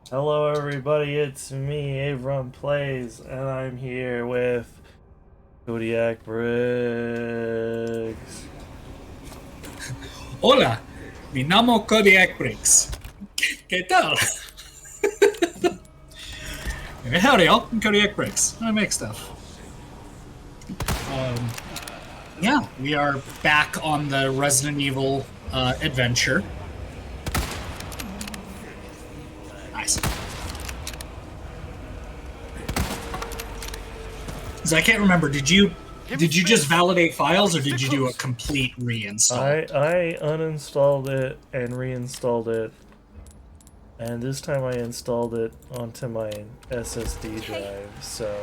Hello, everybody. It's me, AvronPlays, and I'm here with Kodiakbricks. Hola, mi llamo Kodiakbricks. ¿Qué tal? Howdy, y'all. I'm Kodiakbricks. I make stuff. Yeah, we are back on the Resident Evil adventure. Nice. So I can't remember. Did you just validate files, or did you do a complete reinstall? I uninstalled it and reinstalled it, and this time I installed it onto my SSD drive, so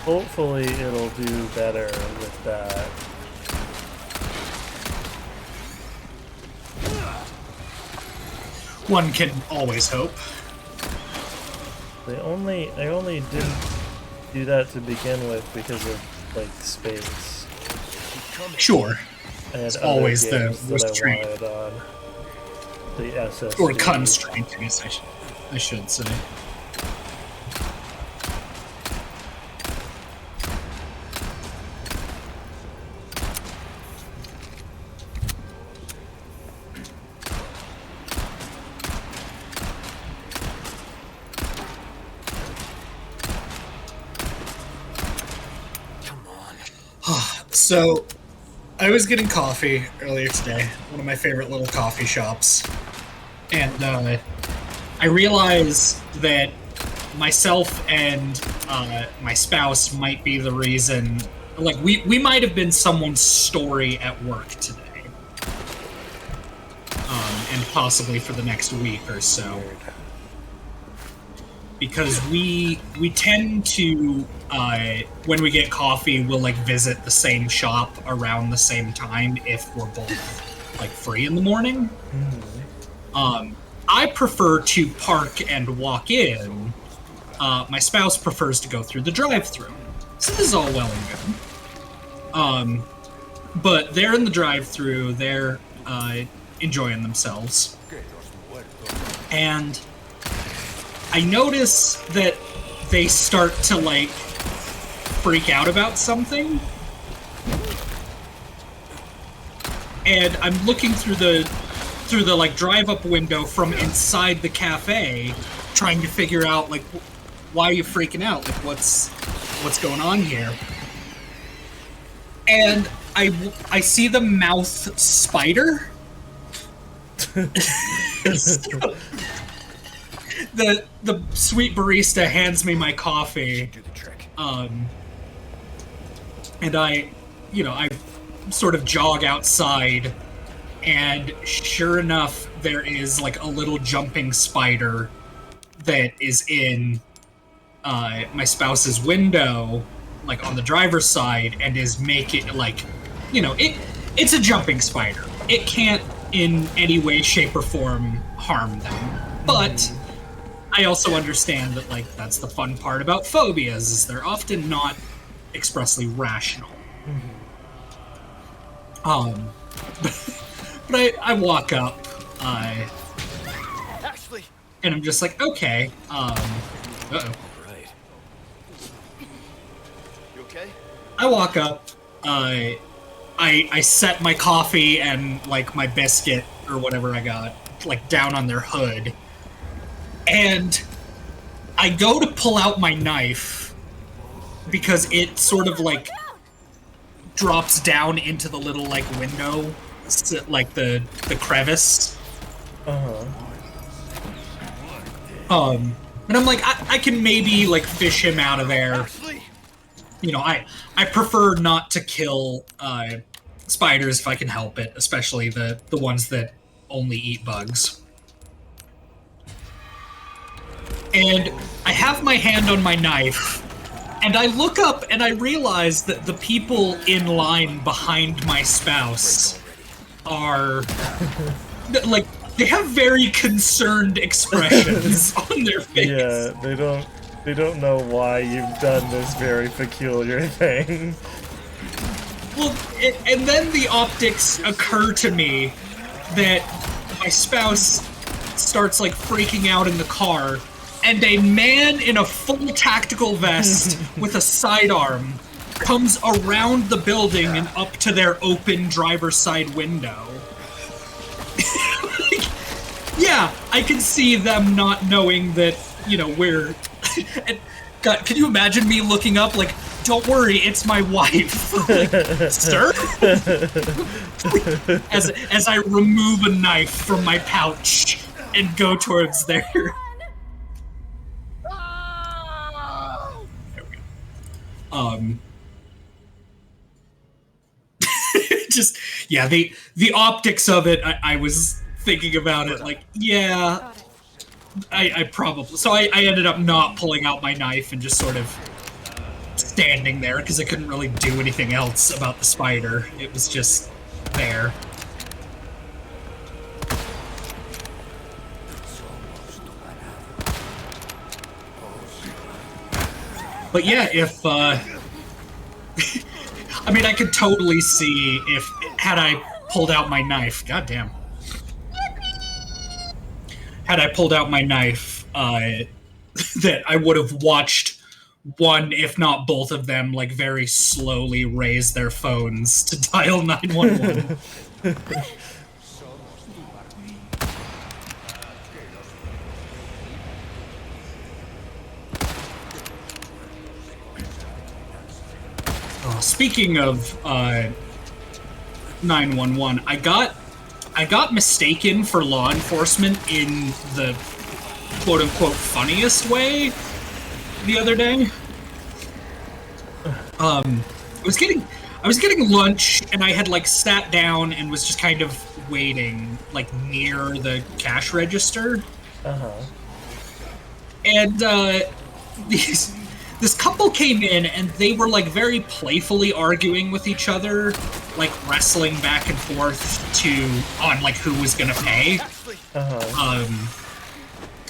hopefully it'll do better with that. One can always hope. I only didn't do that to begin with because of like space. Sure. And it's always the restraint on the SSD. Or constraint, I guess I should say. So, I was getting coffee earlier today, one of my favorite little coffee shops, and I realized that myself and my spouse might be the reason, like, we might have been someone's story at work today, and possibly for the next week or so. Because we tend to, when we get coffee, we'll like visit the same shop around the same time if we're both like free in the morning. I prefer to park and walk in. My spouse prefers to go through the drive-thru. So this is all well and good. But they're in the drive-thru, they're enjoying themselves. And I notice that they start to, like, freak out about something. And I'm looking through the like, drive-up window from inside the cafe, trying to figure out, like, why are you freaking out? Like, what's going on here? And I see the mouth spider. The sweet barista hands me my coffee, and I sort of jog outside, and sure enough, there is like a little jumping spider that is in my spouse's window, like on the driver's side, and is making like, it's a jumping spider. It can't in any way, shape, or form harm them, but I also understand that, like, that's the fun part about phobias, is they're often not expressly rational. But I walk up, and I'm just like, okay, uh-oh. Right. You okay? I walk up, I set my coffee and, like, my biscuit, or whatever I got, like, down on their hood. And I go to pull out my knife because it sort of like drops down into the little like window, like the crevice. And I'm like, I can maybe like fish him out of there. I prefer not to kill spiders if I can help it, especially the ones that only eat bugs. And I have my hand on my knife, and I look up and I realize that the people in line behind my spouse are, like, they have very concerned expressions on their face. Yeah, they don't know why you've done this very peculiar thing. Well, and then the optics occur to me that my spouse starts like freaking out in the car, and a man in a full tactical vest with a sidearm comes around the building and up to their open driver's side window. Like, yeah, I can see them not knowing that, you know, we're... and, God, can you imagine me looking up, like, don't worry, it's my wife. Like, sir? as I remove a knife from my pouch and go towards there. There we go. Just, yeah, the optics of it, I was thinking about it, like, yeah, I probably... So I ended up not pulling out my knife and just sort of standing there, because I couldn't really do anything else about the spider. It was just there. But yeah, if, I mean, I could totally see if, had I pulled out my knife, goddamn. Had I pulled out my knife, that I would have watched one, if not both of them, like, very slowly raise their phones to dial 911. Speaking of 911, I got mistaken for law enforcement in the quote-unquote funniest way the other day. I was getting lunch, and I had like sat down and was just kind of waiting like near the cash register. And this couple came in, and they were like very playfully arguing with each other, like wrestling back and forth on like who was gonna pay.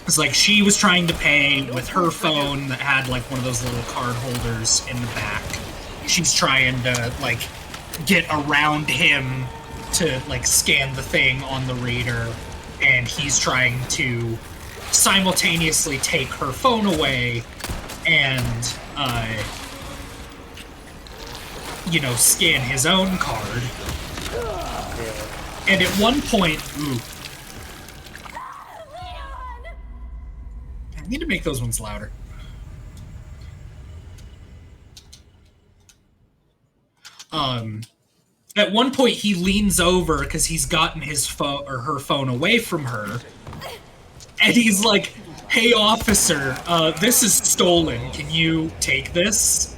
It's like she was trying to pay with her phone that had like one of those little card holders in the back. She's trying to like get around him to like scan the thing on the reader, and he's trying to simultaneously take her phone away and you know, scan his own card. And at one point, I need to make those ones louder. At one point he leans over because he's gotten his phone or her phone away from her, and he's like, "Hey officer, this is stolen. Can you take this?"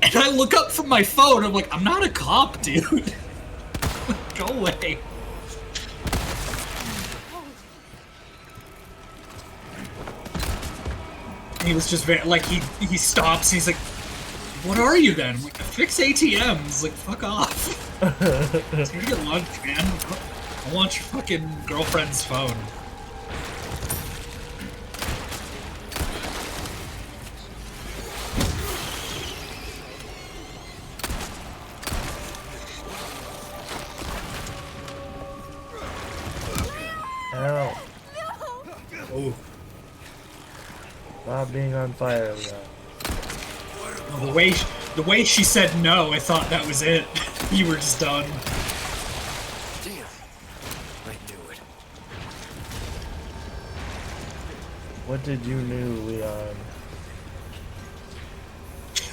And I look up from my phone, I'm like, I'm not a cop, dude. Go away. He was just very, like, he stops, he's like, "What are you then?" I'm like, "I fix ATMs." Like, fuck off. Let's go get lunch, man. I want your fucking girlfriend's phone. Ow. Oh. Not being on fire, though. The way she said no, I thought that was it. You were just done. Damn. I knew it. What did you knew, Leon?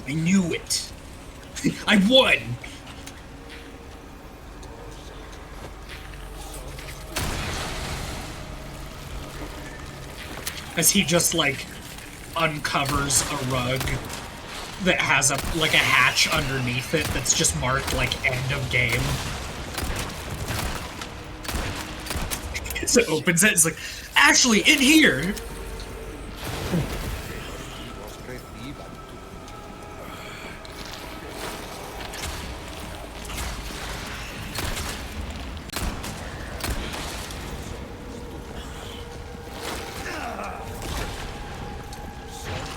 I knew it. I won. As he just like uncovers a rug that has a hatch underneath it that's just marked like end of game. So it opens it, it's like, "Ashley, in here!"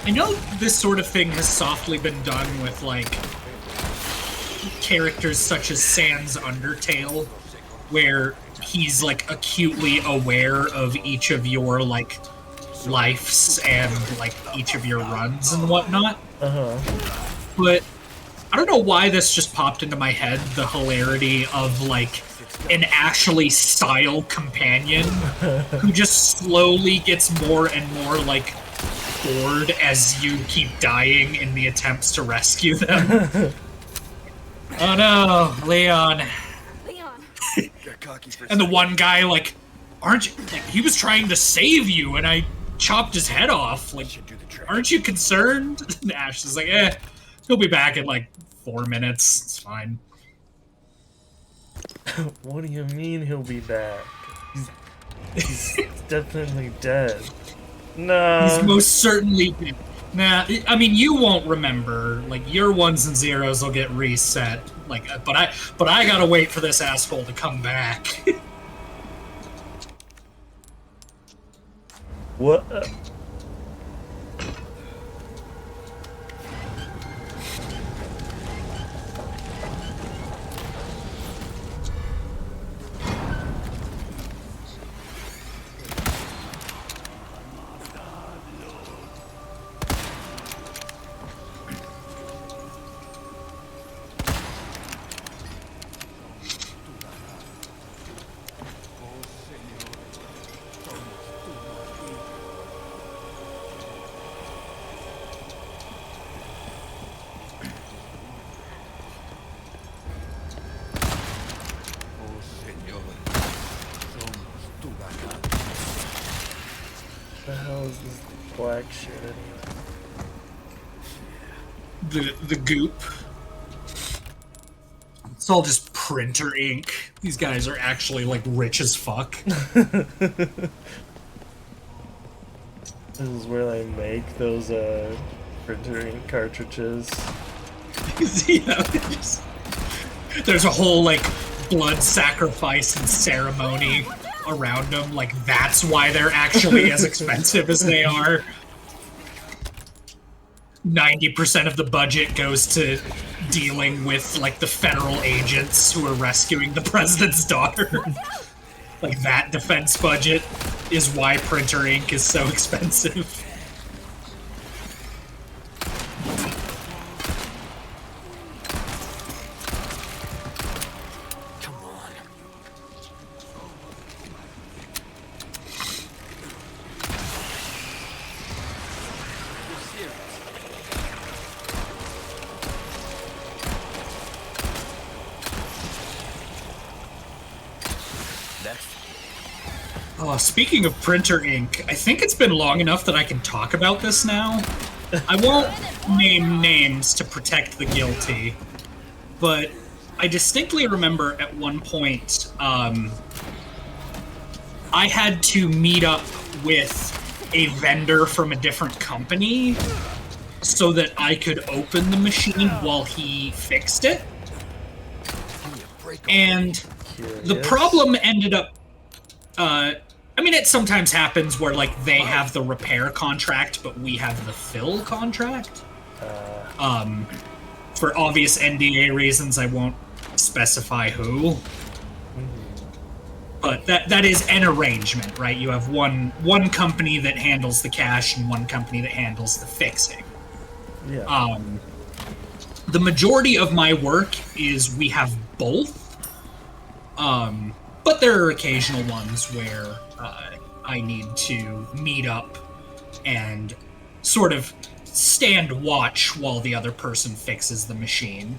I know this sort of thing has softly been done with, like, characters such as Sans Undertale, where he's like acutely aware of each of your like lives and like each of your runs and whatnot. But I don't know why this just popped into my head, the hilarity of like an Ashley style companion who just slowly gets more and more like bored as you keep dying in the attempts to rescue them. Oh no, Leon. And the one guy, like, aren't you, like, he was trying to save you and I chopped his head off. Like, aren't you concerned? And Ash is like, he'll be back in like 4 minutes. It's fine. What do you mean he'll be back? He's definitely dead. No. He's most certainly dead. Nah, I mean, you won't remember. Like, your ones and zeros will get reset. Like, but I gotta wait for this asshole to come back. What? The hell is this black shit anyway? The goop. It's all just printer ink. These guys are actually like rich as fuck. This is where they make those printer ink cartridges. Yeah, there's a whole like blood sacrifice and ceremony around them. Like, that's why they're actually as expensive as they are. 90% of the budget goes to dealing with like the federal agents who are rescuing the president's daughter. Like, that defense budget is why printer ink is so expensive. Speaking of printer ink, I think it's been long enough that I can talk about this now. I won't name names to protect the guilty, but I distinctly remember at one point, I had to meet up with a vendor from a different company so that I could open the machine while he fixed it. And the problem ended up, I mean, it sometimes happens where, like, they have the repair contract, but we have the fill contract. For obvious NDA reasons, I won't specify who. But that is an arrangement, right? You have one company that handles the cash and one company that handles the fixing. Yeah. The majority of my work is we have both. But there are occasional ones where I need to meet up and sort of stand watch while the other person fixes the machine.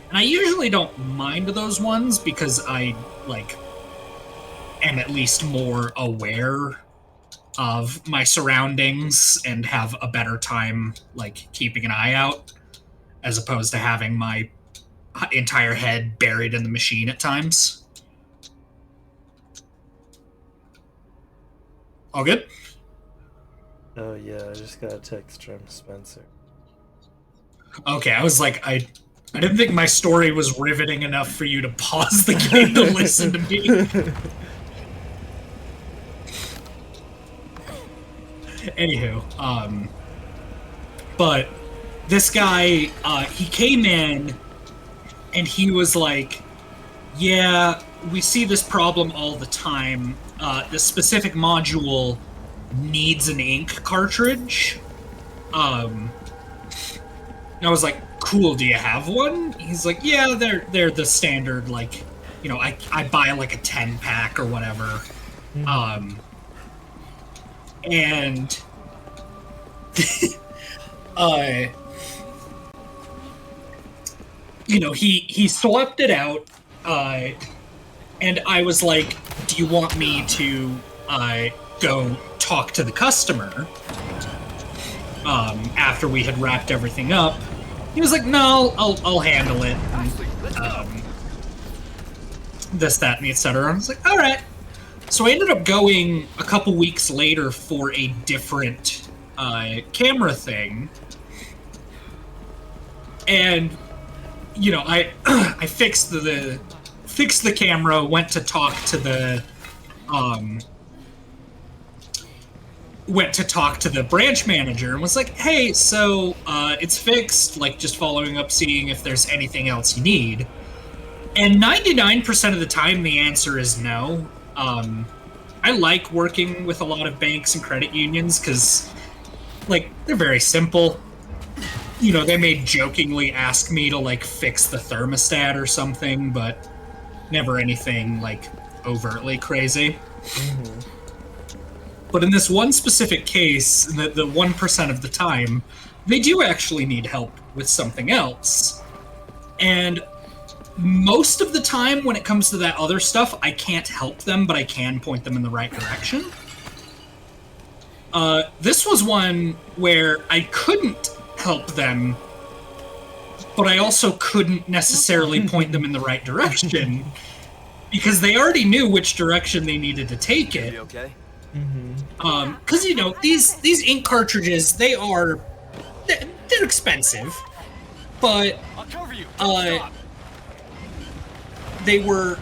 And I usually don't mind those ones because I, like, am at least more aware of my surroundings and have a better time, like, keeping an eye out, as opposed to having my entire head buried in the machine at times. All good? Oh yeah, I just got a text from Spencer. Okay, I was like, I didn't think my story was riveting enough for you to pause the game to listen to me. Anywho, but this guy, he came in and he was like, yeah, we see this problem all the time. This specific module needs an ink cartridge. And I was like, cool, do you have one? He's like, yeah, they're the standard, like, you know, I buy like a 10-pack or whatever. And you know, he swapped it out, and I was like, do you want me to go talk to the customer after we had wrapped everything up? He was like, no, I'll handle it. This, that, and etc. I was like, all right. So I ended up going a couple weeks later for a different camera thing, and you know, I fixed the camera, went to talk to the branch manager and was like, hey, so it's fixed, like, just following up, seeing if there's anything else you need. And 99% of the time the answer is no. I like working with a lot of banks and credit unions because, like, they're very simple. You know, they may jokingly ask me to, like, fix the thermostat or something, but never anything, like, overtly crazy. But in this one specific case, the 1% of the time, they do actually need help with something else. And most of the time, when it comes to that other stuff, I can't help them, but I can point them in the right direction. This was one where I couldn't help them, but I also couldn't necessarily point them in the right direction because they already knew which direction they needed to take it. Okay? Because, you know, these ink cartridges, they're expensive, but I'll cover you. they were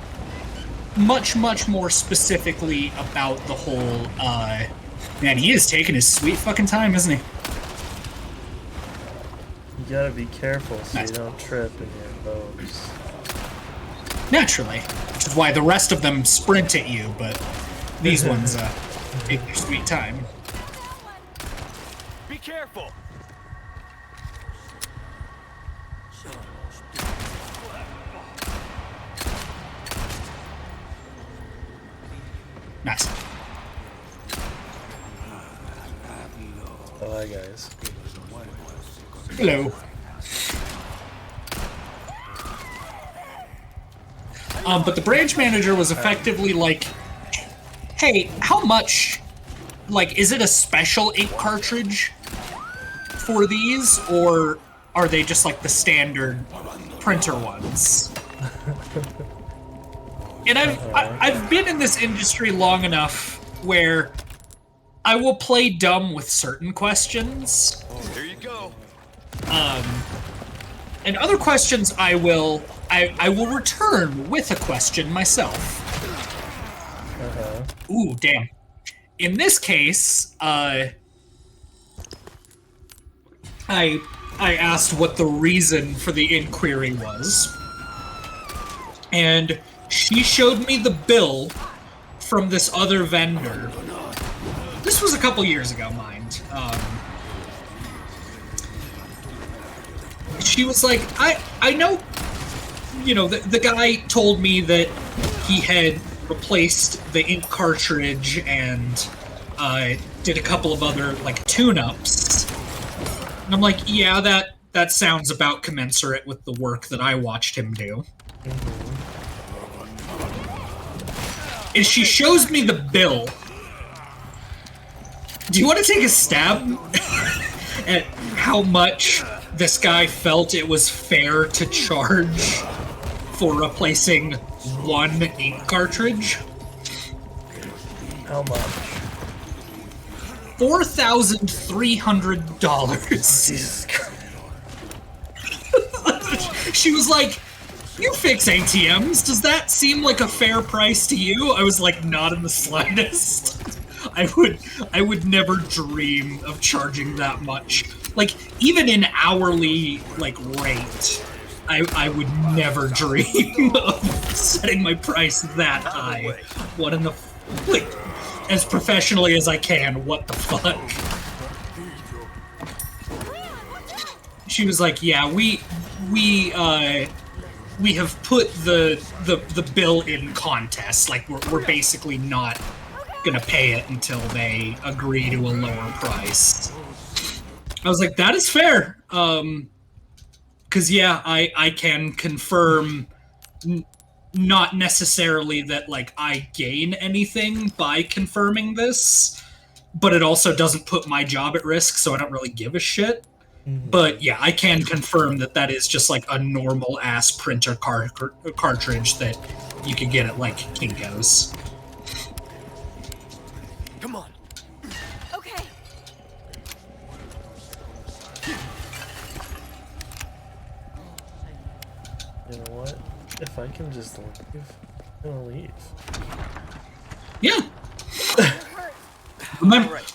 much more specifically about the whole, man, he is taking his sweet fucking time, isn't he? You gotta be careful so Nice. you don't trip in your bows. Naturally. Which is why the rest of them sprint at you, but these ones, take their sweet time. Be careful. Nice. Oh, hi guys. Hello. But the branch manager was effectively like, hey, how much, like, is it a special ink cartridge for these, or are they just like the standard printer ones? And I've been in this industry long enough where I will play dumb with certain questions. Oh, here you go. And other questions I will return with a question myself. Ooh, damn. In this case, I asked what the reason for the inquiry was, and she showed me the bill from this other vendor. This was a couple years ago, mind. She was like, I know, you know, the guy told me that he had replaced the ink cartridge and did a couple of other, like, tune-ups. And I'm like, yeah, that sounds about commensurate with the work that I watched him do. And she shows me the bill. Do you want to take a stab at how much this guy felt it was fair to charge for replacing one ink cartridge? How much? $4,300. Jesus Christ. She was like, you fix ATMs, does that seem like a fair price to you? I was like, not in the slightest. I would never dream of charging that much. Like, even in hourly, like, rate, I would never dream of setting my price that high. What in the... Like, as professionally as I can, what the fuck? She was like, yeah, we have put the bill in contest. Like, we're basically not gonna pay it until they agree to a lower price. I was like, that is fair. Because, yeah, I can confirm not necessarily that, like, I gain anything by confirming this, but it also doesn't put my job at risk, so I don't really give a shit. But, yeah, I can confirm that that is just, like, a normal-ass printer cartridge that you can get at, like, Kinko's. Come on. Okay. You know what? If I can just leave, I'm gonna leave. Yeah.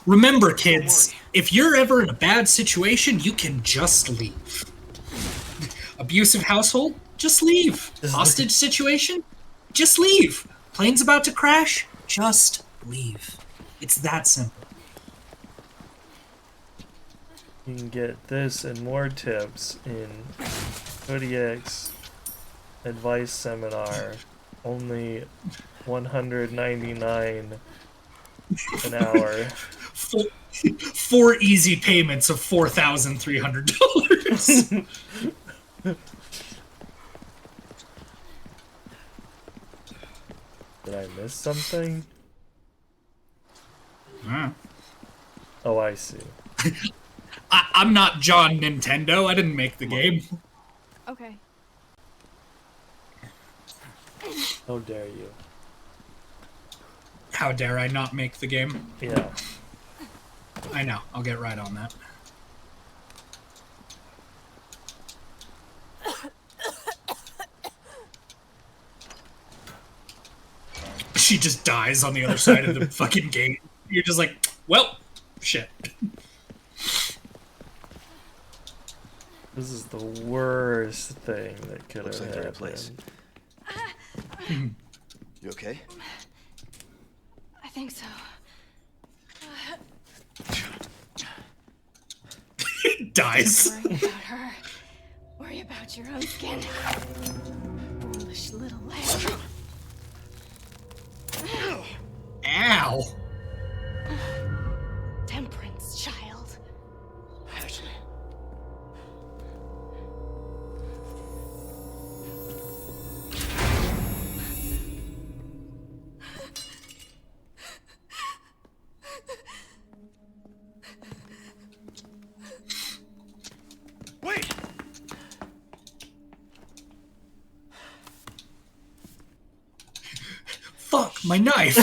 Remember, kids, if you're ever in a bad situation, you can just leave. Abusive household? Just leave. Hostage situation? Just leave. Plane's about to crash? Just leave. It's that simple. You can get this and more tips in Kodiak's advice seminar. Only $199 an hour. Four easy payments of $4,300. Did I miss something? Hmm. Oh, I see. I'm not John Nintendo. I didn't make the game. Okay. How dare you? How dare I not make the game? Yeah. I know. I'll get right on that. She just dies on the other side of the fucking gate. You're just like, well, shit. This is the worst thing that could Looks have like the right happened. place. You okay? I think so. Dies. Worry about her. Worry about your own skin. Foolish little leg. Ow. Temperance, child. Ashley. Wait! Fuck, my knife.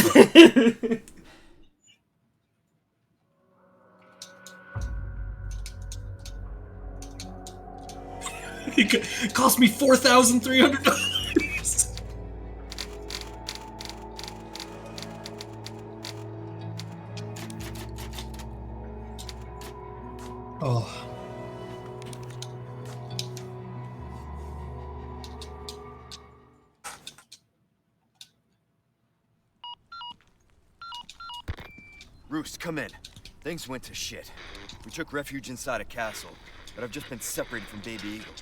It cost me $4,300. Oh. Roost, come in. Things went to shit. We took refuge inside a castle, but I've just been separated from Baby Eagle.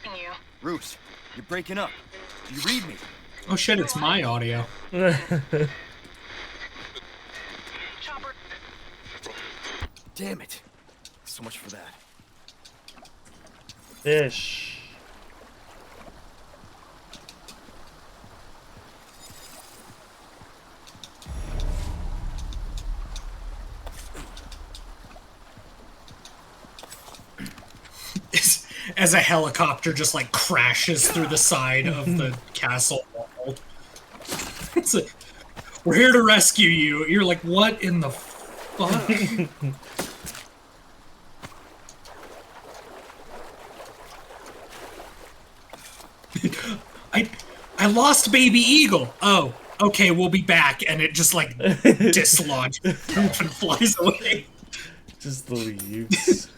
You. Roost, you're breaking up. Do you read me? Oh shit, it's my audio. Chopper. Damn it. So much for that. Fish. As a helicopter just like crashes through the side of the castle wall. It's like, we're here to rescue you. You're like, what in the fuck? I lost Baby Eagle. Oh, okay, we'll be back. And it just like dislodges itself and flies away. Just the leaves.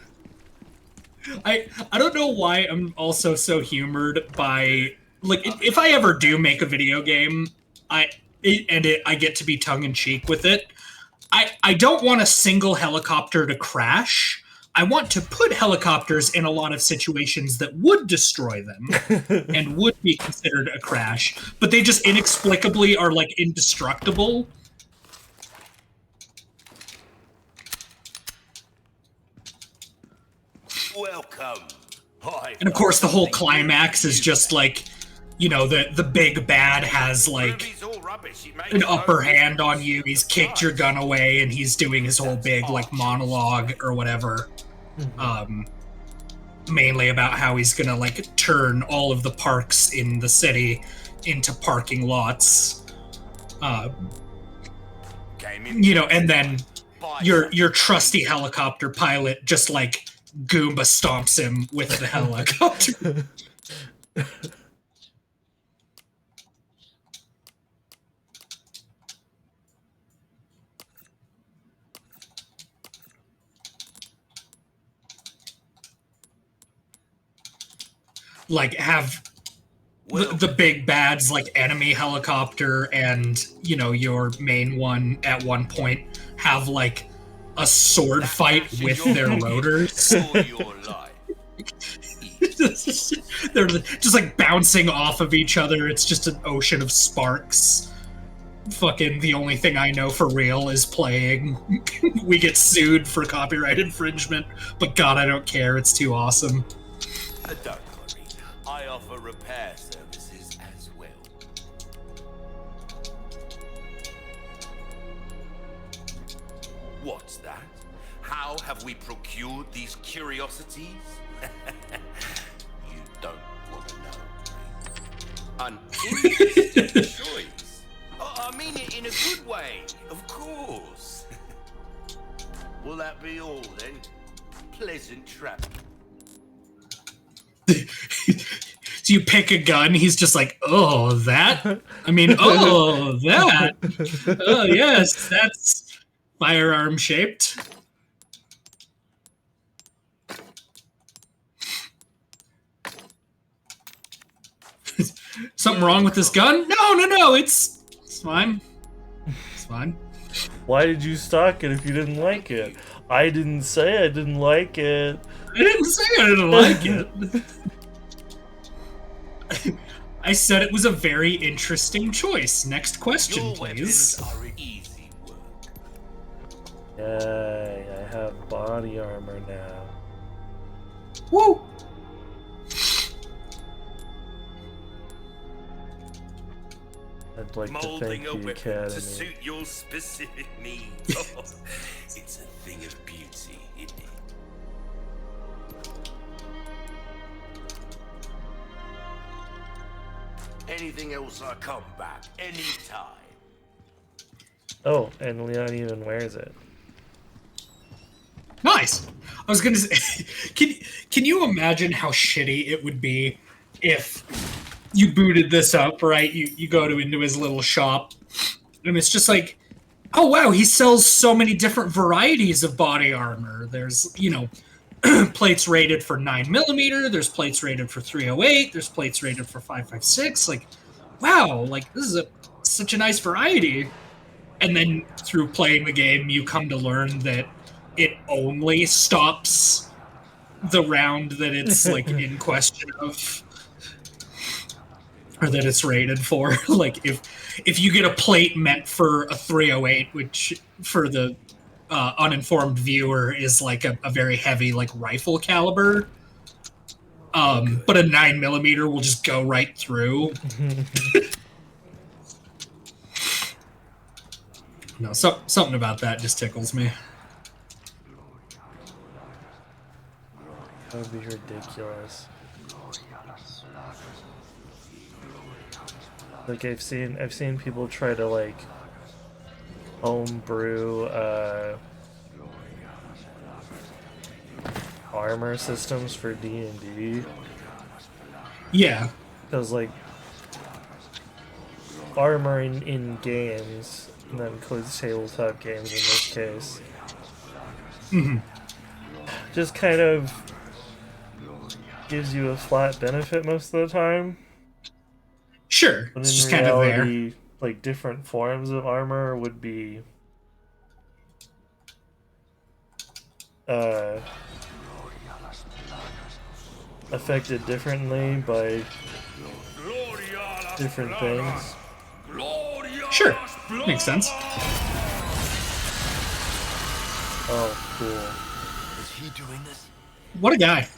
I don't know why I'm also so humored by like if I ever do make a video game, I get to be tongue in cheek with it. I don't want a single helicopter to crash. I want to put helicopters in a lot of situations that would destroy them and would be considered a crash, but they just inexplicably are like indestructible. Welcome. Hi. And of course, the whole climax is just like, you know, the big bad has like an upper hand on you. He's kicked your gun away, and he's doing his whole big like monologue or whatever. Mainly about how he's gonna like turn all of the parks in the city into parking lots. You know, and then your trusty helicopter pilot just like Goomba stomps him with the helicopter. Like have the big bad's like enemy helicopter and, you know, your main one at one point have like a sword fight with their rotors. They're just like bouncing off of each other. It's just an ocean of sparks. Fucking the only thing I know for real is playing. We get sued for copyright infringement, but God, I don't care. It's too awesome. Don't worry, I offer repair services as well. What's that? How have we procured these curiosities? You don't want to know. An interesting choice. I mean it in a good way, of course. Will that be all then? Pleasant travel. So you pick a gun, he's just like, oh, that? I mean, oh, that? Oh, yes, that's firearm shaped. Something wrong with this gun? No, it's fine. It's fine. Why did you stock it if you didn't like it? I didn't say I didn't like it. I didn't say I didn't like it. I said it was a very interesting choice. Next question, Your please. weapons are easy work. Yay, I have body armor now. Woo! I'd like to Molding thank a the weapon Academy. to suit your specific needs. Oh, it's a thing of beauty, isn't it? Anything else, I come back anytime. Oh, and Leon even wears it. Nice. I was gonna say, can you imagine how shitty it would be if you booted this up, right? You go into his little shop, and it's just like, oh wow, he sells so many different varieties of body armor. There's, you know, plates rated for 9mm, there's plates rated for 308, there's plates rated for 5.56. Like, wow, like this is such a nice variety. And then through playing the game, you come to learn that it only stops the round that it's like in question of, or that it's rated for. Like if you get a plate meant for a 308, which for the uninformed viewer is like a very heavy like rifle caliber, but a 9mm will just go right through. No, something about that just tickles me. That would be ridiculous. Like I've seen people try to like homebrew armor systems for D&D. Yeah. Because like armor in games, and that includes tabletop games in this case. Mm-hmm. Just kind of gives you a flat benefit most of the time. Sure, But it's in just kind of there. reality, like different forms of armor would be affected differently by different things. Sure, makes sense. Oh, cool. Is he doing this? What a guy.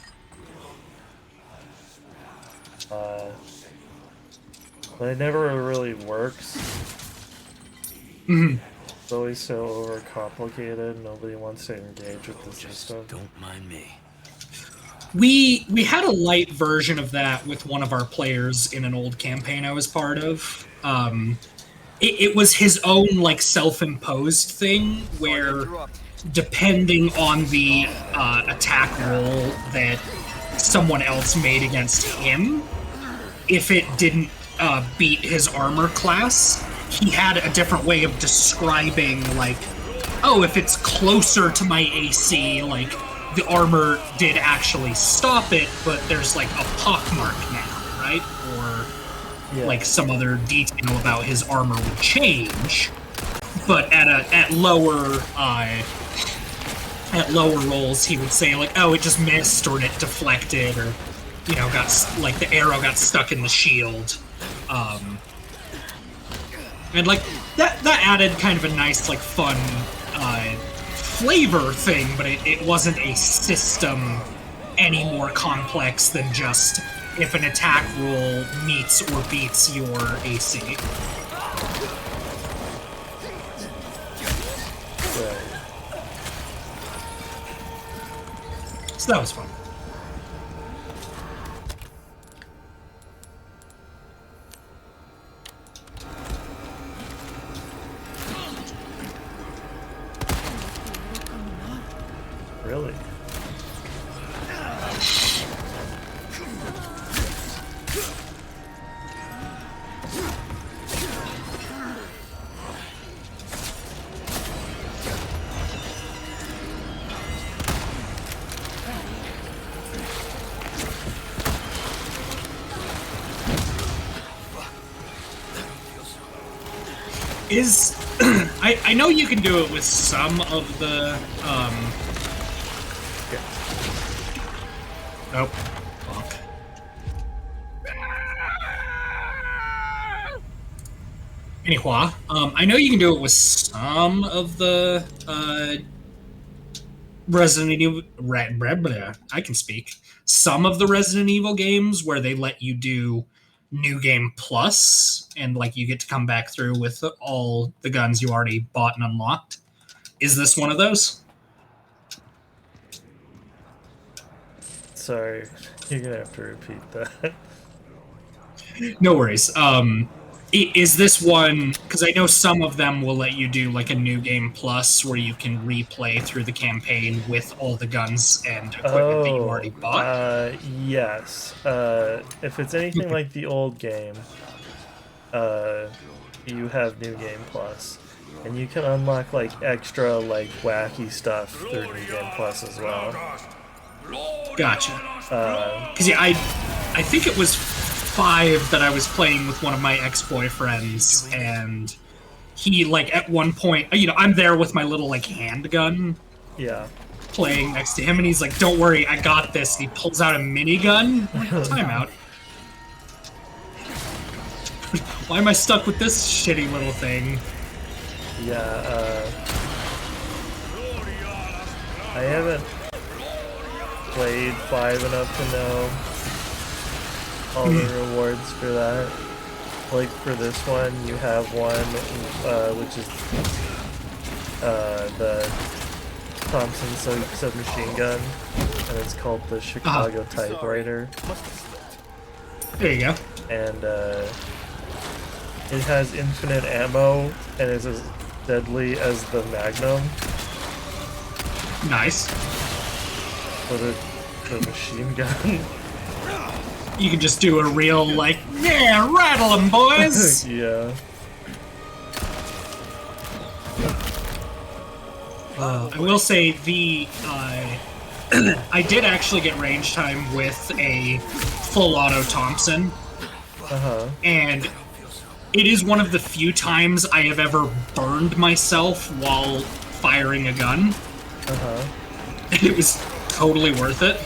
But it never really works. Mhm. It's always so overcomplicated. Nobody wants to engage with the system. Don't mind me. We had a light version of that with one of our players in an old campaign I was part of. It was his own like self-imposed thing where, depending on the attack roll that someone else made against him, if it didn't beat his armor class, he had a different way of describing, like, oh, if it's closer to my AC, like, the armor did actually stop it, but there's, like, a pockmark now, right? Or, like, some other detail about his armor would change. But at lower rolls, he would say, like, oh, it just missed, or it deflected, or, you know, like, the arrow got stuck in the shield. And, like, that added kind of a nice, like, fun flavor thing, but it wasn't a system any more complex than just if an attack roll meets or beats your AC. So that was fun. Really? I know you can do it with some of the Nope. Fuck. Anyway, I know you can do it with some of the Resident Evil. I can speak. Some of the Resident Evil games where they let you do New Game Plus, and like you get to come back through with all the guns you already bought and unlocked. Is this one of those? Sorry, you're gonna have to repeat that. No worries. Is this one, because I know some of them will let you do like a New Game Plus where you can replay through the campaign with all the guns and equipment that you already bought? Yes. If it's anything like the old game, you have New Game Plus. And you can unlock like extra like wacky stuff through New Game Plus as well. Gotcha. Because yeah, I think it was 5 that I was playing with one of my ex-boyfriends, and he, like, at one point, you know, I'm there with my little, like, handgun. Yeah. Playing next to him, and he's like, don't worry, I got this. And he pulls out a minigun. Timeout. Why am I stuck with this shitty little thing? Yeah, I haven't played 5 enough to know all the rewards for that. Like for this one, you have one, which is the Thompson submachine gun, and it's called the Chicago Typewriter. There you go. And it has infinite ammo and is as deadly as the Magnum. Nice. For the machine gun. You can just do a real, like, yeah, rattle 'em, boys! Yeah. I will say the I did actually get range time with a full auto Thompson, and it is one of the few times I have ever burned myself while firing a gun. And it was totally worth it.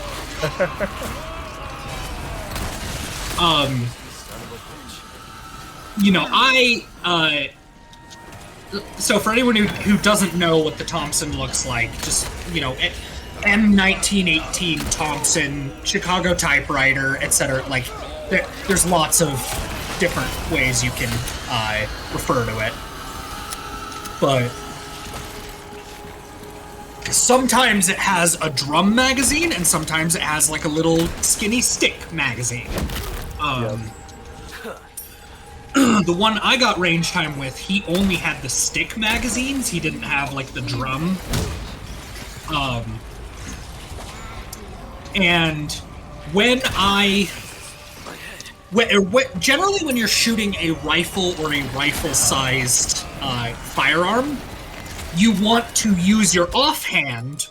You know, so for anyone who doesn't know what the Thompson looks like, just, you know, M1918 Thompson, Chicago typewriter, etc. Like, there's lots of different ways you can refer to it. But sometimes it has a drum magazine, and sometimes it has like a little skinny stick magazine. The one I got range time with, he only had the stick magazines. He didn't have like the drum. And when generally when you're shooting a rifle or a rifle-sized firearm, you want to use your offhand,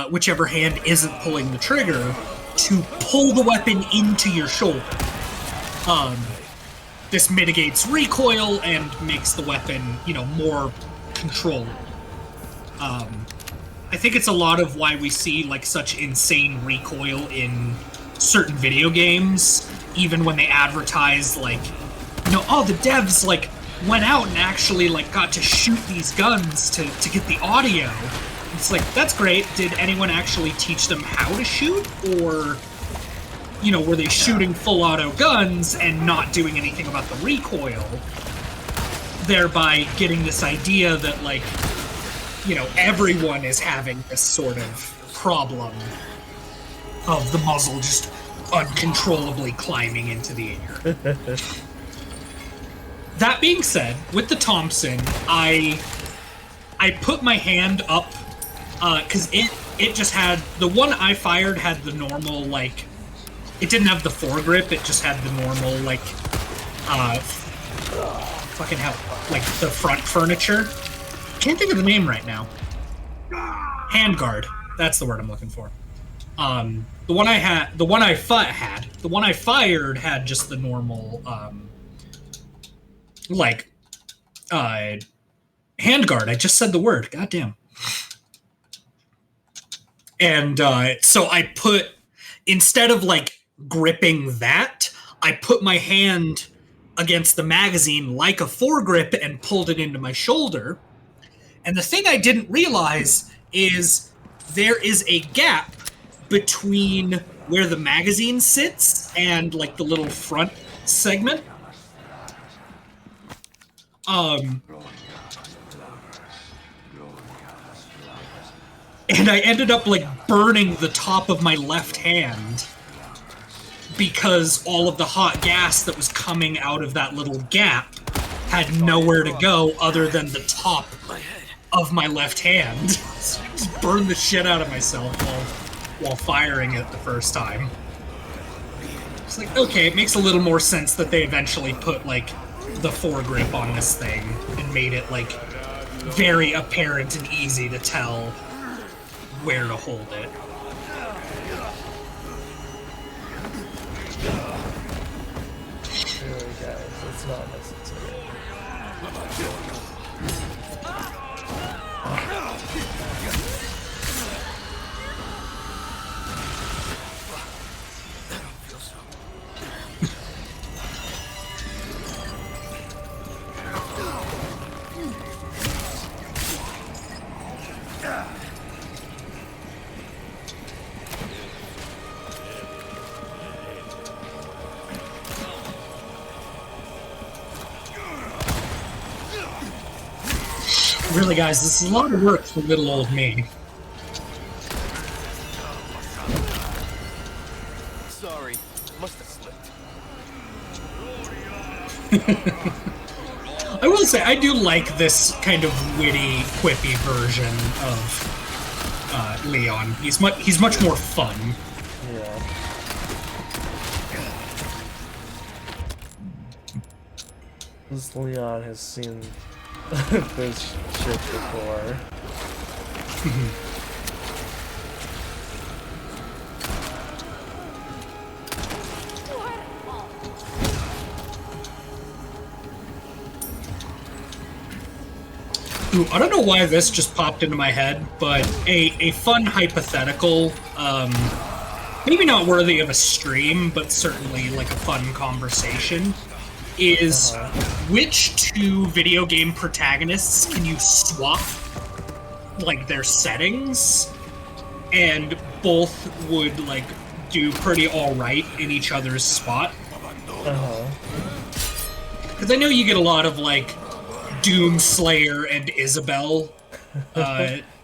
whichever hand isn't pulling the trigger, to pull the weapon into your shoulder. This mitigates recoil and makes the weapon, you know, more controlled. I think it's a lot of why we see like such insane recoil in certain video games, even when they advertise like, you know, oh, the devs like went out and actually like got to shoot these guns to get the audio. It's like, that's great. Did anyone actually teach them how to shoot, or, you know, were they shooting full auto guns and not doing anything about the recoil, thereby getting this idea that, like, you know, everyone is having this sort of problem of the muzzle just uncontrollably climbing into the air. That being said, with the Thompson, I put my hand up, because it just had, the one I fired had the normal, like, it didn't have the foregrip, it just had the normal, like, fucking hell, like, the front furniture. Can't think of the name right now. Handguard. That's the word I'm looking for. The one I fired had just the normal, like, handguard. I just said the word. Goddamn. And, so I put, instead of, like, gripping that, I put my hand against the magazine like a foregrip and pulled it into my shoulder. And the thing I didn't realize is there is a gap between where the magazine sits and like the little front segment. And I ended up like burning the top of my left hand because all of the hot gas that was coming out of that little gap had nowhere to go other than the top of my left hand. Just burned the shit out of myself while firing it the first time. It's like, okay, it makes a little more sense that they eventually put like the foregrip on this thing and made it like very apparent and easy to tell where to hold it. Really, guys, it's not necessary. Really, guys, this is a lot of work for little old me. Sorry, must have slipped. I will say, I do like this kind of witty, quippy version of Leon. He's much more fun. Yeah. This Leon has seen this shit before. Ooh, I don't know why this just popped into my head, but a fun hypothetical, maybe not worthy of a stream, but certainly like a fun conversation, is which two video game protagonists can you swap like their settings, and both would like do pretty alright in each other's spot? Because I know you get a lot of like Doomslayer and Isabel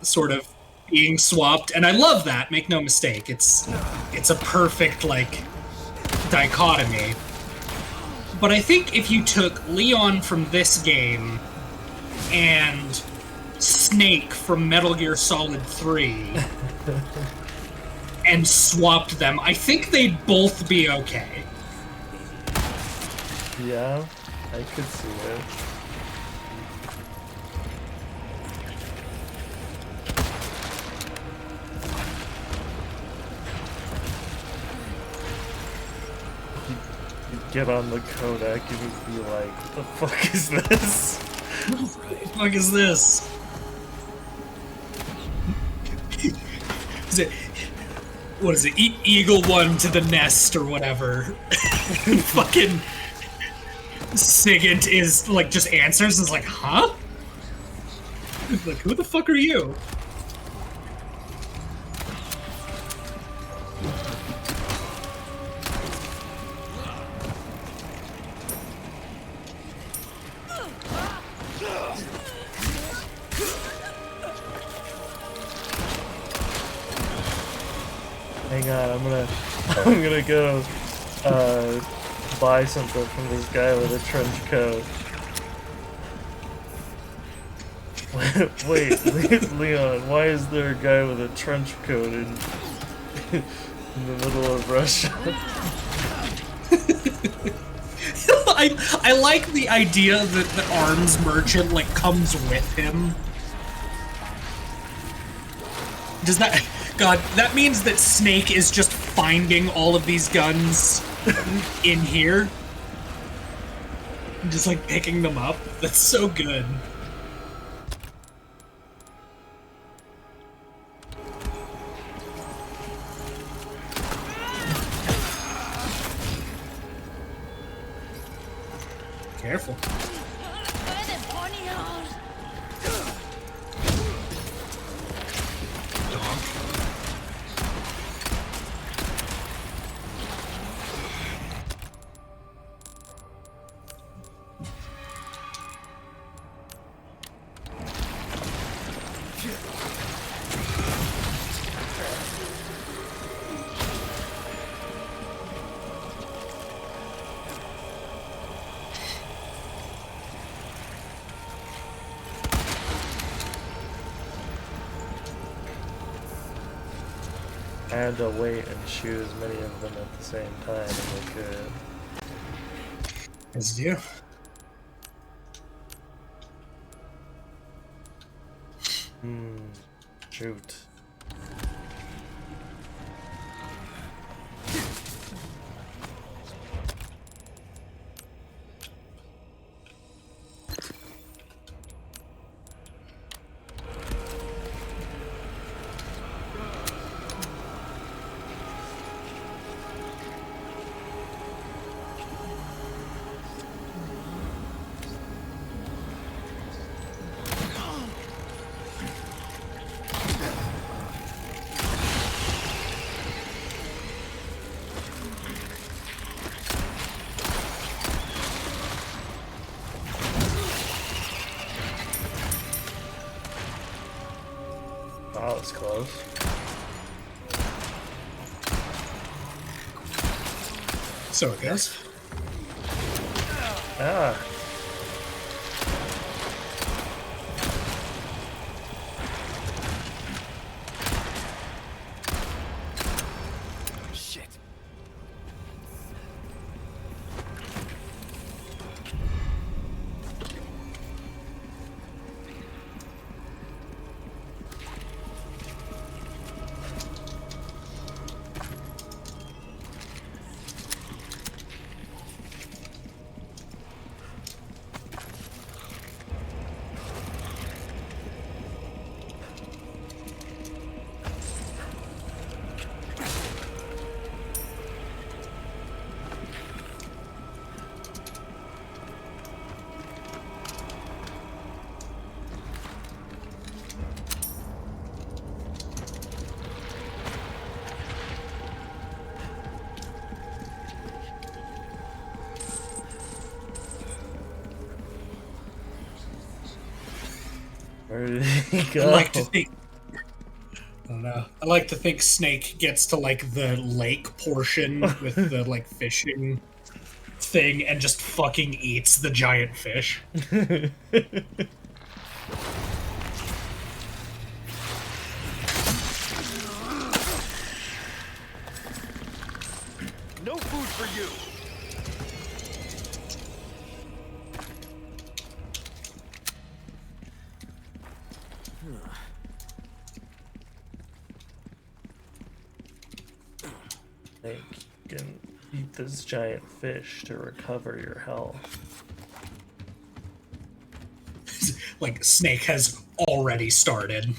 sort of being swapped, and I love that, make no mistake. It's a perfect like dichotomy. But I think if you took Leon from this game and Snake from Metal Gear Solid 3 and swapped them, I think they'd both be okay. Yeah, I could see it. You'd get on the Kodak and you'd be like, what the fuck is this? What the fuck is this? Is it, what is it? Eagle one to the nest or whatever. Fucking Sigint is like just answers and is like, huh? Like, who the fuck are you? Hang on, I'm gonna go buy something from this guy with a trench coat. Wait, Leon, why is there a guy with a trench coat in the middle of Russia? I like the idea that the arms merchant like comes with him. Does that... God, that means that Snake is just finding all of these guns in here. And just like picking them up. That's so good. Careful. I had to wait and shoot as many of them at the same time as I could. As you. Shoot. Wow, that was close. So it goes. Ah. Shit. Where did he I go? like to think. I don't know. I like to think Snake gets to like the lake portion with the like fishing thing and just fucking eats the giant fish. No food for you. Like, you can eat this giant fish to recover your health. Like Snake has already started.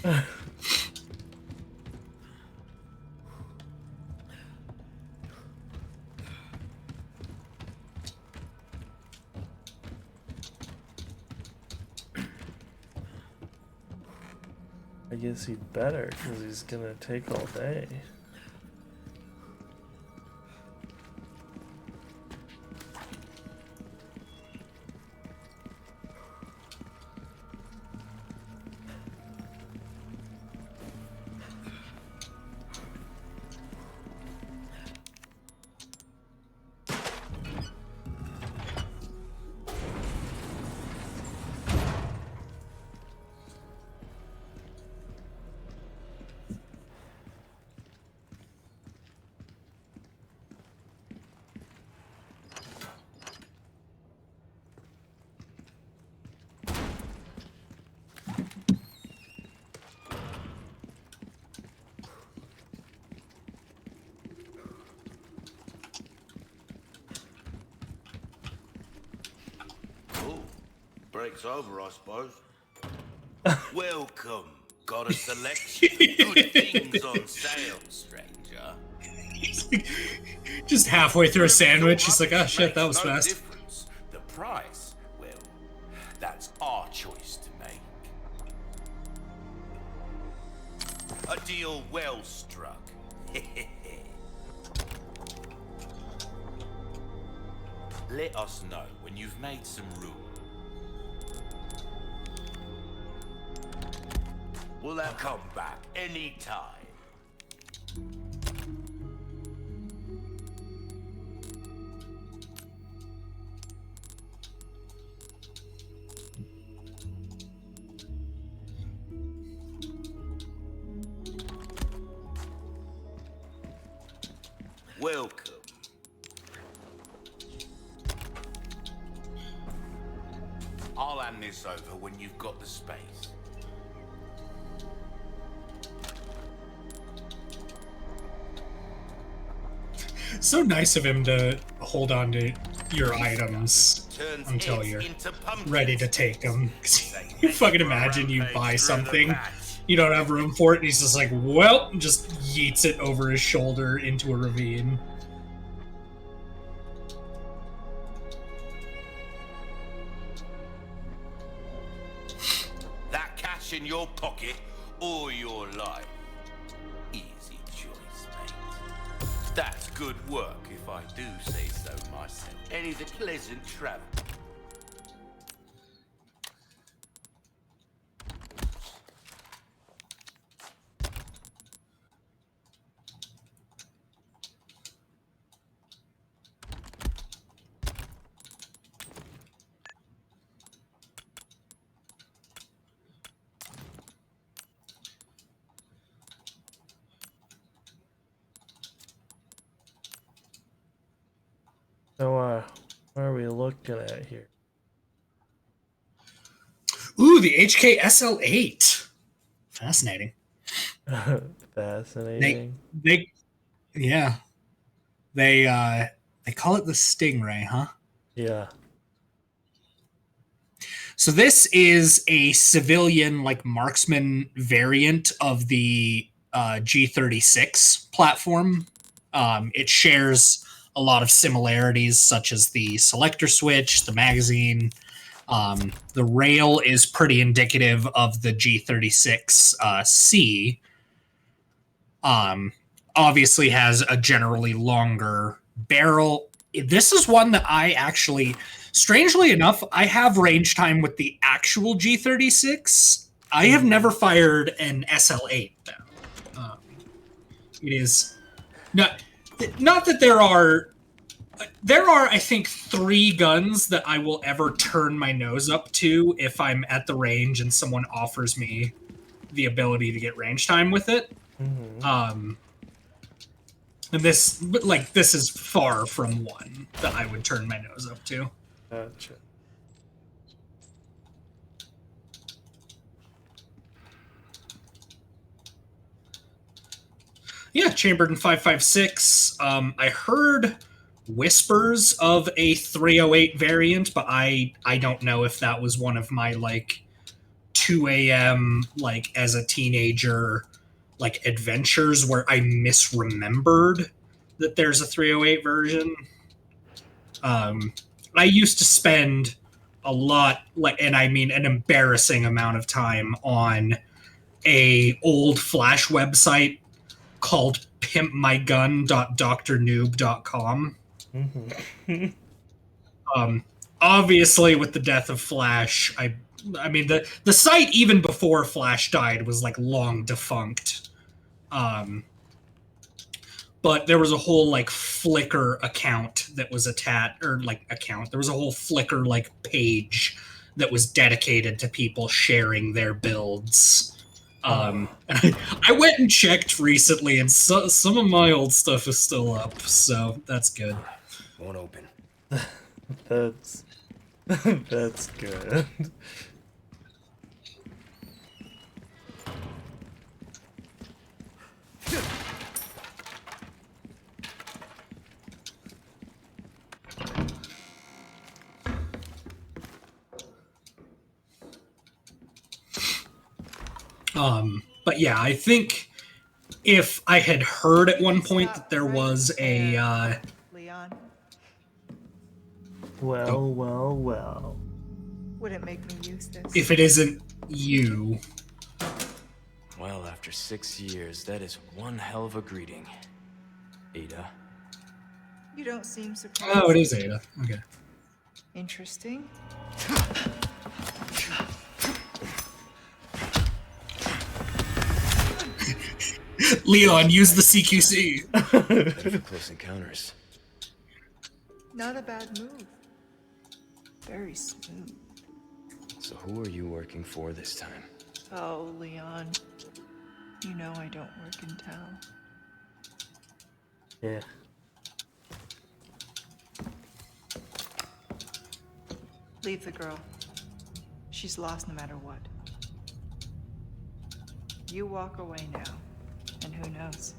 I guess he'd better, because he's gonna take all day. Oh, break's over, I suppose. Welcome. Got a selection of good things on sale, stranger. Just halfway through a sandwich, he's like, "Oh shit, that was Makes no fast." difference. The price, well, that's our choice to make. A deal well struck. Let us know when you've made some room. Will I come back anytime? Welcome. I'll hand this over when you've got the space. So nice of him to hold on to your items Turns until heads you're into pumpkins. ready to take them. You fucking imagine you buy something, you don't have room for it, and he's just like, well, just yeets it over his shoulder into a ravine. That cash in your pocket or your life. Easy choice, mate. That's good work, if I do say so myself. And it's a pleasant travel. So, what are we looking at here? Ooh, the HK SL8. Fascinating. Fascinating. Yeah. They call it the Stingray, huh? Yeah. So this is a civilian, like, marksman variant of the G36 platform. It shares a lot of similarities, such as the selector switch, the magazine. The rail is pretty indicative of the G36C. Obviously has a generally longer barrel. This is one that I actually, strangely enough, I have range time with the actual G36, I have never fired an SL8 though. It is not that there are I think 3 guns that I will ever turn my nose up to if I'm at the range and someone offers me the ability to get range time with it. And this is far from one that I would turn my nose up to. Gotcha. Yeah, chambered in 5.56. I heard whispers of a 308 variant, but I don't know if that was one of my like 2 a.m. like as a teenager like adventures where I misremembered that there's a 308 version. I used to spend a lot, like, and I mean an embarrassing amount of time on a old Flash website called pimpmygun.drnoob.com. Obviously, with the death of Flash, I mean the site even before Flash died was like long defunct. But there was a whole like Flickr account that was there was a whole Flickr like page that was dedicated to people sharing their builds. And I went and checked recently, and some of my old stuff is still up, so that's good. Won't open. That's good. But yeah, I think if I had heard at one point that there was a Leon, Well. wouldn't make me use this. if it isn't you. Well, after 6 years, that is one hell of a greeting. Ada. You don't seem surprised. Oh, it is Ada. Okay. Interesting. Leon, use the CQC. Better for close encounters. Not a bad move. Very smooth. So who are you working for this time? Oh, Leon. You know I don't work in town. Yeah. Leave the girl. She's lost no matter what. You walk away now, and who knows?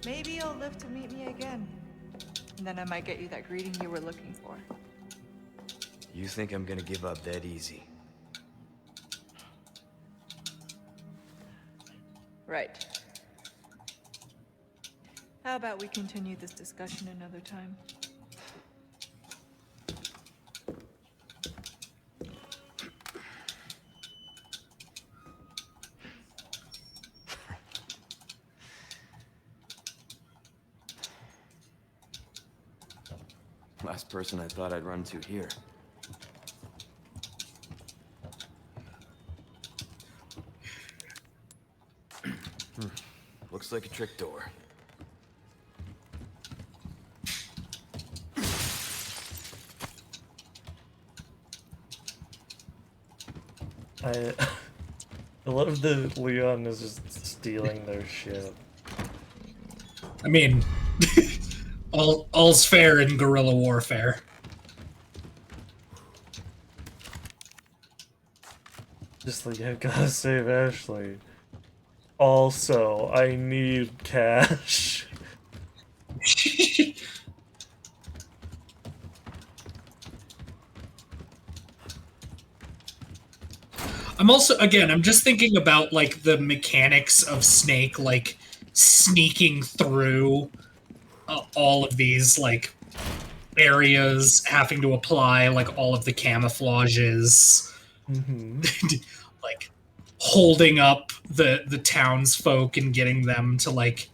Maybe you'll live to meet me again. And then I might get you that greeting you were looking for. You think I'm gonna give up that easy? Right. How about we continue this discussion another time? Last person I thought I'd run to here. Looks like a trick door. I love that Leon is just stealing their shit. I mean, all's fair in guerrilla warfare. Just like, I gotta save Ashley. Also, I need cash. I'm just thinking about, like, the mechanics of Snake, like, sneaking through all of these, like, areas, having to apply, like, all of the camouflages. Like, holding up the townsfolk and getting them to, like,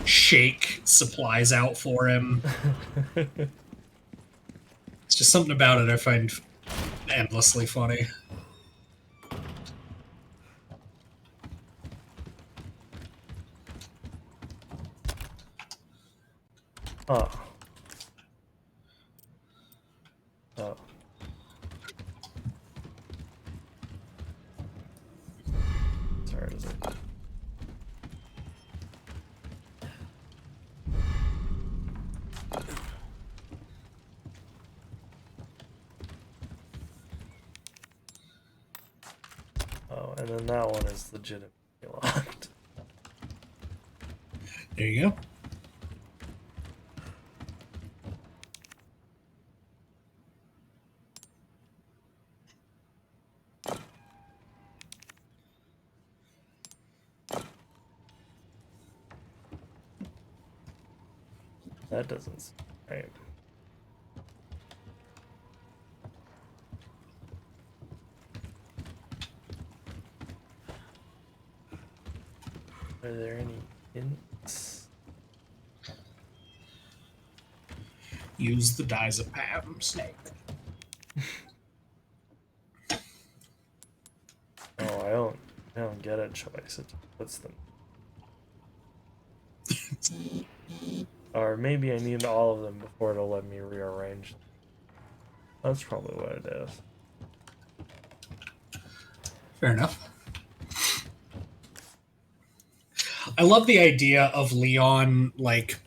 shake supplies out for him. It's just something about it I find endlessly funny. Oh. Oh. Sorry, is it? Oh, and then that one is legitimately locked. There you go. That doesn't seem right. Are there any hints? Use the diazepam, Snake. Oh, I don't get a choice. It puts them. Or maybe I need all of them before it'll let me rearrange. That's probably what it is. Fair enough. I love the idea of Leon, like,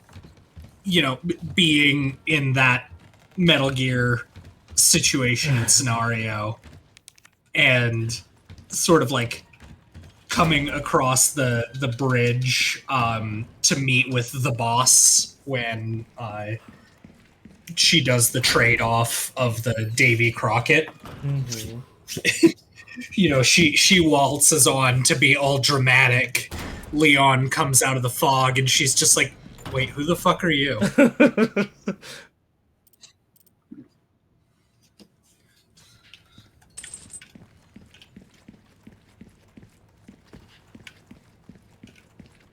you know, being in that Metal Gear situation and scenario and sort of like coming across the bridge to meet with the boss when she does the trade-off of the Davy Crockett. Mm-hmm. You know, she waltzes on to be all dramatic. Leon comes out of the fog and she's just like, wait, who the fuck are you?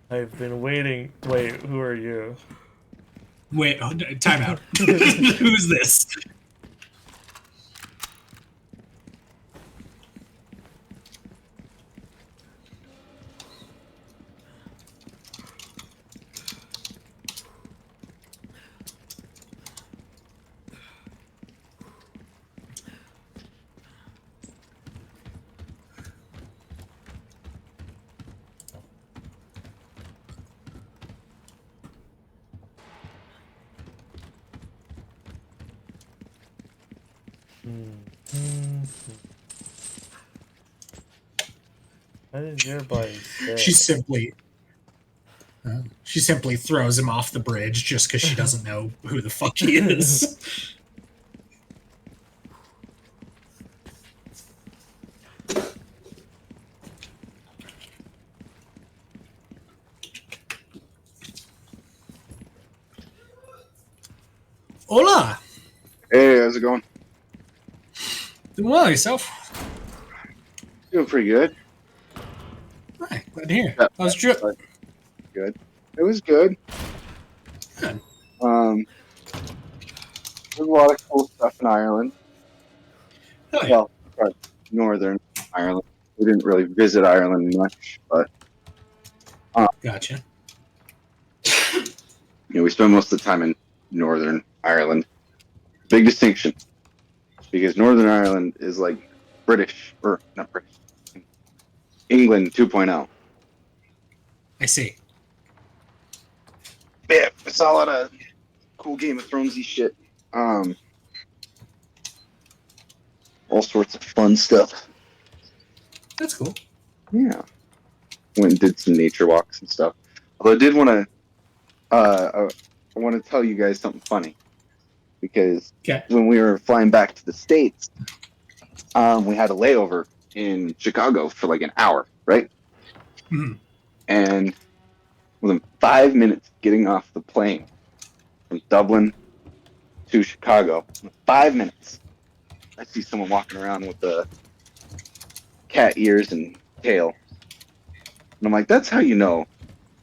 I've been waiting. Wait, who are you? Wait, oh, time out. Who's this? Why did your body stay? She simply throws him off the bridge just because she doesn't know who the fuck he is. Hola! Hey, how's it going? Doing well, yourself? Doing pretty good. Hi, glad to hear. Yeah. How's the trip? Good. It was good. Good. There's a lot of cool stuff in Ireland. Oh, yeah. Well, Northern Ireland. We didn't really visit Ireland much, but Gotcha. you know, we spent most of the time in Northern Ireland. Big distinction, because Northern Ireland is like British, or not British, England 2.0. I see. Yeah, I saw a lot of cool Game of Thronesy shit. All sorts of fun stuff. That's cool. Yeah. Went and did some nature walks and stuff. Although I did want to, I want to tell you guys something funny, because when we were flying back to the States, we had a layover in Chicago for like an hour, right? Mm-hmm. And within 5 minutes getting off the plane from Dublin to Chicago, 5 minutes, I see someone walking around with the cat ears and tail. And I'm like, that's how you know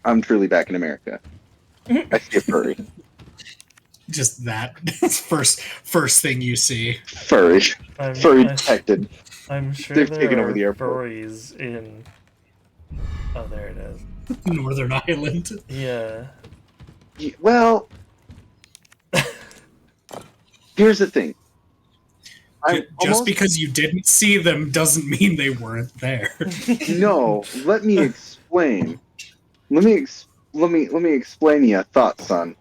I'm truly back in America. I see a furry. Just that. first thing you see. Furry detected. I'm sure they've there taken are over the airport. furries in... Oh, there it is. Northern Ireland. Yeah. Well, Here's the thing. Just because you didn't see them doesn't mean they weren't there. No, let me explain. Let me explain you a thought, son.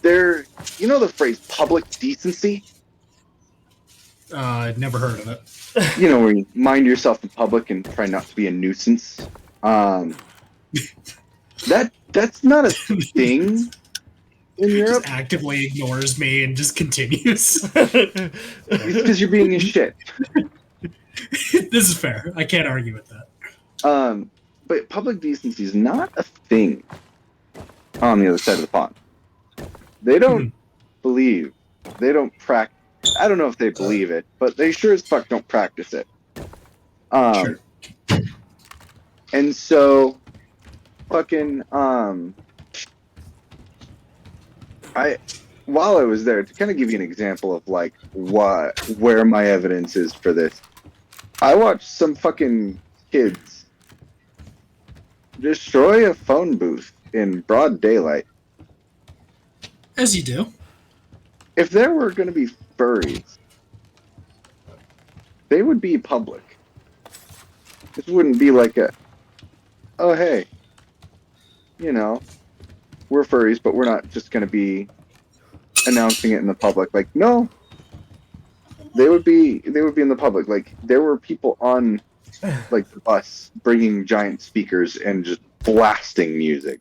There, you know the phrase public decency? Never heard of it. You know, where you mind yourself in public and try not to be a nuisance. That's not a thing in Europe. Just actively ignores me and just continues. It's because you're being a shit. This is fair. I can't argue with that. But public decency is not a thing on the other side of the pond. They don't believe. They don't practice. I don't know if they believe it, but they sure as fuck don't practice it. Sure. And so, fucking, while I was there, to kind of give you an example of like where my evidence is for this, I watched some fucking kids destroy a phone booth in broad daylight. As you do. If there were going to be furries, they would be public. This wouldn't be like oh hey, you know, we're furries, but we're not just going to be announcing it in the public. Like, no, they would be in the public. Like, there were people on like the bus bringing giant speakers and just blasting music.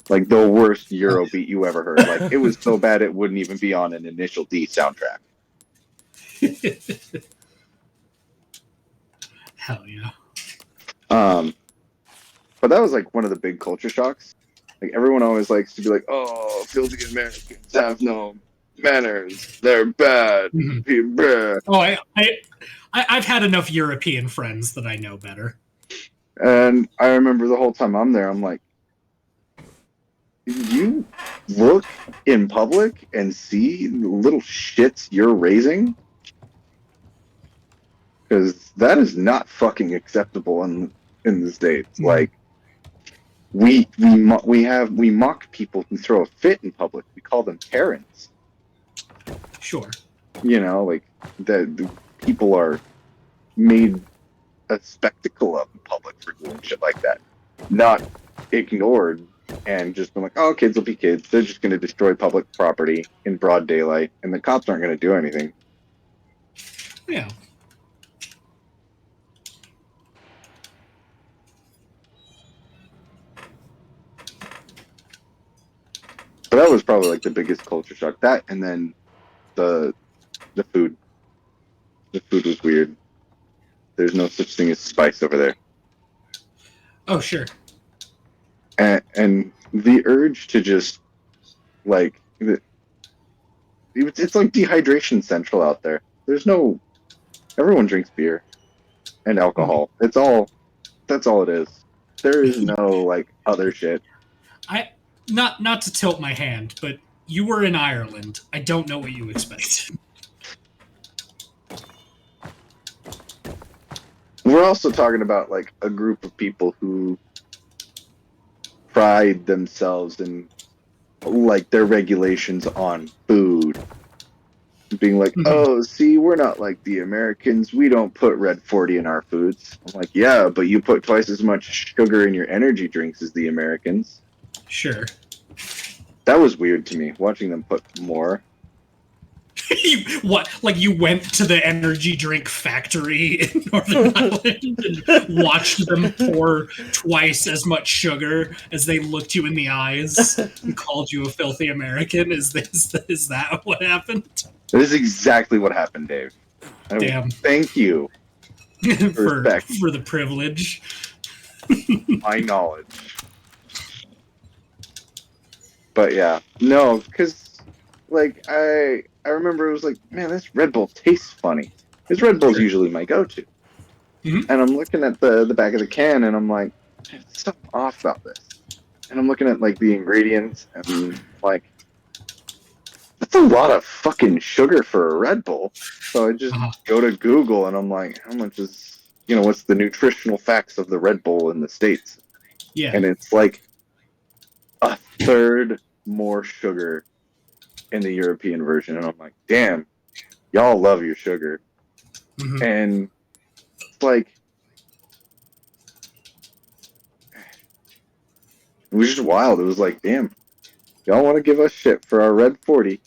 Like the worst Eurobeat you ever heard. Like, it was so bad it wouldn't even be on an Initial D soundtrack. Hell yeah. But that was like one of the big culture shocks. Like, everyone always likes to be like, "Oh, filthy Americans have no manners. They're bad." Oh, I've had enough European friends that I know better. And I remember the whole time I'm there, I'm like, you look in public and see the little shits you're raising? Because that is not fucking acceptable in the States. Like, we mock people who throw a fit in public. We call them Karens. Sure. You know, like, the people are made a spectacle of in public for doing shit like that. Not ignored and just been like, oh, kids will be kids. They're just going to destroy public property in broad daylight, and the cops aren't going to do anything. Yeah. So that was probably like the biggest culture shock. That, and then the food. The food was weird. There's no such thing as spice over there. Oh, sure. And the urge to just, like, it's like dehydration central out there. There's no, everyone drinks beer and alcohol. That's all it is. There is no, like, other shit. Not to tilt my hand, but you were in Ireland. I don't know what you expected. We're also talking about, like, a group of people who pride themselves in, like, their regulations on food. Being like, oh, see, we're not like the Americans. We don't put Red 40 in our foods. I'm like, yeah, but you put twice as much sugar in your energy drinks as the Americans. Sure. That was weird to me, watching them put more. What? Like, you went to the energy drink factory in Northern Ireland and watched them pour twice as much sugar as they looked you in the eyes and called you a filthy American? Is that what happened? That is exactly what happened, Dave. Damn. Thank you for the privilege. My knowledge. But yeah, no, because, like, I remember it was like, man, this Red Bull tastes funny. Because Red Bull's usually my go-to. And I'm looking at the back of the can, and I'm like, there's something off about this. And I'm looking at, like, the ingredients, and, like, that's a lot of fucking sugar for a Red Bull. So I just go to Google, and I'm like, how much is, what's the nutritional facts of the Red Bull in the States? Yeah. And it's like a third more sugar in the European version, and I'm like, damn, y'all love your sugar. Mhm. And it's like, it was just wild. It was like, damn, y'all want to give us shit for our red 40.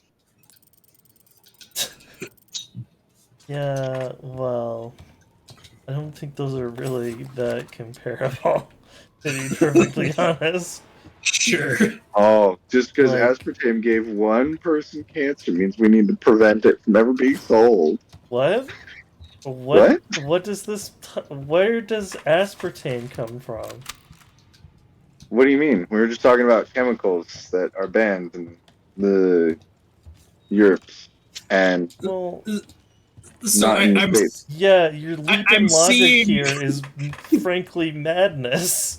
Yeah, well, I don't think those are really that comparable, to be perfectly honest. Sure. Oh, just because Like- aspartame gave one person cancer means we need to prevent it from ever being sold. What? What? What does this? Where does aspartame come from? What do you mean? We were just talking about chemicals that are banned in the Europe and Well, So not in the I'm States. yeah, your leap I'm in logic seeing- here is frankly madness.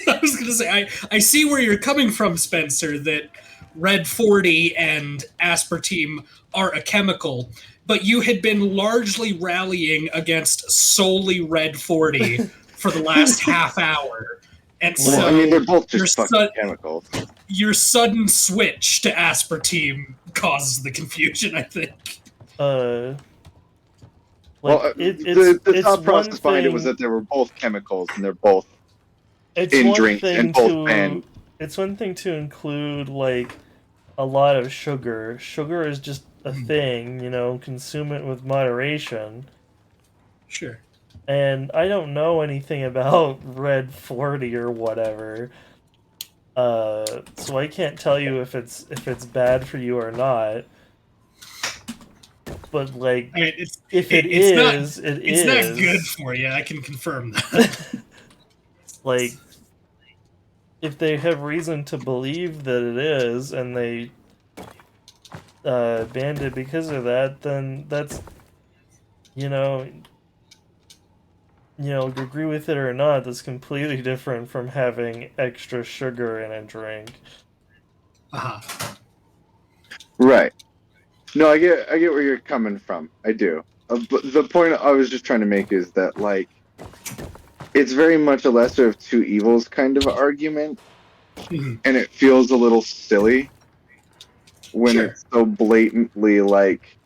I was gonna say I see where you're coming from, Spencer. That Red 40 and aspartame are a chemical, but you had been largely rallying against solely Red 40 for the last half hour, and Well, so I mean, they're both your just fucking chemicals. your sudden switch to aspartame causes the confusion, I think. Well, the thought process behind it was that they were both chemicals and they're both in drinks and both banned. It's one thing to include like a lot of sugar. Sugar is just a thing, you know. Consume it with moderation. Sure. And I don't know anything about Red 40 or whatever. So I can't tell you if it's bad for you or not. But like, I mean, if it's it's not good for you. I can confirm that. Like, if they have reason to believe that it is, and they banned it because of that, then that's, you know, agree with it or not, that's completely different from having extra sugar in a drink. Uh-huh. Right. No, I get where you're coming from. I do. But the point I was just trying to make is that, like, it's very much a lesser of two evils kind of argument, and it feels a little silly when it's so blatantly like,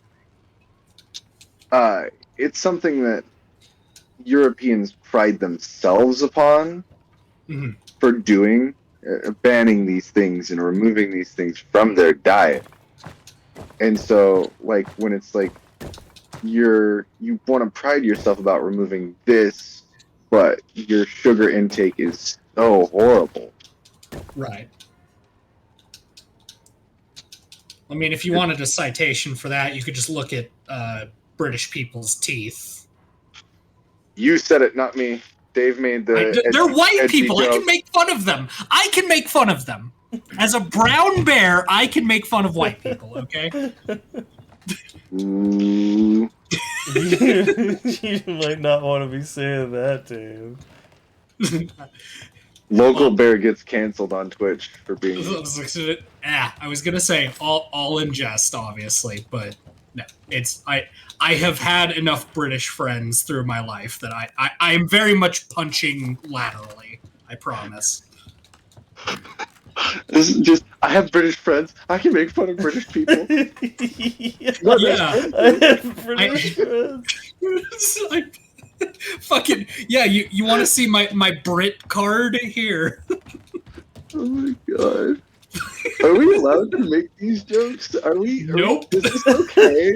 it's something that Europeans pride themselves upon for doing, banning these things and removing these things from their diet. And so, like, when it's like you want to pride yourself about removing this, but your sugar intake is so horrible. Right. I mean, if you wanted a citation for that, you could just look at British people's teeth. You said it, not me. Dave made the. They're white edgy people. I can make fun of them. I can make fun of them. As a brown bear, I can make fun of white people, okay? Ooh. You might not want to be saying that, Dave. Local bear gets canceled on Twitch for being. I was gonna say all in jest, obviously, but no, it's I have had enough British friends through my life that I am very much punching laterally. I promise. This is just, I have British friends. I can make fun of British people. No, I have British friends. Fucking yeah! You want to see my Brit card here? Oh my god! Are we allowed to make these jokes? Are we? Nope. Is this okay?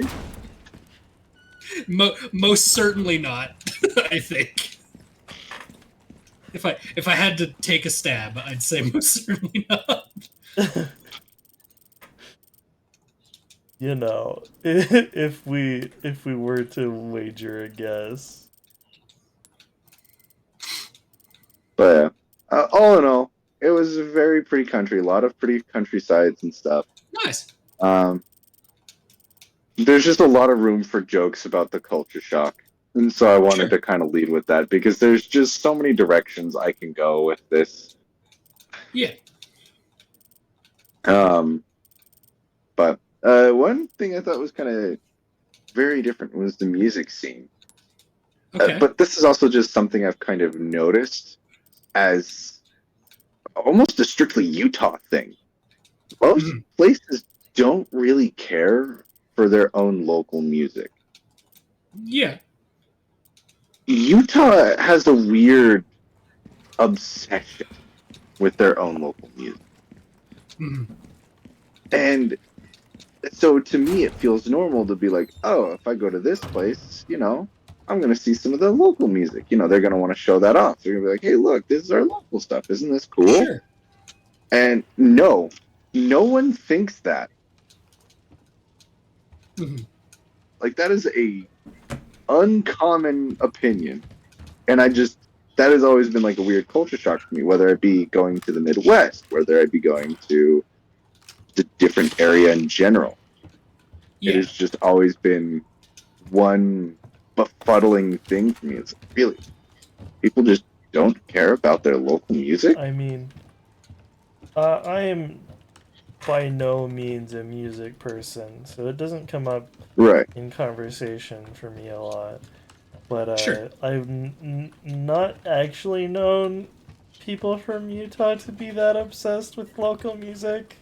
Most certainly not. I think. If I had to take a stab, I'd say most certainly not. You know, if we were to wager a guess. But all in all, it was a very pretty country. A lot of pretty countrysides and stuff. Nice. There's just a lot of room for jokes about the culture shock. And so I wanted to kind of lead with that because there's just so many directions I can go with this. Yeah. But one thing I thought was kind of very different was the music scene. Okay. But this is also just something I've kind of noticed as almost a strictly Utah thing. most places don't really care for their own local music. Yeah. Utah has a weird obsession with their own local music. And so to me, it feels normal to be like, oh, if I go to this place, I'm going to see some of the local music. They're going to want to show that off. They're going to be like, hey, look, this is our local stuff. Isn't this cool? Sure. And no one thinks that. Like, that is a uncommon opinion. And that has always been like a weird culture shock for me, whether it be going to the Midwest, whether it be going to the different area in general. Yeah. It has just always been one befuddling thing for me. It's like, really, people just don't care about their local music? I mean, I am by no means a music person, so it doesn't come up in conversation for me a lot. But Sure. I've not actually known people from Utah to be that obsessed with local music.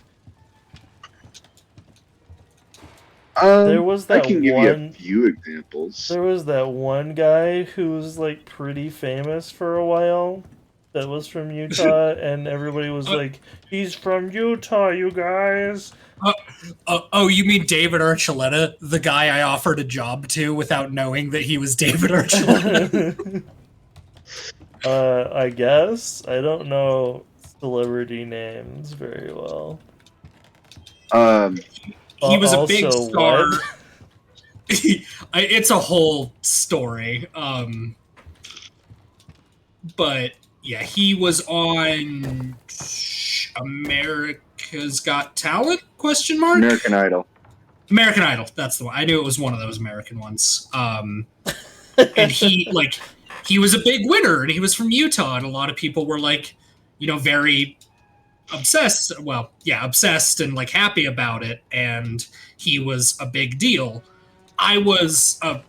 There was that I can give you a few examples. There was that one guy who was like pretty famous for a while that was from Utah, and everybody was like, he's from Utah, you guys. Oh, you mean David Archuleta, the guy I offered a job to without knowing that he was David Archuleta? I guess. I don't know celebrity names very well. He was a big Also, star. what? It's a whole story. But yeah, he was on America's Got Talent? ? American Idol. American Idol. That's the one. I knew it was one of those American ones. And he was a big winner, and he was from Utah, and a lot of people were like, very obsessed. Well, yeah, obsessed and like happy about it, and he was a big deal. I was a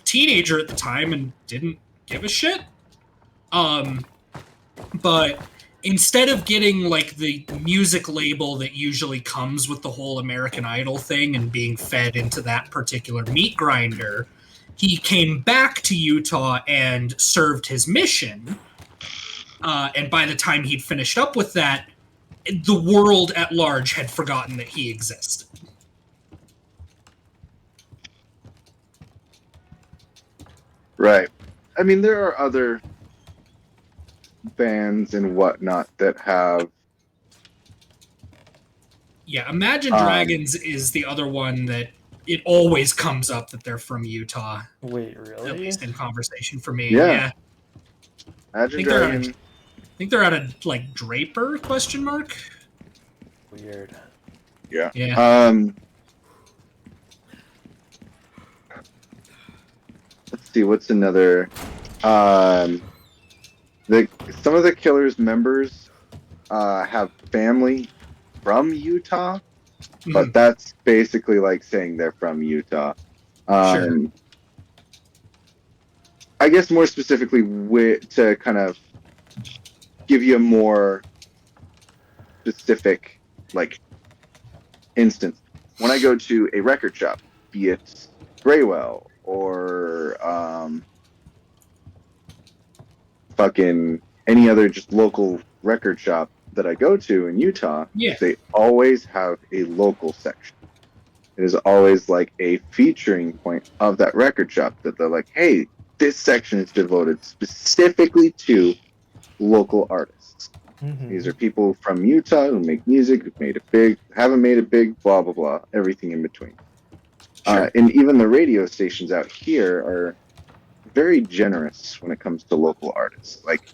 teenager at the time and didn't give a shit. But instead of getting like the music label that usually comes with the whole American Idol thing and being fed into that particular meat grinder, he came back to Utah and served his mission. And by the time he'd finished up with that, the world at large had forgotten that he existed. Right. I mean, there are other bands and whatnot that have... Yeah, Imagine Dragons is the other one that it always comes up that they're from Utah. Wait, really? At least in conversation for me. Yeah. Imagine Dragons. I think they're out of, like, Draper, ? Weird. Yeah. Yeah. Let's see, what's another... some of the Killers members have family from Utah, but that's basically like saying they're from Utah. Sure. I guess more specifically, to kind of give you a more specific, like, instance. When I go to a record shop, be it Graywell or fucking any other just local record shop that I go to in Utah, they always have a local section. It is always like a featuring point of that record shop that they're like, hey, this section is devoted specifically to local artists. These are people from Utah who make music, who've made it big, haven't made it big, blah, blah, blah, everything in between. Sure. And even the radio stations out here are very generous when it comes to local artists. Like,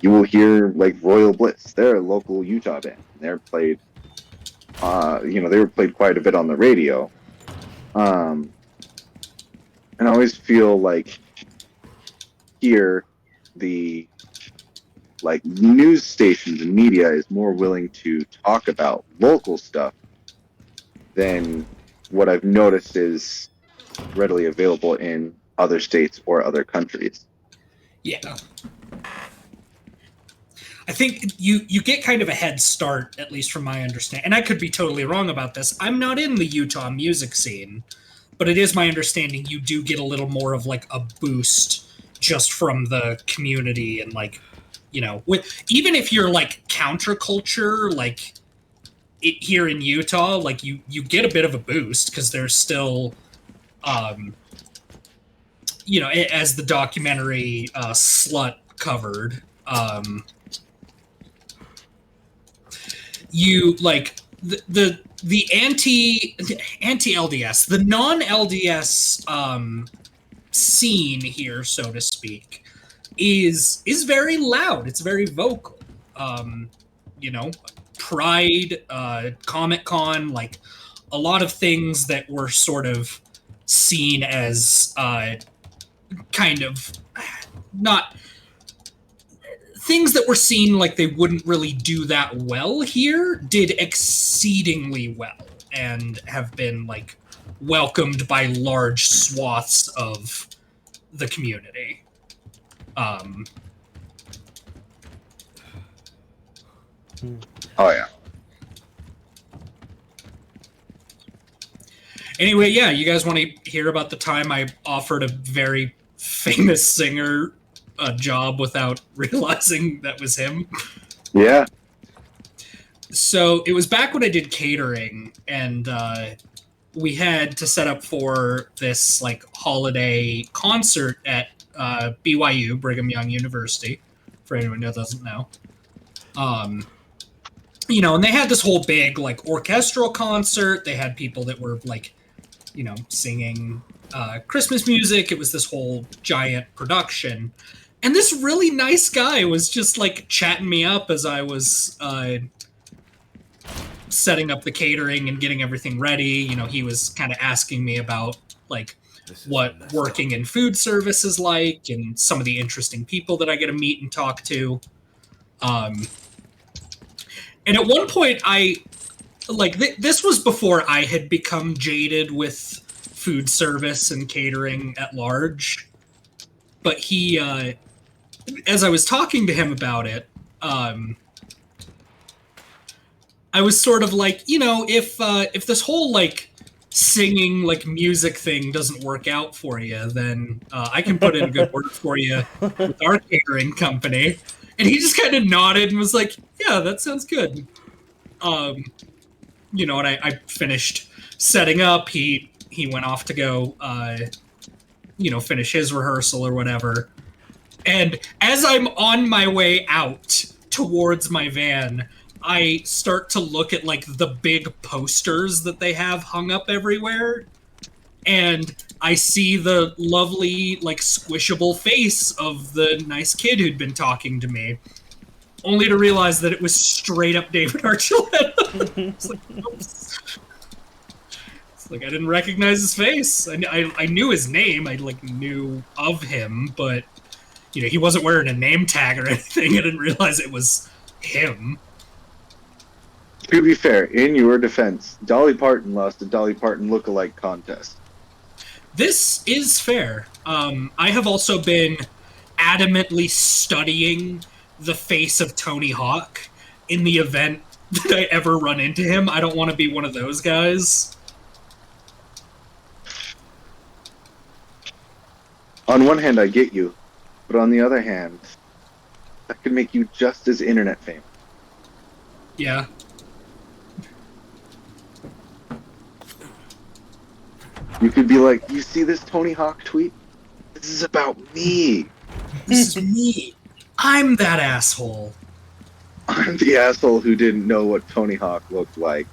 you will hear, like, Royal Bliss. They're a local Utah band. They're played, they were played quite a bit on the radio. And I always feel like here, the, like, news stations and media is more willing to talk about local stuff than what I've noticed is readily available in other states or other countries. Yeah. I think you get kind of a head start, at least from my understanding. And I could be totally wrong about this. I'm not in the Utah music scene, but it is my understanding you do get a little more of like a boost just from the community and like, you know, even if you're like counterculture, like here in Utah, like you get a bit of a boost because there's still, you know, as the documentary Slut covered, you like the anti LDS, the non LDS scene here, so to speak, is very loud. It's very vocal. You know, Pride, Comic Con, like a lot of things that were sort of seen as kind of not things that were seen like they wouldn't really do that well here did exceedingly well and have been like welcomed by large swaths of the community. Oh yeah. Anyway, yeah, you guys want to hear about the time I offered a very famous singer a job without realizing that was him? Yeah. So it was back when I did catering, and we had to set up for this like holiday concert at BYU, Brigham Young University, for anyone who doesn't know. You know, and they had this whole big like orchestral concert. They had people that were like, you know, singing Christmas music. It was this whole giant production. And this really nice guy was just like chatting me up as I was setting up the catering and getting everything ready. You know, he was kind of asking me about like what working in food service is like and some of the interesting people that I get to meet and talk to. And at one point I like this was before I had become jaded with food service and catering at large. But he as I was talking to him about it, I was sort of like, you know, if this whole like singing like music thing doesn't work out for you, then I can put in a good word for you with our catering company. And he just kind of nodded and was like, yeah, that sounds good. You know, and I finished setting up. He went off to go, you know, finish his rehearsal or whatever. And as I'm on my way out towards my van, I start to look at like the big posters that they have hung up everywhere. And I see the lovely, like, squishable face of the nice kid who'd been talking to me. Only to realize that it was straight up David Archuleta. It's like, oops. It's like I didn't recognize his face. I knew his name. I like knew of him, but you know, he wasn't wearing a name tag or anything. I didn't realize it was him. To be fair, in your defense, Dolly Parton lost a Dolly Parton look-alike contest. This is fair. I have also been adamantly studying the face of Tony Hawk in the event that I ever run into him. I don't want to be one of those guys. On one hand, I get you, but on the other hand, that could make you just as internet famous. Yeah. You could be like, you see this Tony Hawk tweet? This is about me. This is me. I'm that asshole. I'm the asshole who didn't know what Tony Hawk looked like.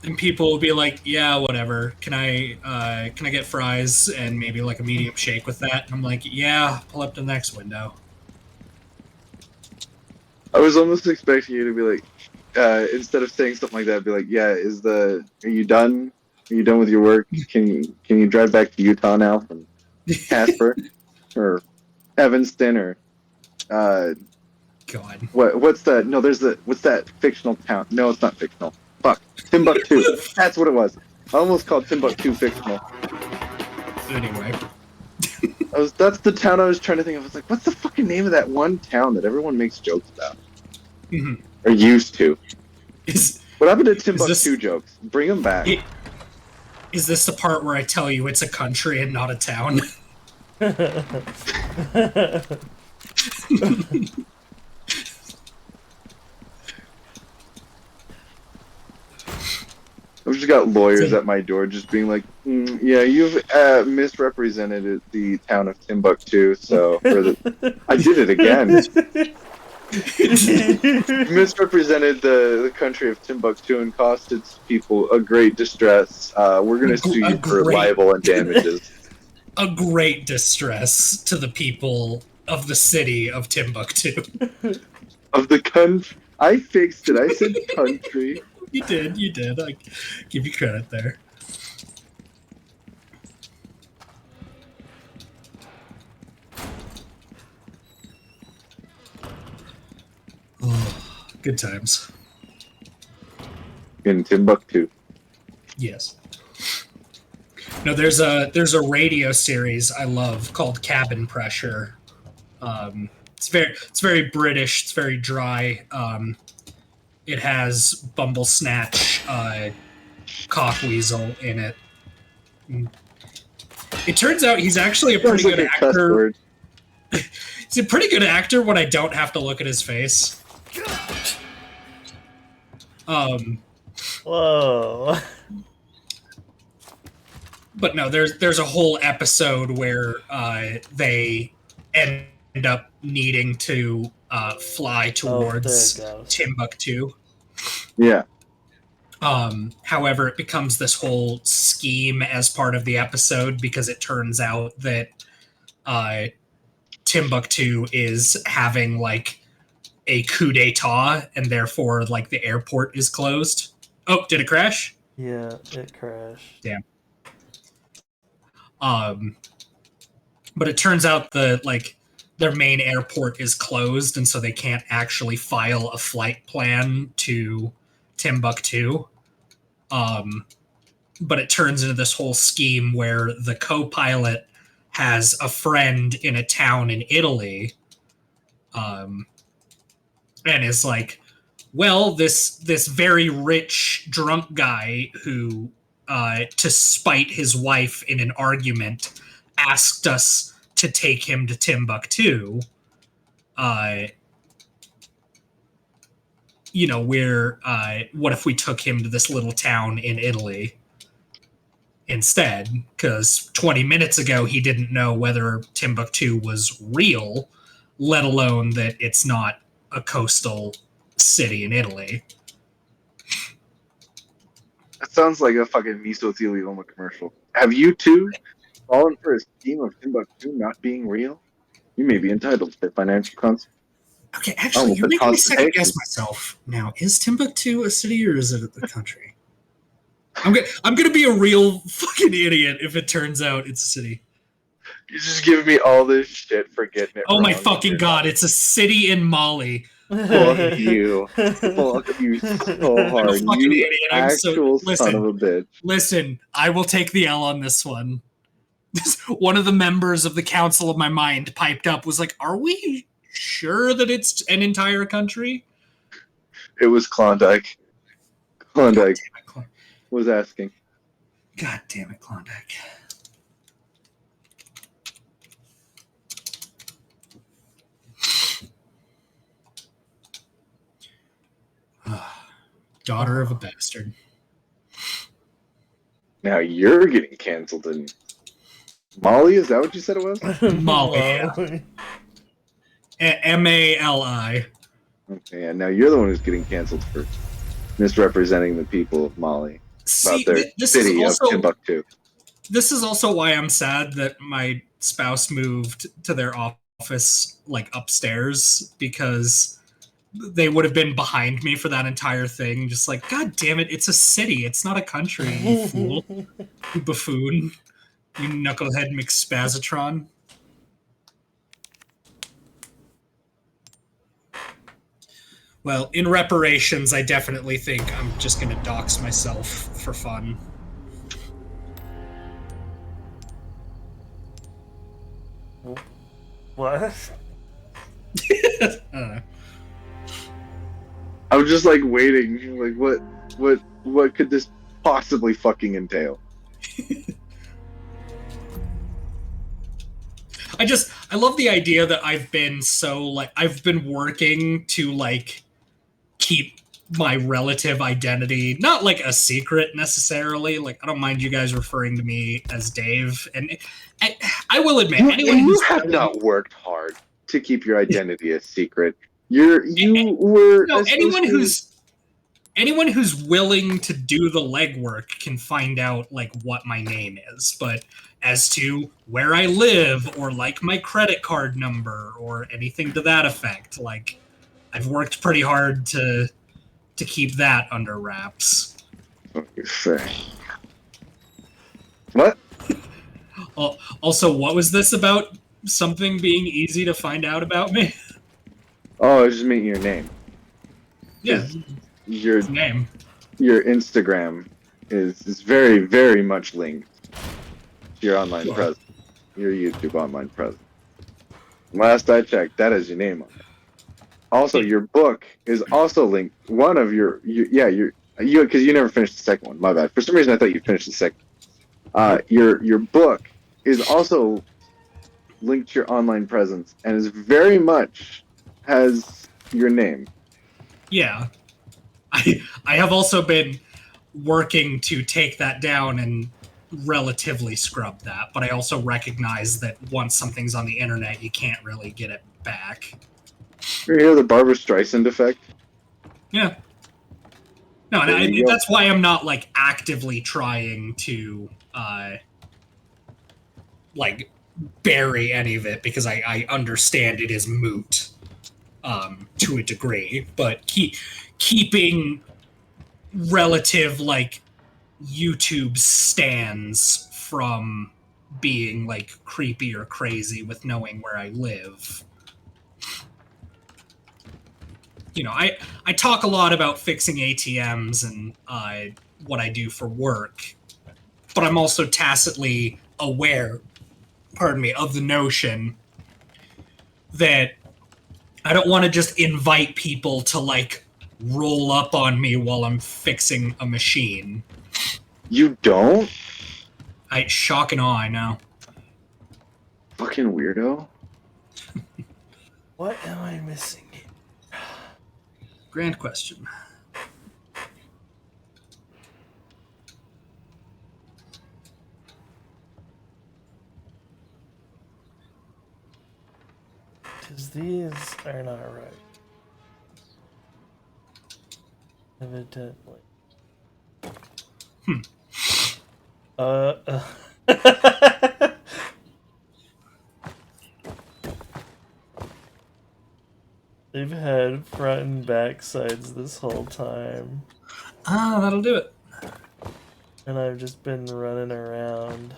And people will be like, yeah, whatever. Can I get fries and maybe like a medium shake with that? And I'm like, yeah, pull up to the next window. I was almost expecting you to be like, instead of saying something like that, be like, yeah, are you done? Are you done with your work? Can you drive back to Utah now from Casper or Evanston or God. What's that? No, what's that fictional town? No, it's not fictional. Fuck. Timbuktu. That's what it was. I almost called Timbuktu fictional. Anyway. That's the town I was trying to think of. I was like, what's the fucking name of that one town that everyone makes jokes about? Mhm. Or used to. Is What happened to Timbuktu jokes? Bring them back. is this the part where I tell you it's a country and not a town? I've just got lawyers at my door just being like, yeah, you've misrepresented the town of Timbuktu, so I did it again. You misrepresented the country of Timbuktu and caused its people a great distress. We're going to sue you for libel and damages. A great distress to the people of the city of Timbuktu. Of the country. I fixed it. I said country. You did. I give you credit there. Oh, good times. In Timbuktu. Yes. No, there's a radio series I love called Cabin Pressure. It's very British. It's very dry. It has Bumble Snatch, Cockweasel in it. It turns out he's actually a pretty good actor. He's a pretty good actor when I don't have to look at his face. Whoa. But no, there's a whole episode where they end up needing to fly towards Timbuktu. Yeah. However, it becomes this whole scheme as part of the episode because it turns out that Timbuktu is having like a coup d'etat and therefore like the airport is closed. Oh, did it crash? Yeah, it crashed. Damn. But it turns out that like their main airport is closed, and so they can't actually file a flight plan to Timbuktu. But it turns into this whole scheme where the co-pilot has a friend in a town in Italy, and is like, well, this very rich drunk guy who, to spite his wife in an argument, asked us to take him to Timbuktu. What if we took him to this little town in Italy instead? Because 20 minutes ago, he didn't know whether Timbuktu was real, let alone that it's not a coastal city in Italy. That sounds like a fucking mesothelioma commercial. Have you two fallen for a scheme of Timbuktu not being real? You may be entitled to financial consequences. Okay, actually, you're making me second guess myself. Now, is Timbuktu a city or is it a country? I'm gonna be a real fucking idiot if it turns out it's a city. You're just giving me all this shit for getting it wrong. My fucking god, it's a city in Mali. Fuck you. Fuck you so hard. I'm a fucking idiot. Actual son of a bitch. Listen, I will take the L on this one. One of the members of the council of my mind piped up, was like, are we sure that it's an entire country? It was Klondike. Klondike was asking. God damn it, Klondike. Daughter of a bastard. Now you're getting canceled in Mali? Is that what you said it was? Mali, yeah. M-A-L-I. Okay, yeah, now you're the one who's getting canceled for misrepresenting the people of Mali. See, about their city of Timbuktu. This is also why I'm sad that my spouse moved to their office, like, upstairs, because they would have been behind me for that entire thing. Just like, God damn it, it's a city. It's not a country, you fool. You buffoon. You knucklehead McSpazatron. Well, in reparations, I definitely think I'm just going to dox myself for fun. What? I don't know. I was just like waiting, like what could this possibly fucking entail? I love the idea that I've been working to like keep my relative identity, not like a secret necessarily. Like I don't mind you guys referring to me as Dave, and I will admit, You have not worked hard to keep your identity a secret. You were anyone who's willing to do the legwork can find out like what my name is, but as to where I live or like my credit card number or anything to that effect, like I've worked pretty hard to keep that under wraps. What? Also, what was this about? Something being easy to find out about me? Oh, I was just meaning your name. Yeah, Your name. Your Instagram is very, very much linked to your online presence, your YouTube online presence. Last I checked, that is your name on it. Also, your book is also linked. One of because you never finished the second one. My bad. For some reason, I thought you finished the second. Your book is also linked to your online presence and is very much has your name. Yeah. I have also been working to take that down and relatively scrub that, but I also recognize that once something's on the internet, you can't really get it back. You hear the Barbra Streisand effect? Yeah. No, and that's why I'm not like actively trying to like bury any of it, because I understand it is moot to a degree, but keeping relative like YouTube stands from being like creepy or crazy with knowing where I live. You know, I talk a lot about fixing ATMs and what I do for work, but I'm also tacitly aware, of the notion that I don't want to just invite people to like roll up on me while I'm fixing a machine. You don't? Shock and awe, I know. Fucking weirdo. What am I missing? Grand question. Because these are not right. Evidently. They've had front and back sides this whole time. Ah, that'll do it. And I've just been running around.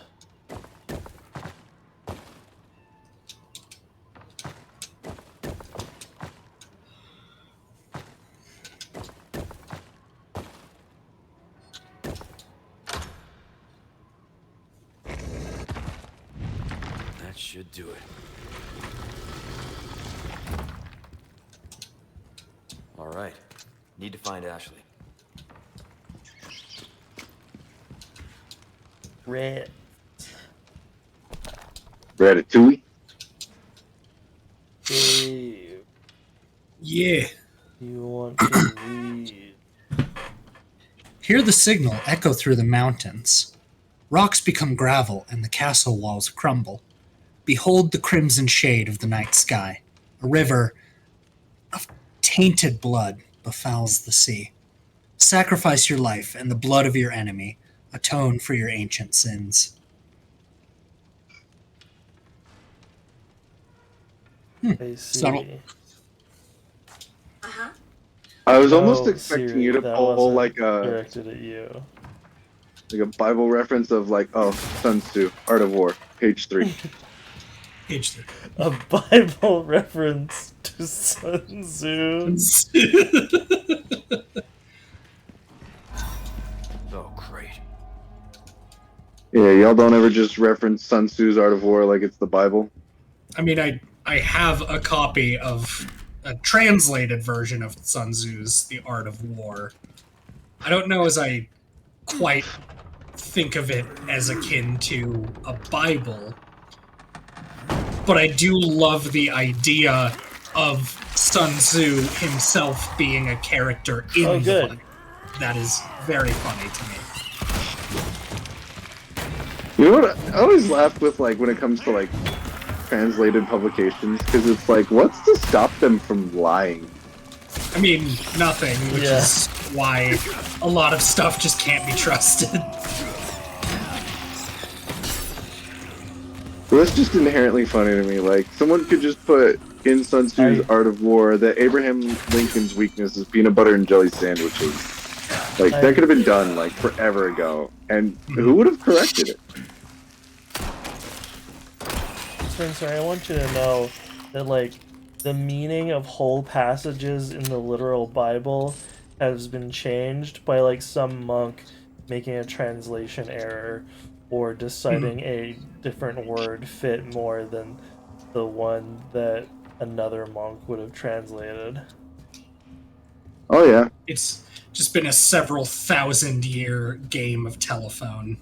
That should do it. All right. Need to find Ashley. Red. Ratatouille? Dave. Yeah. You want to read? Hear the signal echo through the mountains. Rocks become gravel and the castle walls crumble. Behold the crimson shade of the night sky. A river of tainted blood befouls the sea. Sacrifice your life and the blood of your enemy. Atone for your ancient sins. I see. Subtle. I was almost Oh, expecting Siri, you to that pull wasn't like a directed at you. Bible reference of like, oh, Sun Tzu, Art of War, page 3. Page 3. A Bible reference to Sun Tzu. Oh, great. Yeah, y'all don't ever just reference Sun Tzu's Art of War like it's the Bible. I mean, I have a copy of a translated version of Sun Tzu's The Art of War. I don't know as I quite think of it as akin to a Bible, but I do love the idea of Sun Tzu himself being a character in the Bible. That is very funny to me. You know what? I always laugh with, like, when it comes to, like, translated publications, because it's like, what's to stop them from lying? I mean, nothing, which is why a lot of stuff just can't be trusted. Well, that's just inherently funny to me. Like, someone could just put in Sun Tzu's Art of War that Abraham Lincoln's weakness is peanut butter and jelly sandwiches. Like, that could have been done, like, forever ago. And who would have corrected it? Spencer, I want you to know that, like, the meaning of whole passages in the literal Bible has been changed by, like, some monk making a translation error or deciding a different word fit more than the one that another monk would have translated. Oh, yeah. It's just been a several thousand-year game of telephone.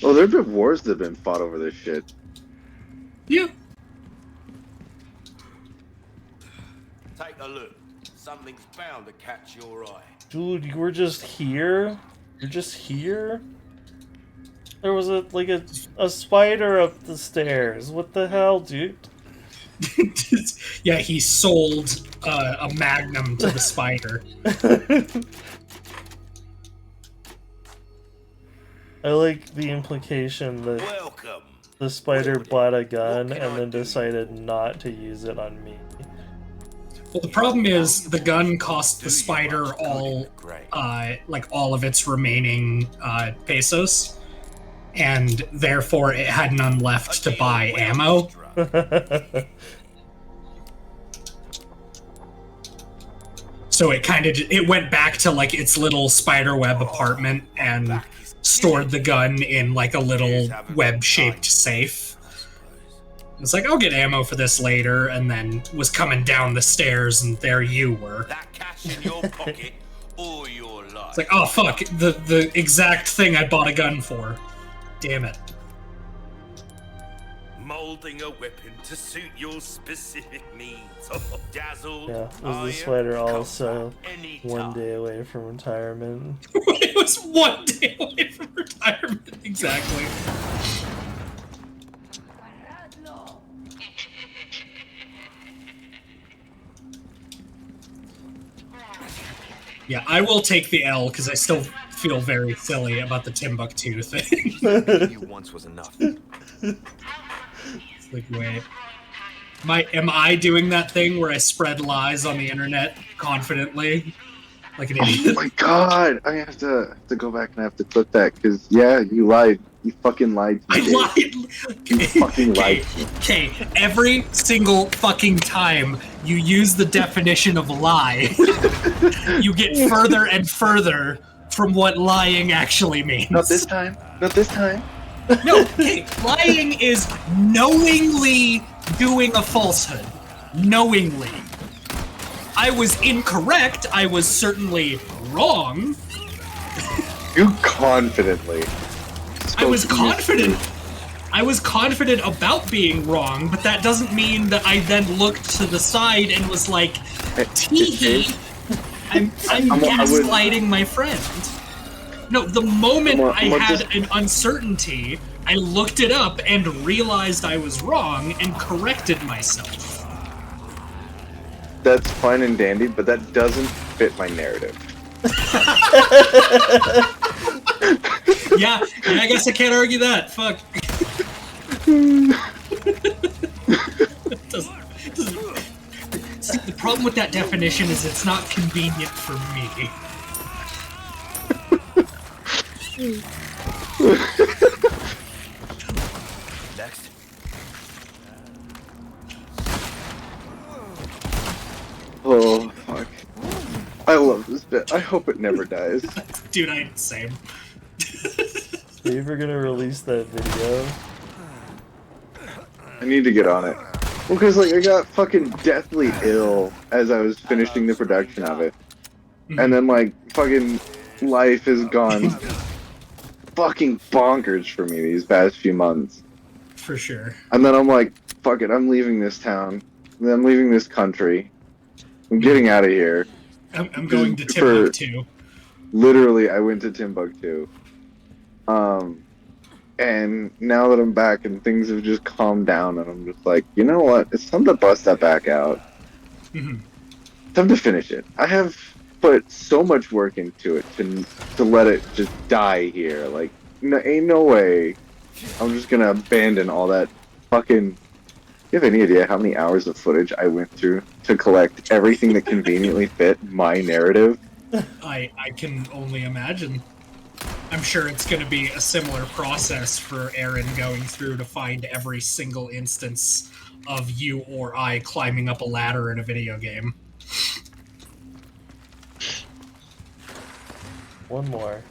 Well, there have been wars that have been fought over this shit. Yeah. Take a look. Something's bound to catch your eye. Dude, you were just here? You're just here? There was a spider up the stairs. What the hell, dude? Yeah, he sold a magnum to the spider. I like the implication that the spider bought a gun and then decided not to use it on me. Well, the problem is the gun cost the spider all of its remaining pesos, and therefore it had none left to buy ammo. So it went back to like its little spiderweb apartment and stored the gun in like a little web-shaped safe. It's like, I'll get ammo for this later, and then was coming down the stairs, and there you were. That cash in your pocket or your life. It's like, oh fuck, the exact thing I bought a gun for. Damn it. Molding a weapon to suit your specific needs. Dazzled. Yeah, was the spider also one day away from retirement? It was 1 day away from retirement, exactly. Yeah, I will take the L because I still feel very silly about the Timbuktu thing. You once was enough. It's like, wait. Am I doing that thing where I spread lies on the internet confidently? Like an idiot? Oh my god! I have to go back and I have to clip that, because, yeah, you lied. You fucking lied to me. I lied! You fucking lied. Okay, every single fucking time you use the definition of lie, you get further and further from what lying actually means. Not this time. Not this time. No, okay, lying is knowingly doing a falsehood. Knowingly. I was incorrect, I was certainly wrong. You confidently. I was confident. I was confident about being wrong, but that doesn't mean that I then looked to the side and was like, tee-hee, I'm gaslighting my friend. No, the moment I had an uncertainty, I looked it up and realized I was wrong and corrected myself. That's fine and dandy, but that doesn't fit my narrative. Yeah, I guess I can't argue that. Fuck. See, the problem with that definition is it's not convenient for me. Next. Oh, fuck. I love this bit. I hope it never dies. Dude, same. Are you ever gonna release that video? I need to get on it. Well, because like I got fucking deathly ill as I was finishing the production of it, and then like fucking life has gone fucking bonkers for me these past few months. For sure. And then I'm like, fuck it, I'm leaving this town. I'm leaving this country. I'm getting out of here. I'm going to Timbuktu. Literally, I went to Timbuktu. And now that I'm back and things have just calmed down, and I'm just like, you know what? It's time to bust that back out. Time to finish it. I have put so much work into it to let it just die here. Like, ain't no way I'm just gonna abandon all that fucking... You have any idea how many hours of footage I went through to collect everything that conveniently fit my narrative? I can only imagine. I'm sure it's going to be a similar process for Aaron going through to find every single instance of you or I climbing up a ladder in a video game. One more.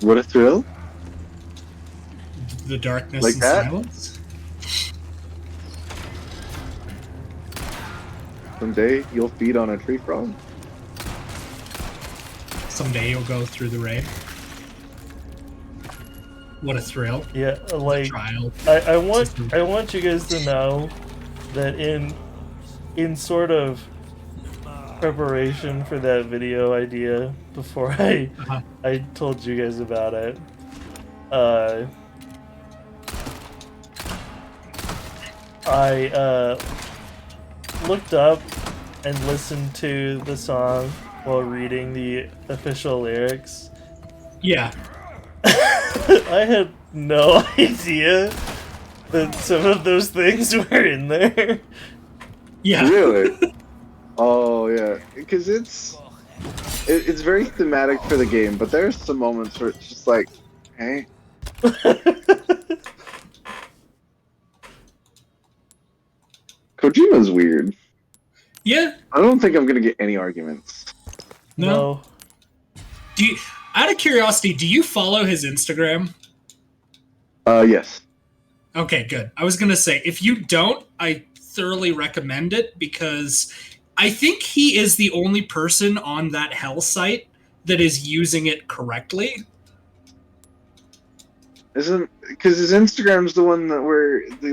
What a thrill. The darkness Like and that? silence? Someday you'll feed on a tree frog. Someday you'll go through the rain. What a thrill. Yeah, like Trial. I want you guys to know that in sort of preparation for that video idea before I told you guys about it, I looked up and listened to the song while reading the official lyrics. Yeah. I had no idea that some of those things were in there. Yeah. Really? Oh yeah, because it's very thematic for the game, but there's some moments where it's just like, hey. Kojima's weird. Yeah. I don't think I'm gonna get any arguments. No. Do you, out of curiosity, do you follow his Instagram? Yes. Okay, good. I was gonna say, if you don't, I thoroughly recommend it because I think he is the only person on that hell site that is using it correctly. Isn't because his Instagram's the one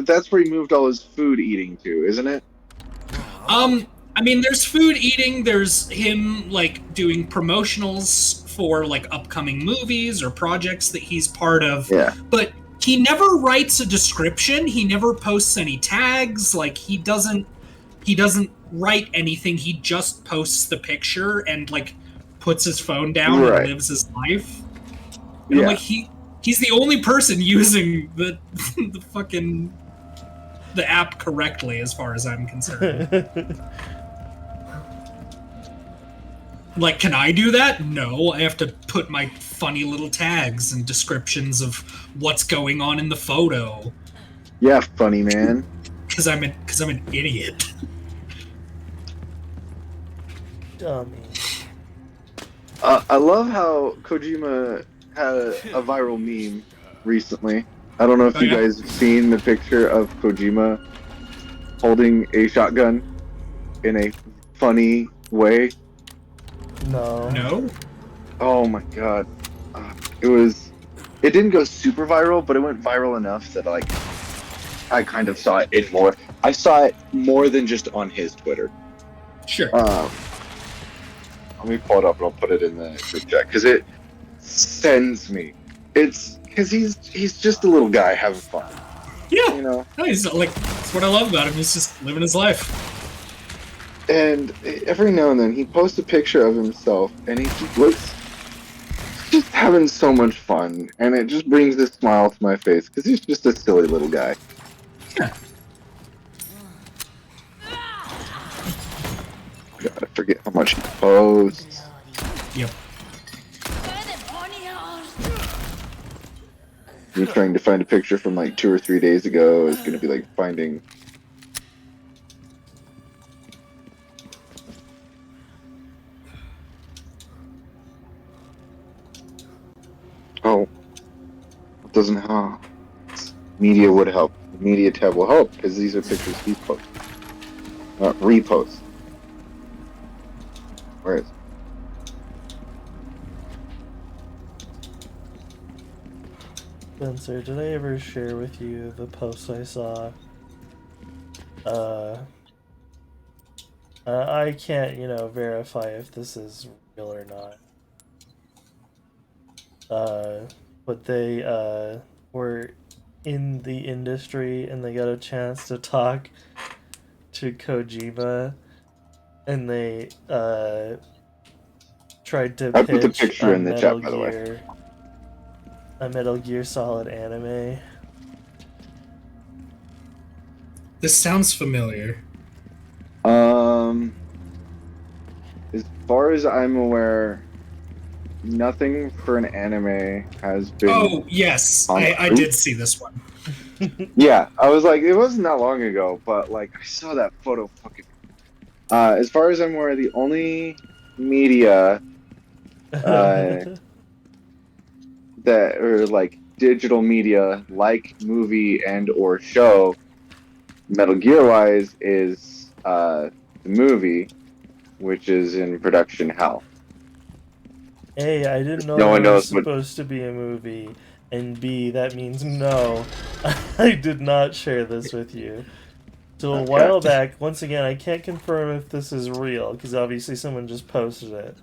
that's where he moved all his food eating to, isn't it? I mean, there's food eating, there's him, like, doing promotionals for, like, upcoming movies or projects that he's part of. Yeah. But he never writes a description, he never posts any tags, like, he doesn't write anything, he just posts the picture and, like, puts his phone down and lives his life. And, yeah. like, he's the only person using the the app correctly, as far as I'm concerned. Like, can I do that? No, I have to put my funny little tags and descriptions of what's going on in the photo. Yeah, funny man. Because I'm an idiot. Dummy. I love how Kojima had a viral meme recently. I don't know if you guys have seen the picture of Kojima holding a shotgun in a funny way. No. No? Oh my god. It didn't go super viral, but it went viral enough that like I kind of saw it more. I saw it more than just on his Twitter. Sure. Let me pull it up and I'll put it in the group chat because it sends me. It's because he's just a little guy having fun. Yeah. You know? No, he's like, that's what I love about him. He's just living his life. And every now and then he posts a picture of himself and he just looks just having so much fun, and it just brings a smile to my face because he's just a silly little guy. Yeah. God, I forget how much he posts. Yep. Me trying to find a picture from like 2 or 3 days ago is going to be like finding... Oh. It doesn't have... media would help. The media tab will help because these are pictures he posts, not reposts. Where is it? Spencer, did I ever share with you the post I saw? I can't, verify if this is real or not. But they were in the industry and they got a chance to talk to Kojima, and they tried to I put the pitch picture a in the chat, by the way. a Metal Gear Solid anime. This sounds familiar. As far as I'm aware, nothing for an anime has been. Oh, yes. I did see this one. Yeah, I was like, it wasn't that long ago, but like, I saw that photo fucking. As far as I'm aware, the only media that, or like digital media, like movie and or show, Metal Gear wise, is the movie, which is in production hell. A, I didn't know No one there was knows what. supposed to be a movie, and B, that means no, I did not share this with you. So a Okay. while back, once again, I can't confirm if this is real, because obviously someone just posted it.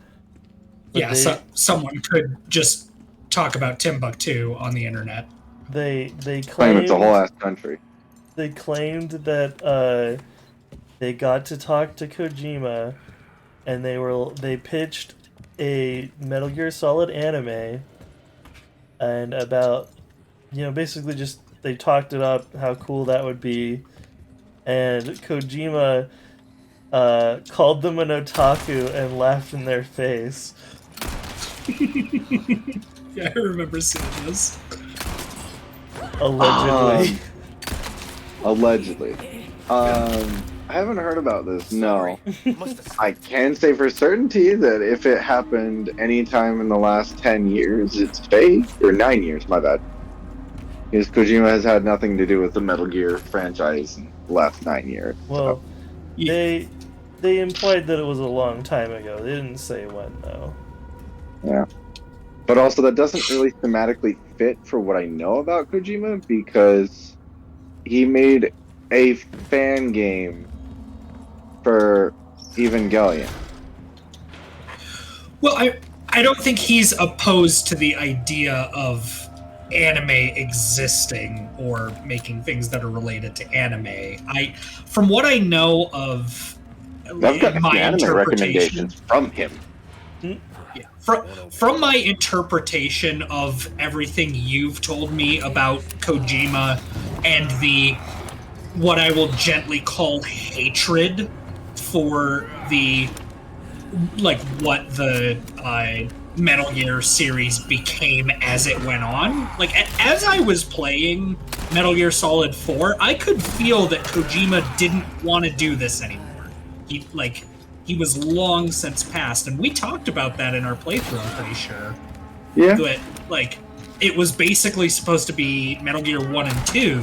But Yeah, someone could just talk about Timbuktu on the internet. They Claim claimed it's a whole ass country. they claimed that they got to talk to Kojima, and they pitched a Metal Gear Solid anime, and about basically just they talked it up how cool that would be, and Kojima called them an otaku and laughed in their face. Yeah, I remember seeing this. Allegedly. Allegedly. I haven't heard about this. No. I can say for certainty that if it happened anytime in the last 10 years, it's fake. Or 9 years, my bad. Because Kojima has had nothing to do with the Metal Gear franchise in the last 9 years. Well, they implied that it was a long time ago. They didn't say when, though. Yeah. But also, that doesn't really thematically fit for what I know about Kojima, because he made a fan game for Evangelion. Well, I don't think he's opposed to the idea of anime existing or making things that are related to anime. From what I know of I've got my anime recommendations from him. Yeah, from my interpretation of everything you've told me about Kojima and the what I will gently call hatred for the what the Metal Gear series became as it went on. Like, as I was playing Metal Gear Solid 4, I could feel that Kojima didn't want to do this anymore. He was long since passed, and we talked about that in our playthrough, I'm pretty sure. Yeah. That, it was basically supposed to be Metal Gear 1 and 2,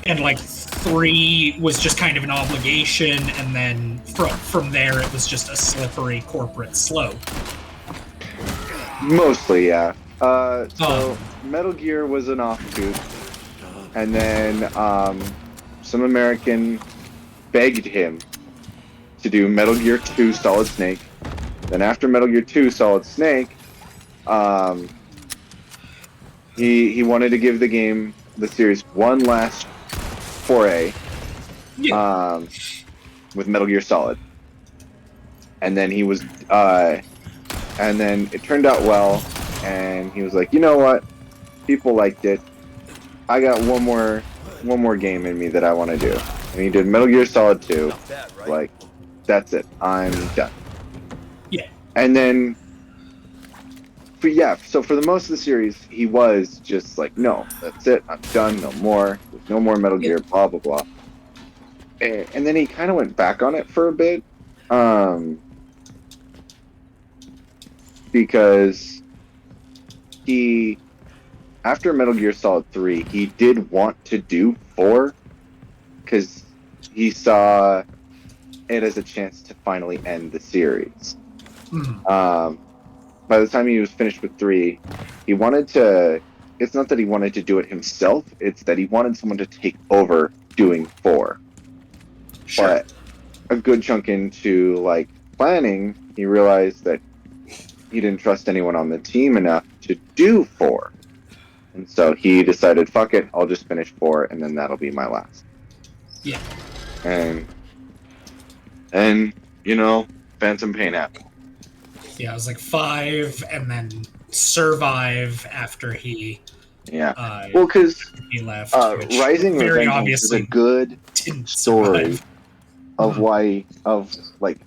and, 3 was just kind of an obligation, and then from there it was just a slippery corporate slope. Mostly, yeah. So Metal Gear was an offshoot, and then some American begged him to do Metal Gear 2 Solid Snake. Then after Metal Gear 2 Solid Snake, he wanted to give the series one last foray with Metal Gear Solid. And then he was and then it turned out well, and he was like, you know what? People liked it. I got one more game in me that I want to do. And he did Metal Gear Solid 2. Like, that's it. I'm done. Yeah. And then, so for the most of the series, he was just like, no, that's it. I'm done. No more. There's no more Metal Gear, blah, blah, blah. And then he kind of went back on it for a bit. Because he after Metal Gear Solid 3, he did want to do 4 because he saw it as a chance to finally end the series. By the time he was finished with 3, he wanted to. It's not that he wanted to do it himself; it's that he wanted someone to take over doing 4. Sure. But a good chunk into like planning, he realized that he didn't trust anyone on the team enough to do 4. And so he decided, fuck it, I'll just finish 4 and then that'll be my last. Yeah. And you know, Phantom Pain happened. Yeah, it was like 5 and then Survive after he well, because he left. Rising very Revengeance obviously is a good story survive. of why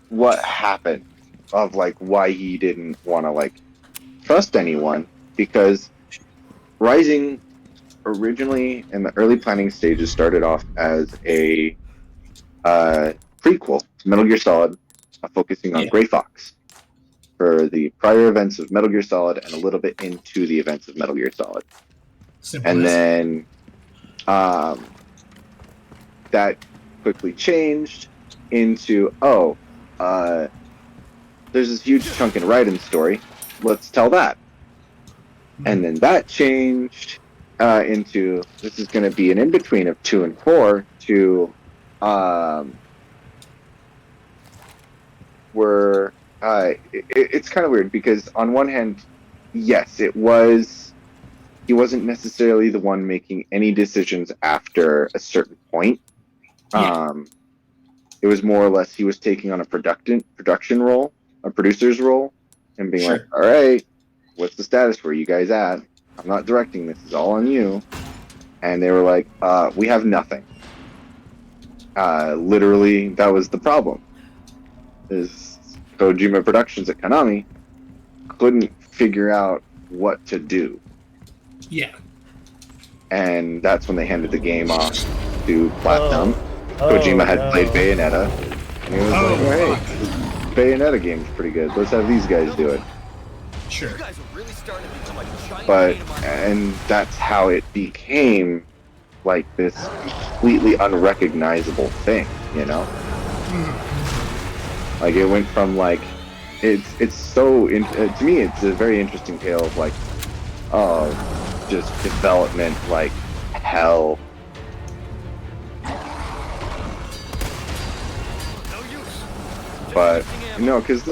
what happened, of like why he didn't want to like trust anyone, because Rising originally in the early planning stages started off as a prequel to Metal Gear Solid, focusing on Gray Fox for the prior events of Metal Gear Solid and a little bit into the events of Metal Gear Solid. And then that quickly changed into, there's this huge chunk in Raiden's story. Let's tell that. And then that changed into, this is going to be an in-between of 2 and 4 to where it's kind of weird because on one hand, yes, he wasn't necessarily the one making any decisions after a certain point. It was more or less he was taking on a production role, a producer's role, and being like, all right, what's the status? Where you guys at? I'm not directing this. It's all on you. And they were like, we have nothing. Literally, that was the problem. Is Kojima Productions at Konami couldn't figure out what to do. Yeah. And that's when they handed the game off to Platinum. Kojima had played Bayonetta. And he was like, hey, this Bayonetta game's pretty good. Let's have these guys do it. Sure. And that's how it became like this completely unrecognizable thing, you know? Like it went from like, it's so, to me it's a very interesting tale of like, just development like hell. But no, because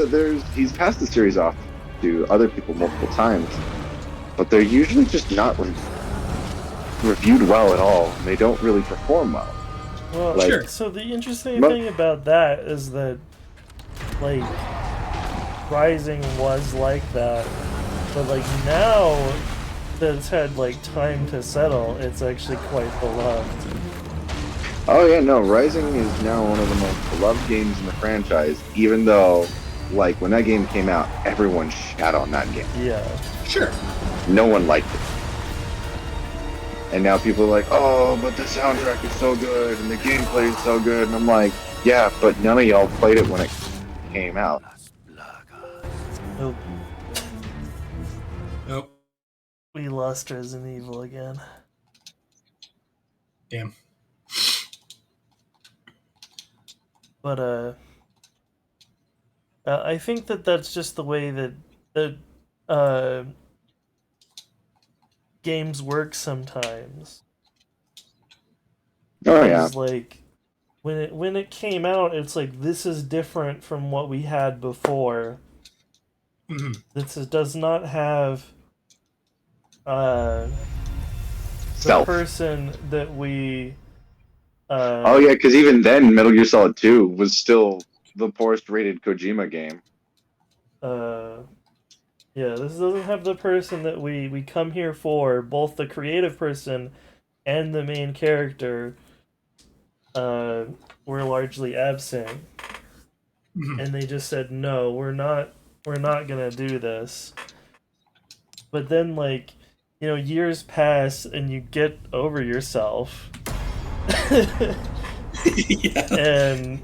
he's passed the series off to other people multiple times, but they're usually just not reviewed well at all, and they don't really perform well. Well, like, so the interesting thing about that is that, like, Rising was like that, but like now that it's had like time to settle, it's actually quite beloved. Oh yeah, no, Rising is now one of the most beloved games in the franchise, even though, like, when that game came out, everyone shat on that game. Yeah. Sure. No one liked it. And now people are like, oh, but the soundtrack is so good, and the gameplay is so good, and I'm like, yeah, but none of y'all played it when it came out. Nope. Nope. We lost Resident Evil again. Damn. But I think that's just the way that games work sometimes. Oh yeah. It's like when it came out, it's like, this is different from what we had before. This does not have the person that we. Oh yeah, because even then, Metal Gear Solid 2 was still the poorest rated Kojima game. Yeah, this doesn't have the person that we come here for, both the creative person and the main character were largely absent. And they just said, no, we're not gonna do this. But then, like, you know, years pass and you get over yourself. And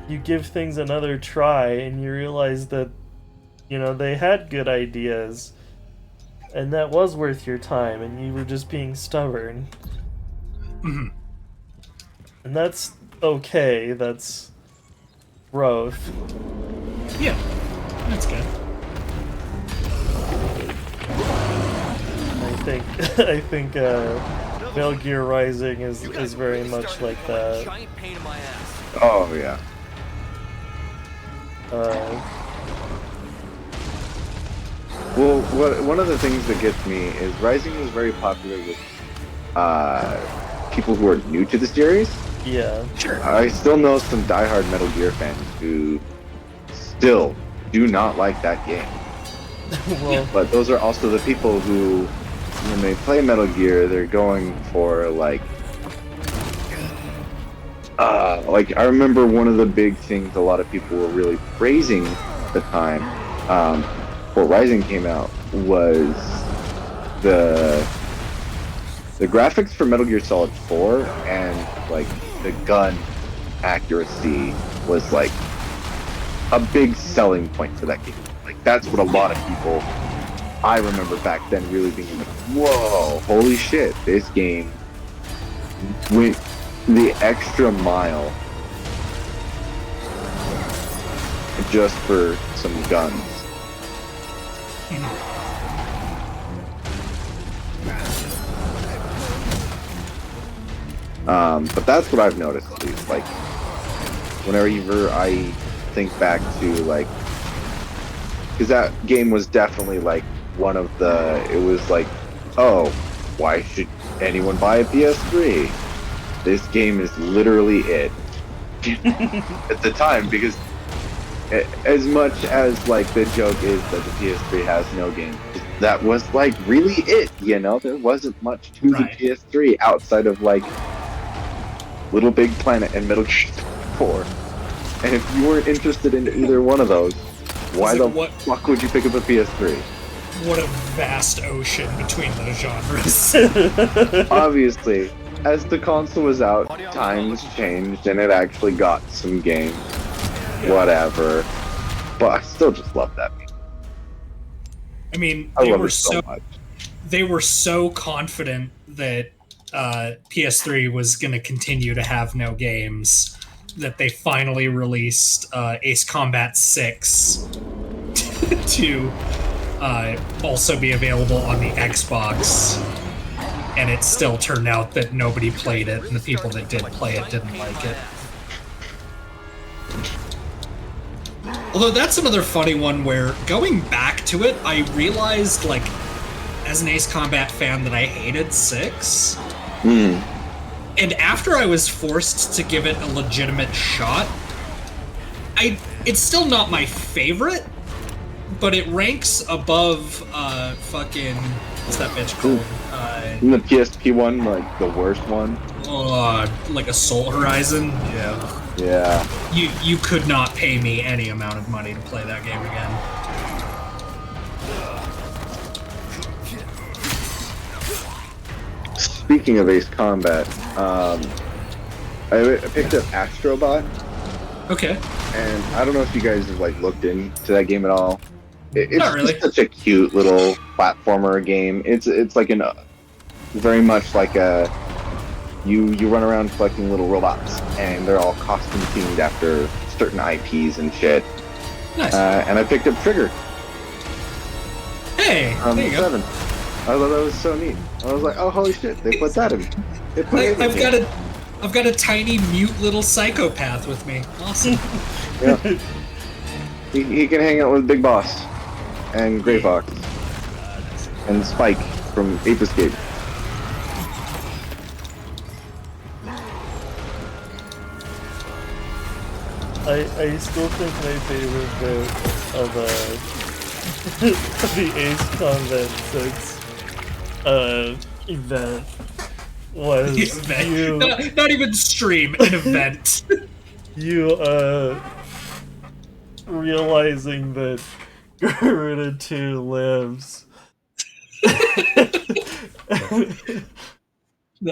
you give things another try and you realize that, you know, they had good ideas, And that was worth your time, and you were just being stubborn. Mhm. And that's okay, that's growth. Yeah, that's good. I think Metal Gear Rising is very much like that. Oh yeah. Well, one of the things that gets me is Rising was very popular with people who are new to the series. Yeah. Sure. I still know some diehard Metal Gear fans who still do not like that game. Well, But those are also the people who, when they play Metal Gear, they're going for like I remember one of the big things a lot of people were really praising at the time, before Rising came out, was the graphics for Metal Gear Solid 4 and like the gun accuracy was like a big selling point for that game. Like that's what a lot of people, I remember back then, really being like, whoa, holy shit, this game went the extra mile just for some guns. But that's what I've noticed at least. Like, whenever I think back to like, because that game was definitely like one of the. It was like, oh, why should anyone buy a PS3? This game is literally it at the time, because as much as like the joke is that the PS3 has no game, that was like really it. You know, there wasn't much to the PS3 outside of like Little Big Planet and Metal Gear 4. And if you weren't interested in either one of those, why the fuck would you pick up a PS3? What a vast ocean between those genres. Obviously, as the console was out, times changed and it actually got some games. Whatever. But I still just love that game. I mean, I love it so much. They were so confident that PS3 was going to continue to have no games that they finally released Ace Combat 6 to also be available on the Xbox, and it still turned out that nobody played it, and the people that did play it didn't like it. Although that's another funny one where, going back to it, I realized, like, as an Ace Combat fan, that I hated 6. And after I was forced to give it a legitimate shot, it's still not my favorite, but it ranks above fucking, what's that bitch called? The PSP one, like the worst one. Like Assault Horizon. Yeah. You could not pay me any amount of money to play that game again. Speaking of Ace Combat, I picked up Astrobot. Okay. And I don't know if you guys have like looked into that game at all. It's Not really. just such a cute little platformer game. It's like very much like a you run around collecting little robots, and they're all costume themed after certain IPs and shit. Nice. And I picked up Trigger. Hey, there you go. 7. I thought that was so neat. I was like, oh holy shit, they put that in. I've got a tiny mute little psychopath with me. Awesome. Yeah. He can hang out with Big Boss and Grey Fox and Spike from Ape Escape. I still think my favorite bit of the Ace Combat 6 event was you... Not even stream, an event. You, realizing that Garuda 2 lives.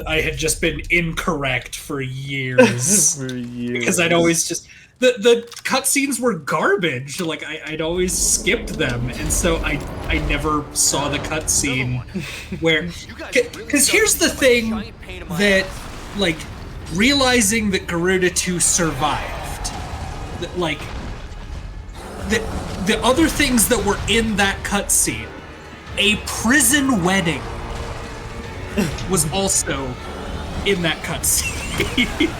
I had just been incorrect for years. For years. Because I'd always just the cutscenes were garbage. Like I'd always skipped them, and so I never saw the cutscene where. Because here's the thing that, like, realizing that Garuda 2 survived, that, like, the other things that were in that cutscene, a prison wedding was also in that cutscene.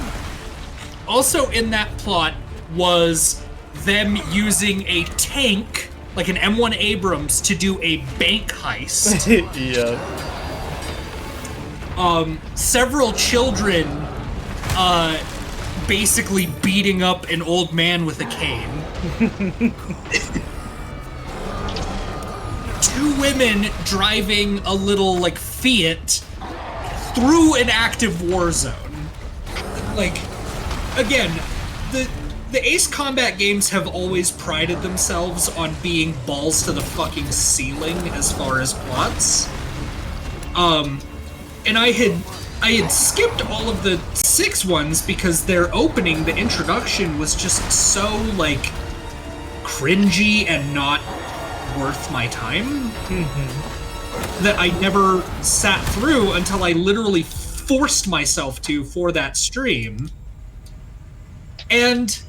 Also in that plot was them using a tank, like an M1 Abrams, to do a bank heist. Yeah. Several children basically beating up an old man with a cane. 2 women driving a little, like, Fiat through an active war zone. Like, again, the Ace Combat games have always prided themselves on being balls to the fucking ceiling as far as plots. And I had skipped all of the 6 ones because their opening, the introduction, was just so, like, cringy and not worth my time that I never sat through until I literally forced myself to for that stream. And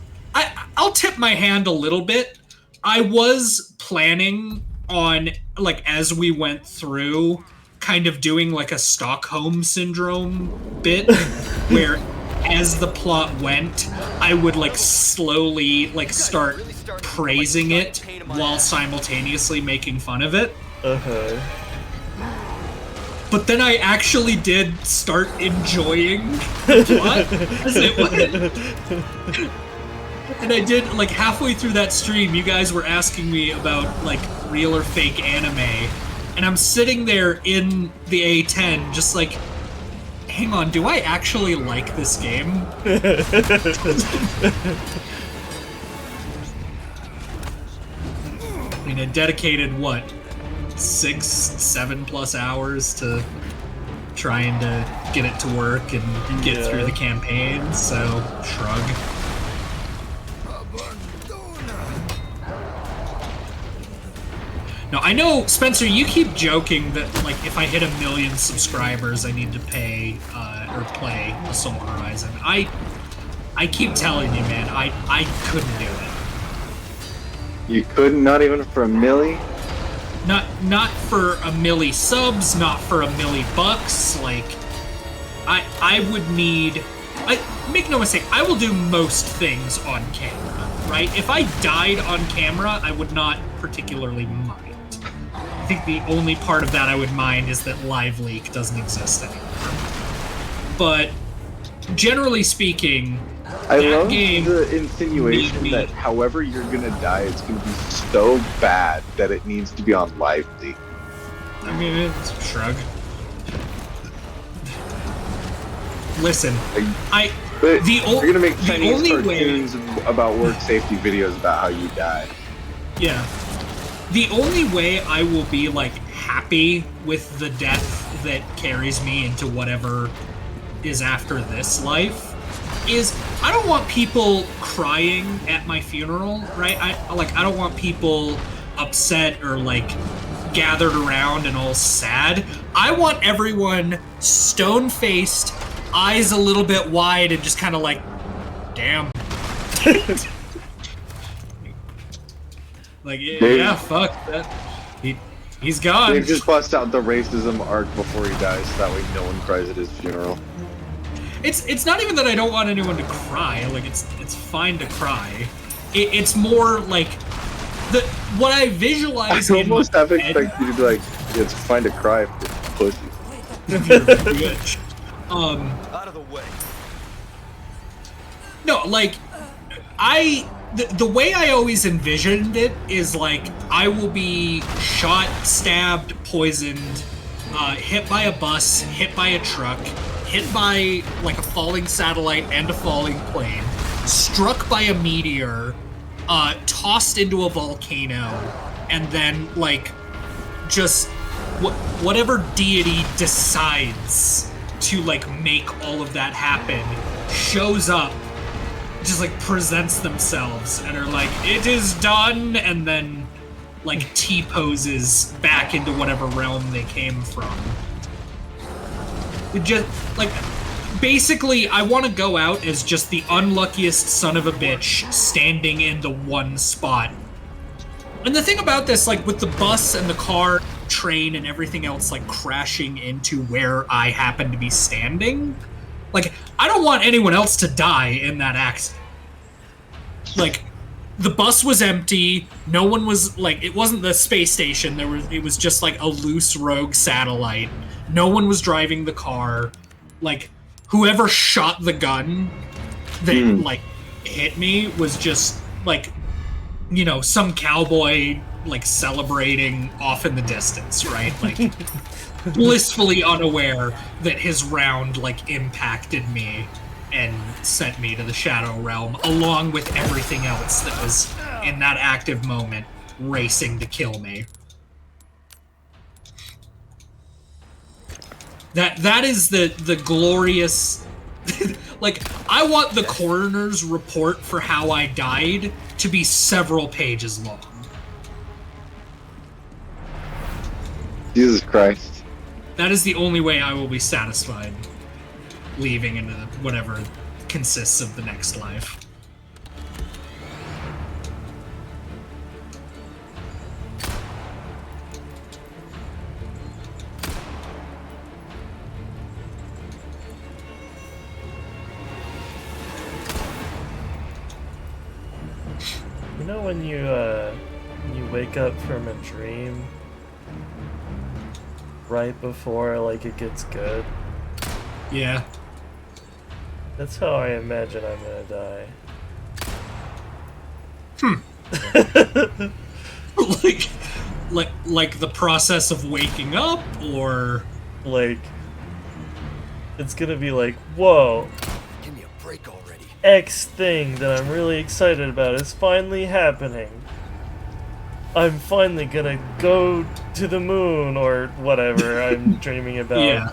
I'll tip my hand a little bit. I was planning on, like, as we went through, kind of doing like a Stockholm Syndrome bit where as the plot went, I would, like, slowly, like, start praising it while simultaneously making fun of it. Uh-huh. But then I actually did start enjoying the plot as it went. And I did, like, halfway through that stream, you guys were asking me about, like, real or fake anime. And I'm sitting there in the A10 just like, hang on, do I actually like this game? I mean, I dedicated, what, 6-7+ hours to trying to get it to work and get through the campaign, so shrug. No, I know, Spencer, you keep joking that, like, if I hit 1 million subscribers, I need to pay, or play Assault Horizon. I keep telling you, man, I couldn't do it. You couldn't, not even for a milli? Not for 1 milli subs, not for 1 milli bucks, like, I would need, make no mistake, I will do most things on camera, right? If I died on camera, I would not particularly mind. I think the only part of that I would mind is that Live Leak doesn't exist anymore. But generally speaking, I love the insinuation that however you're gonna die, it's gonna be so bad that it needs to be on Live Leak. I mean, it's a shrug. Listen, you're gonna make Chinese cartoons about work safety videos about how you die. Yeah. The only way I will be, like, happy with the death that carries me into whatever is after this life is I don't want people crying at my funeral, right? I don't want people upset or, like, gathered around and all sad. I want everyone stone-faced, eyes a little bit wide, and just kind of like, damn. Like, yeah, fuck that. He's gone. Dave just bust out the racism arc before he dies, so that way no one cries at his funeral. It's not even that I don't want anyone to cry. Like, it's fine to cry. It's more like what I visualize. I almost have expected you to be like, yeah, it's fine to cry if you're pussy. Bitch. Out of the way. No, like, the way I always envisioned it is, like, I will be shot, stabbed, poisoned, hit by a bus, hit by a truck, hit by, like, a falling satellite and a falling plane, struck by a meteor, tossed into a volcano, and then, like, just whatever deity decides to like make all of that happen shows up, just like presents themselves and are like, "It is done," and then like T-poses back into whatever realm they came from. It just like basically I want to go out as just the unluckiest son of a bitch standing in the one spot. And the thing about this, like with the bus and the car, train, and everything else like crashing into where I happen to be standing, like I don't want anyone else to die in that accident. Like the bus was empty, no one was like, it wasn't the space station, it was just like a loose rogue satellite. No one was driving the car. Like whoever shot the gun that like hit me was just like, you know, some cowboy like celebrating off in the distance, right? Like blissfully unaware that his round like impacted me and sent me to the Shadow Realm, along with everything else that was in that active moment racing to kill me. That is the glorious... like, I want the coroner's report for how I died to be several pages long. Jesus Christ. That is the only way I will be satisfied leaving into whatever consists of the next life. You know when you wake up from a dream right before like it gets good? Yeah. That's how I imagine I'm gonna die. like the process of waking up, or like it's gonna be like, whoa, Give me a break already. X thing that I'm really excited about is finally happening. I'm finally gonna go to the moon or whatever I'm dreaming about. Yeah.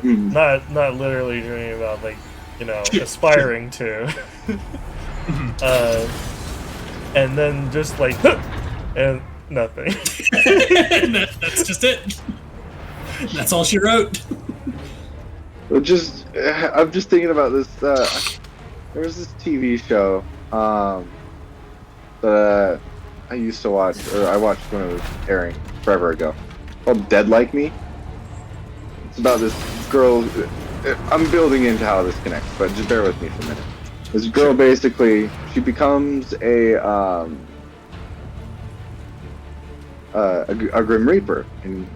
Not literally dreaming about, like, you know, aspiring to. And then just like, and nothing. That's just it. That's all she wrote. I'm just thinking about this. There was this TV show that I used to watch, or I watched when it was airing forever ago, called Dead Like Me. It's about this girl. I'm building into how this connects, but just bear with me for a minute. This girl basically, she becomes a Grim Reaper, and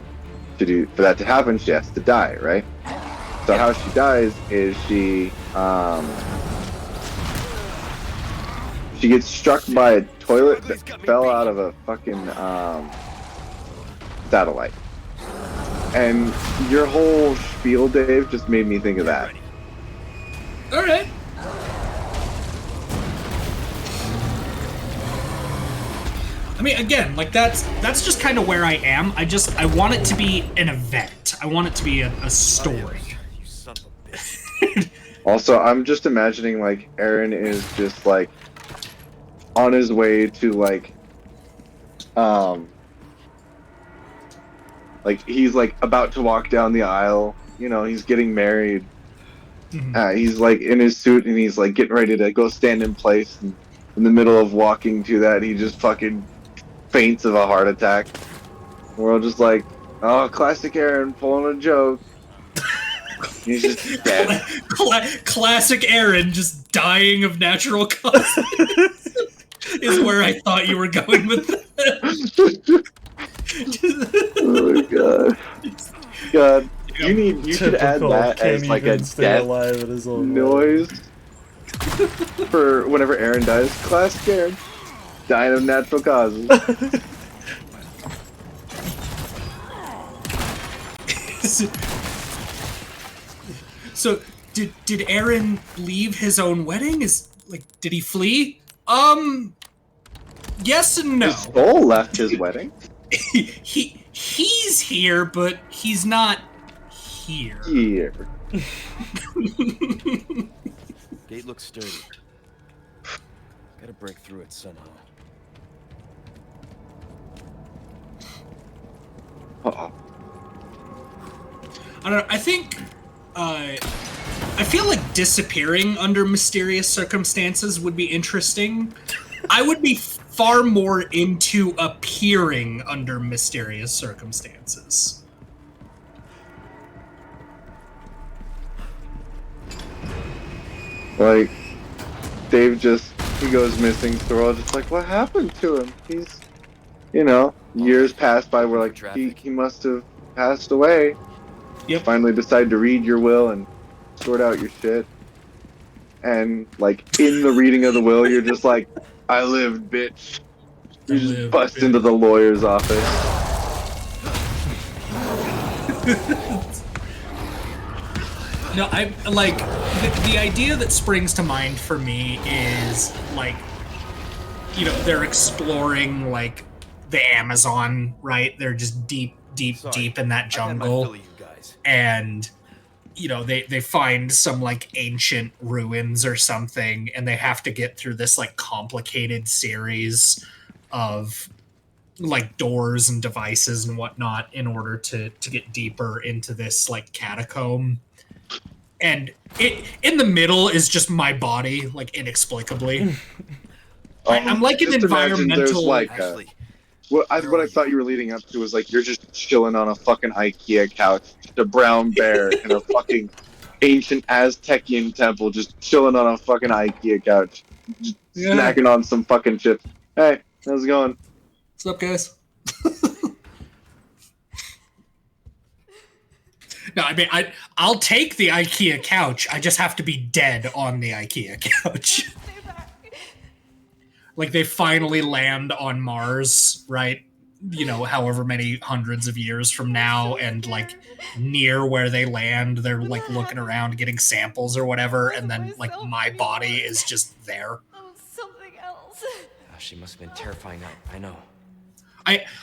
for that to happen, she has to die, right? So how she dies is she gets struck by a toilet that fell out of a fucking satellite. And your whole spiel, Dave, just made me think of that. All right. I mean, again, like that's just kind of where I am. I want it to be an event. I want it to be a story. You son of a bitch. Also, I'm just imagining like Aaron is just like on his way to like he's like about to walk down the aisle, you know, he's getting married. He's like in his suit and he's like getting ready to go stand in place, and in the middle of walking to that he just fucking faints of a heart attack. We're all just like, oh, classic Aaron pulling a joke. He's just dead. Classic Aaron just dying of natural causes is where I thought you were going with that. Oh my god. God. You should add that as like a death noise for whenever Aaron dies. Classic Aaron. Dying of natural causes. So did Aaron leave his own wedding? Did he flee? Yes and no. His soul left his wedding. He's here, but he's not here. Here. Gate looks sturdy. Gotta break through it somehow. Uh-oh. I don't know. I think, I feel like disappearing under mysterious circumstances would be interesting. I would be far more into appearing under mysterious circumstances. Like, Dave he goes missing, so we're all just like, what happened to him? He's, years pass by, we're like, he must have passed away. Yep. Finally decide to read your will and sort out your shit. And, like, in the reading of the will, you're just like, I lived, bitch. You just bust into the lawyer's office. No, I like the idea that springs to mind for me is like, they're exploring like the Amazon, right? They're just deep in that jungle, and they find some like ancient ruins or something, and they have to get through this like complicated series of like doors and devices and whatnot in order to get deeper into this like catacomb. And in the middle is just my body, like inexplicably. I'm like an environmental. Like what I thought you were leading up to was like you're just chilling on a fucking IKEA couch, just a brown bear in a fucking ancient Aztecian temple, just chilling on a fucking IKEA couch, just snacking on some fucking chips. Hey, how's it going? What's up, guys? No, I mean, I'll take the IKEA couch. I just have to be dead on the IKEA couch. Like, they finally land on Mars, right? However many hundreds of years from now, and, like, near where they land, they're, like, looking around, getting samples or whatever, and then, like, my body is just there. Oh, something else. Oh, she must have been terrifying. I know.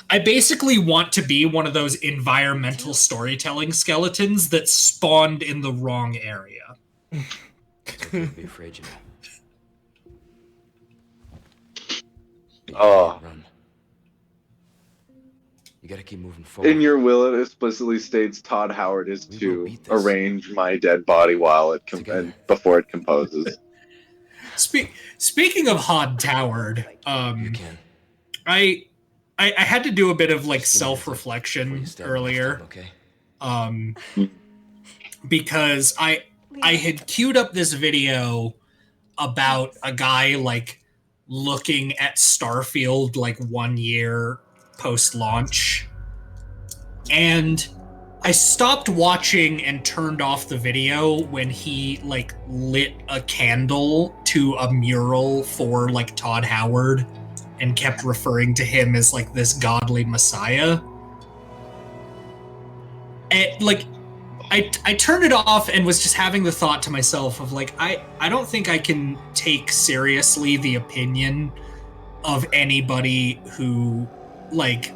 I basically want to be one of those environmental storytelling skeletons that spawned in the wrong area. Don't be afraid, Oh. Run. You gotta keep moving forward. In your will, it explicitly states Todd Howard is to arrange my dead body while before it composes. Speaking of Hod Howard, you can. I had to do a bit of like self-reflection earlier, because I had queued up this video about a guy like looking at Starfield like 1 year post-launch, and I stopped watching and turned off the video when he like lit a candle to a mural for like Todd Howard and kept referring to him as like this godly messiah. And like I turned it off and was just having the thought to myself of like I don't think I can take seriously the opinion of anybody who like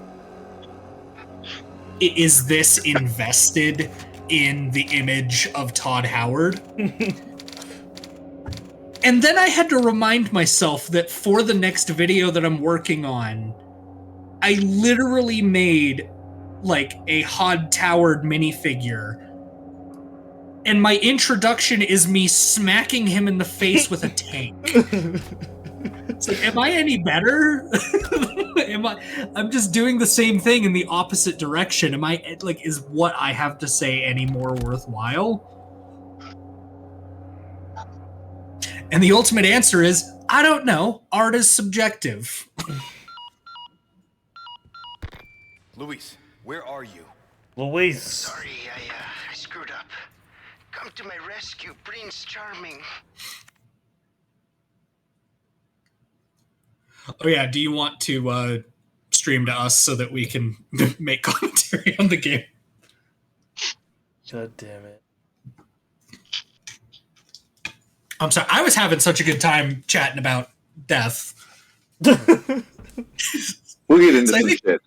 is this invested in the image of Todd Howard. And then I had to remind myself that for the next video that I'm working on, I literally made like a Hod Howard minifigure. And my introduction is me smacking him in the face with a tank. It's like, am I any better? I'm just doing the same thing in the opposite direction. Is what I have to say any more worthwhile? And the ultimate answer is, I don't know. Art is subjective. Luis, where are you? Luis. Sorry, I screwed up. Come to my rescue, Prince Charming. Oh yeah, do you want to stream to us so that we can make commentary on the game? God damn it. I'm sorry, I was having such a good time chatting about death. We'll get into some shit.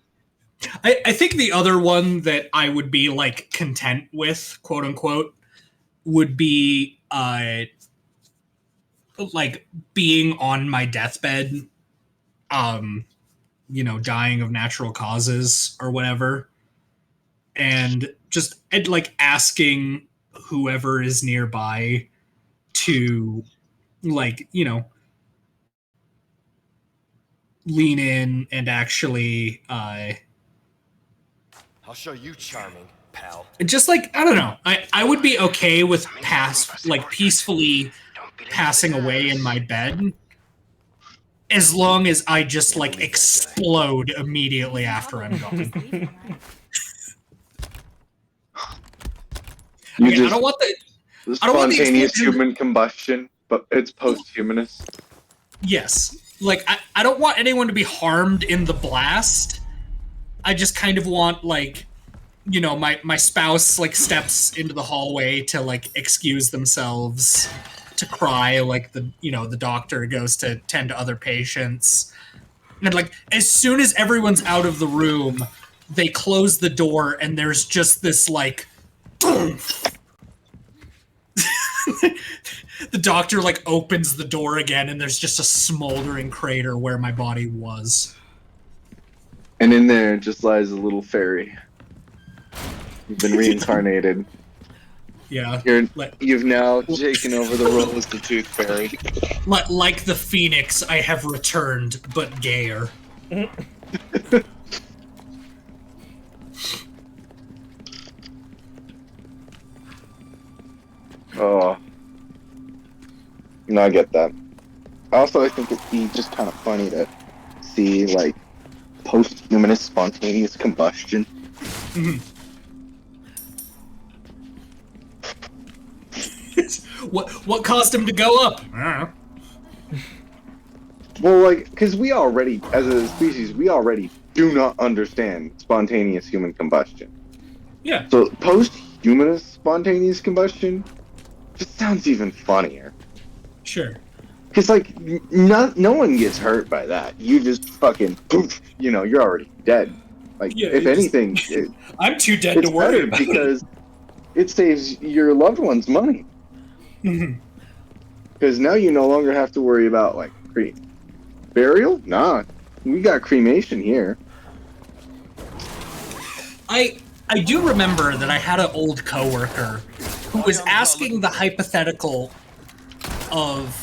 I think the other one that I would be like content with, quote unquote, would be like being on my deathbed, dying of natural causes or whatever, and just like asking whoever is nearby to like, lean in and actually I'll show you charming, pal. just like, I don't know, I would be okay with peacefully passing away in my bed as long as I just like explode immediately after I'm gone. You I don't want the I don't want the spontaneous explosion- human combustion, but it's post-humanist. Yes. Like, I don't want anyone to be harmed in the blast. I just kind of want, like, my spouse, like, steps into the hallway to, like, excuse themselves, to cry, like, the doctor goes to tend to other patients. And, like, as soon as everyone's out of the room, they close the door, and there's just this, like, the doctor like opens the door again and there's just a smoldering crater where my body was. And in there just lies a little fairy. You've been reincarnated. Yeah. You've now taken over the role as the Tooth Fairy. Like the Phoenix, I have returned, but gayer. Oh. No, I get that. Also, I think it'd be just kind of funny to see, like, post-humanist spontaneous combustion. What caused him to go up? I don't know. Well, like, because we already, as a species, we already do not understand spontaneous human combustion. Yeah. So, post-humanist spontaneous combustion just sounds even funnier. Sure. Because, like, no one gets hurt by that. You just fucking poof, you're already dead. Like, Yeah, if anything, I'm too dead it's to worry better about because it saves your loved ones money. Because now you no longer have to worry about, like, burial? Nah, we got cremation here. I do remember that I had an old coworker who was asking the hypothetical of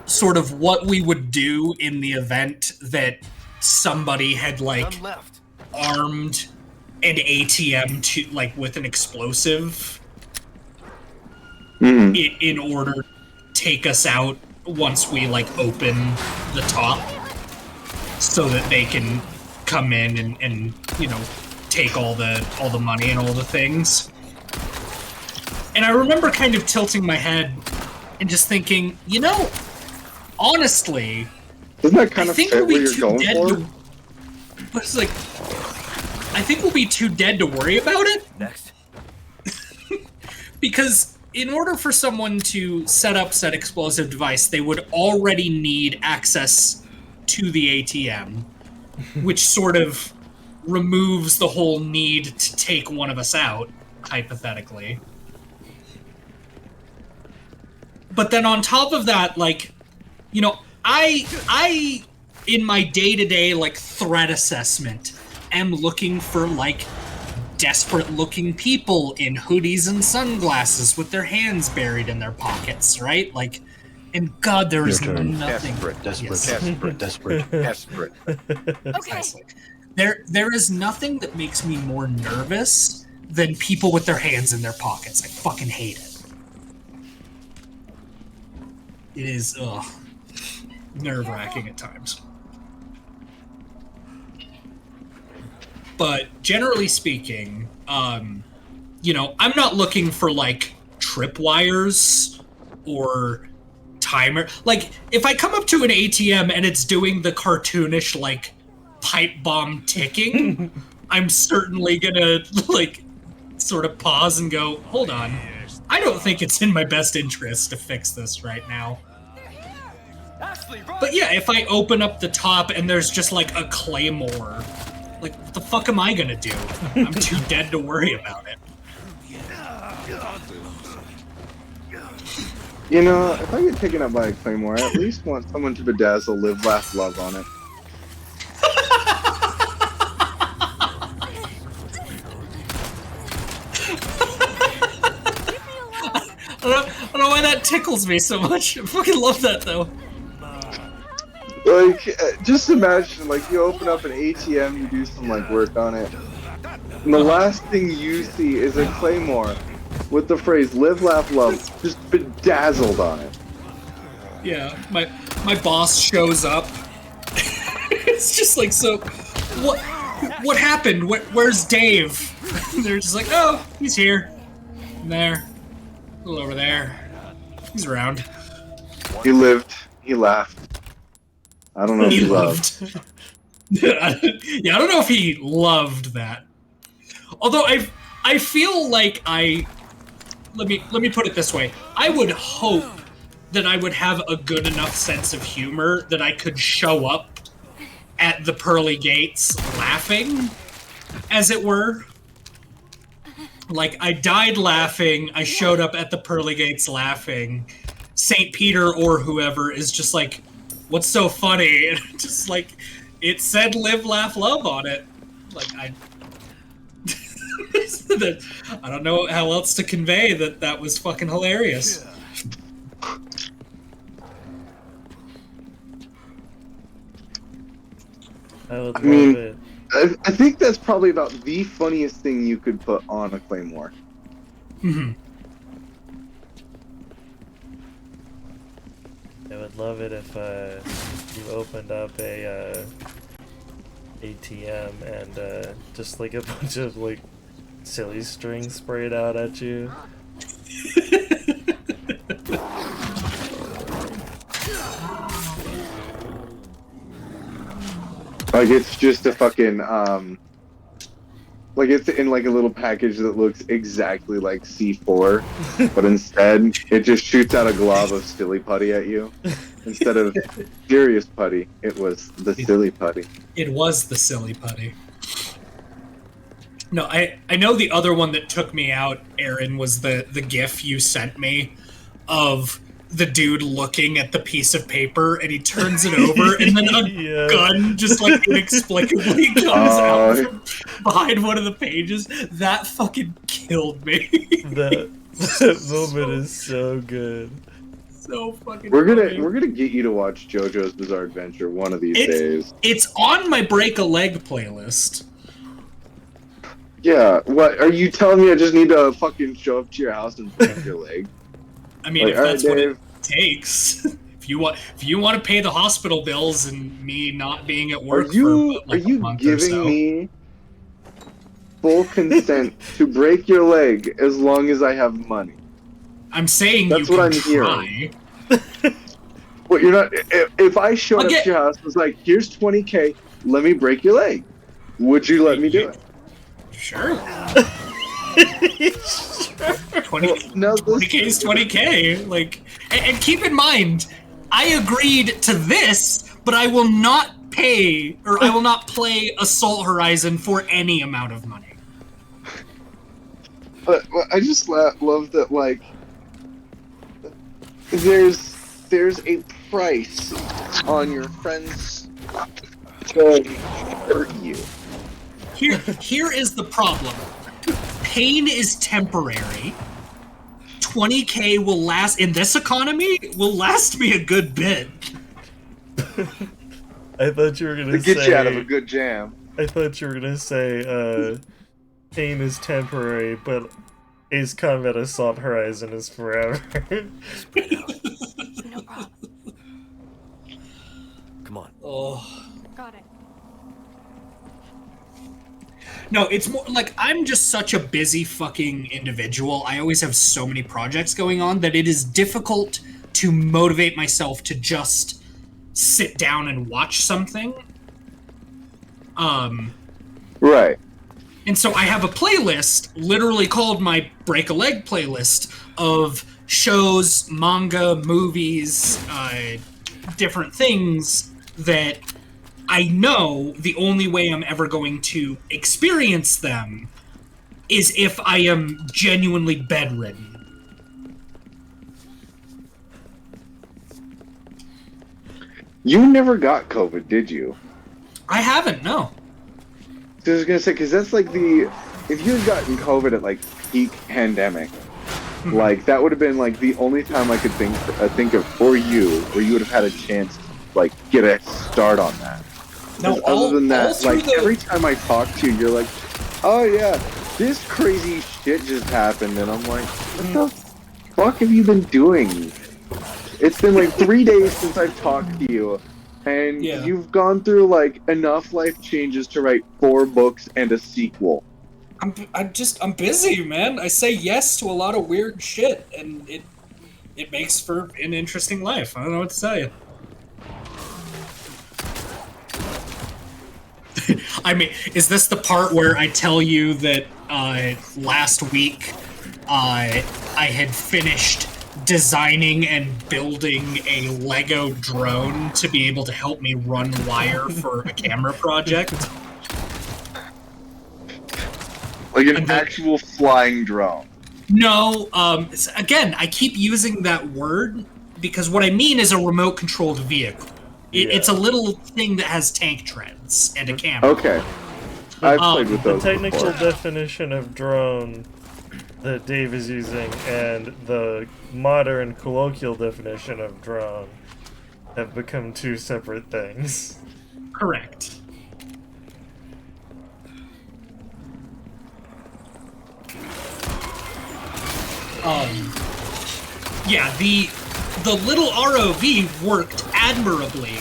sort of what we would do in the event that somebody had like armed an ATM to like with an explosive in order to take us out once we like open the top so that they can come in and take all the money and all the things. And I remember kind of tilting my head and just thinking, honestly, isn't that kind of fit what you're going for? But it's like, I think we'll be too dead to worry about it. Next. Because in order for someone to set up said explosive device, they would already need access to the ATM, which sort of removes the whole need to take one of us out, hypothetically. But then on top of that, like, I in my day-to-day, like, threat assessment am looking for, like, desperate-looking people in hoodies and sunglasses with their hands buried in their pockets, right? Like, and God, there is nothing... Desperate. Precisely. There is nothing that makes me more nervous than people with their hands in their pockets. I fucking hate it. It is, nerve-wracking at times. But generally speaking, I'm not looking for, like, tripwires or timer. Like, if I come up to an ATM and it's doing the cartoonish, like, pipe bomb ticking, I'm certainly gonna, like, sort of pause and go, hold on. I don't think it's in my best interest to fix this right now. But yeah, if I open up the top and there's just, like, a claymore Like, what the fuck am I gonna do? I'm too dead to worry about it. You know, if I get taken up by a claymore, I at least want someone to bedazzle live, laugh, love on it. I don't know why that tickles me so much. I fucking love that, though. Like, just imagine, like, you open up an ATM, you do some, like, work on it, and the last thing you see is a claymore with the phrase live, laugh, love just bedazzled on it. Yeah, my boss shows up. It's just like, so, what happened? Where's Dave? They're just like, oh, he's here. And there. A little over there. He's around. He lived. He laughed. I don't know if he loved. Yeah, I don't know if he loved that. Although I feel like let me put it this way. I would hope that I would have a good enough sense of humor that I could show up at the pearly gates laughing, as it were. Like, I died laughing, I showed up at the pearly gates laughing. St. Peter or whoever is just like, what's so funny? And just like, it said live, laugh, love on it. Like, I don't know how else to convey that was fucking hilarious. I mean, it. I think that's probably about the funniest thing you could put on a claymore. Mm-hmm. I would love it if you opened up a ATM and just like a bunch of like silly string sprayed out at you. Like, it's just a fucking, like, it's in, like, a little package that looks exactly like C4, but instead, it just shoots out a glob of silly putty at you. Instead of serious putty, it was the silly putty. It was the silly putty. No, I know the other one that took me out, Aaron, was the GIF you sent me of the dude looking at the piece of paper, and he turns it over, and then a gun just like inexplicably comes out from behind one of the pages. That fucking killed me. That moment is so good. So fucking. We're gonna get you to watch JoJo's Bizarre Adventure one of these days. It's on my Break a Leg playlist. Yeah. What are you telling me? I just need to fucking show up to your house and break your leg? I mean, like, if that's what it takes. If you want to pay the hospital bills and me not being at work are you for like a month giving or so. me full consent to break your leg as long as I have money? I'm saying that's you what can I'm try. hearing. Well, you're not. If I showed up to your house and was like, "Here's $20K, let me break your leg," would you let me do it? Sure. 20K is 20K. Like, and keep in mind, I agreed to this, but I will not pay, or I will not play Assault Horizon for any amount of money. But I just love that, like, there's a price on your friends to hurt you. Here is the problem. Pain is temporary. 20K will last, in this economy, will last me a good bit. I thought you were gonna get you out of a good jam. I thought you were gonna say, pain is temporary, but Ace Combat Assault Horizon is forever. No problem. Come on. Oh. Got it. No, it's more like I'm just such a busy fucking individual. I always have so many projects going on that it is difficult to motivate myself to just sit down and watch something. Right. And so I have a playlist literally called my Break a Leg playlist of shows, manga, movies, different things that I know the only way I'm ever going to experience them is if I am genuinely bedridden. You never got COVID, did you? I haven't, no. So I was gonna say, because that's like if you had gotten COVID at like peak pandemic, like that would have been like the only time I could think of for you where you would have had a chance to like get a start on that. No, Other than that, like every time I talk to you, you're like, oh yeah, this crazy shit just happened, and I'm like, what the fuck have you been doing? It's been like 3 days since I've talked to you, and you've gone through like enough life changes to write 4 books and a sequel. I'm busy, man. I say yes to a lot of weird shit, and it makes for an interesting life. I don't know what to tell you. I mean, is this the part where I tell you that last week I had finished designing and building a Lego drone to be able to help me run wire for a camera project? Like an actual flying drone. No, again, I keep using that word because what I mean is a remote-controlled vehicle. It's a little thing that has tank treads and a camera. Okay. I've played with those The technical before. definition of drone that Dave is using and the modern colloquial definition of drone have become 2 separate things. Correct. Yeah, the little ROV worked admirably,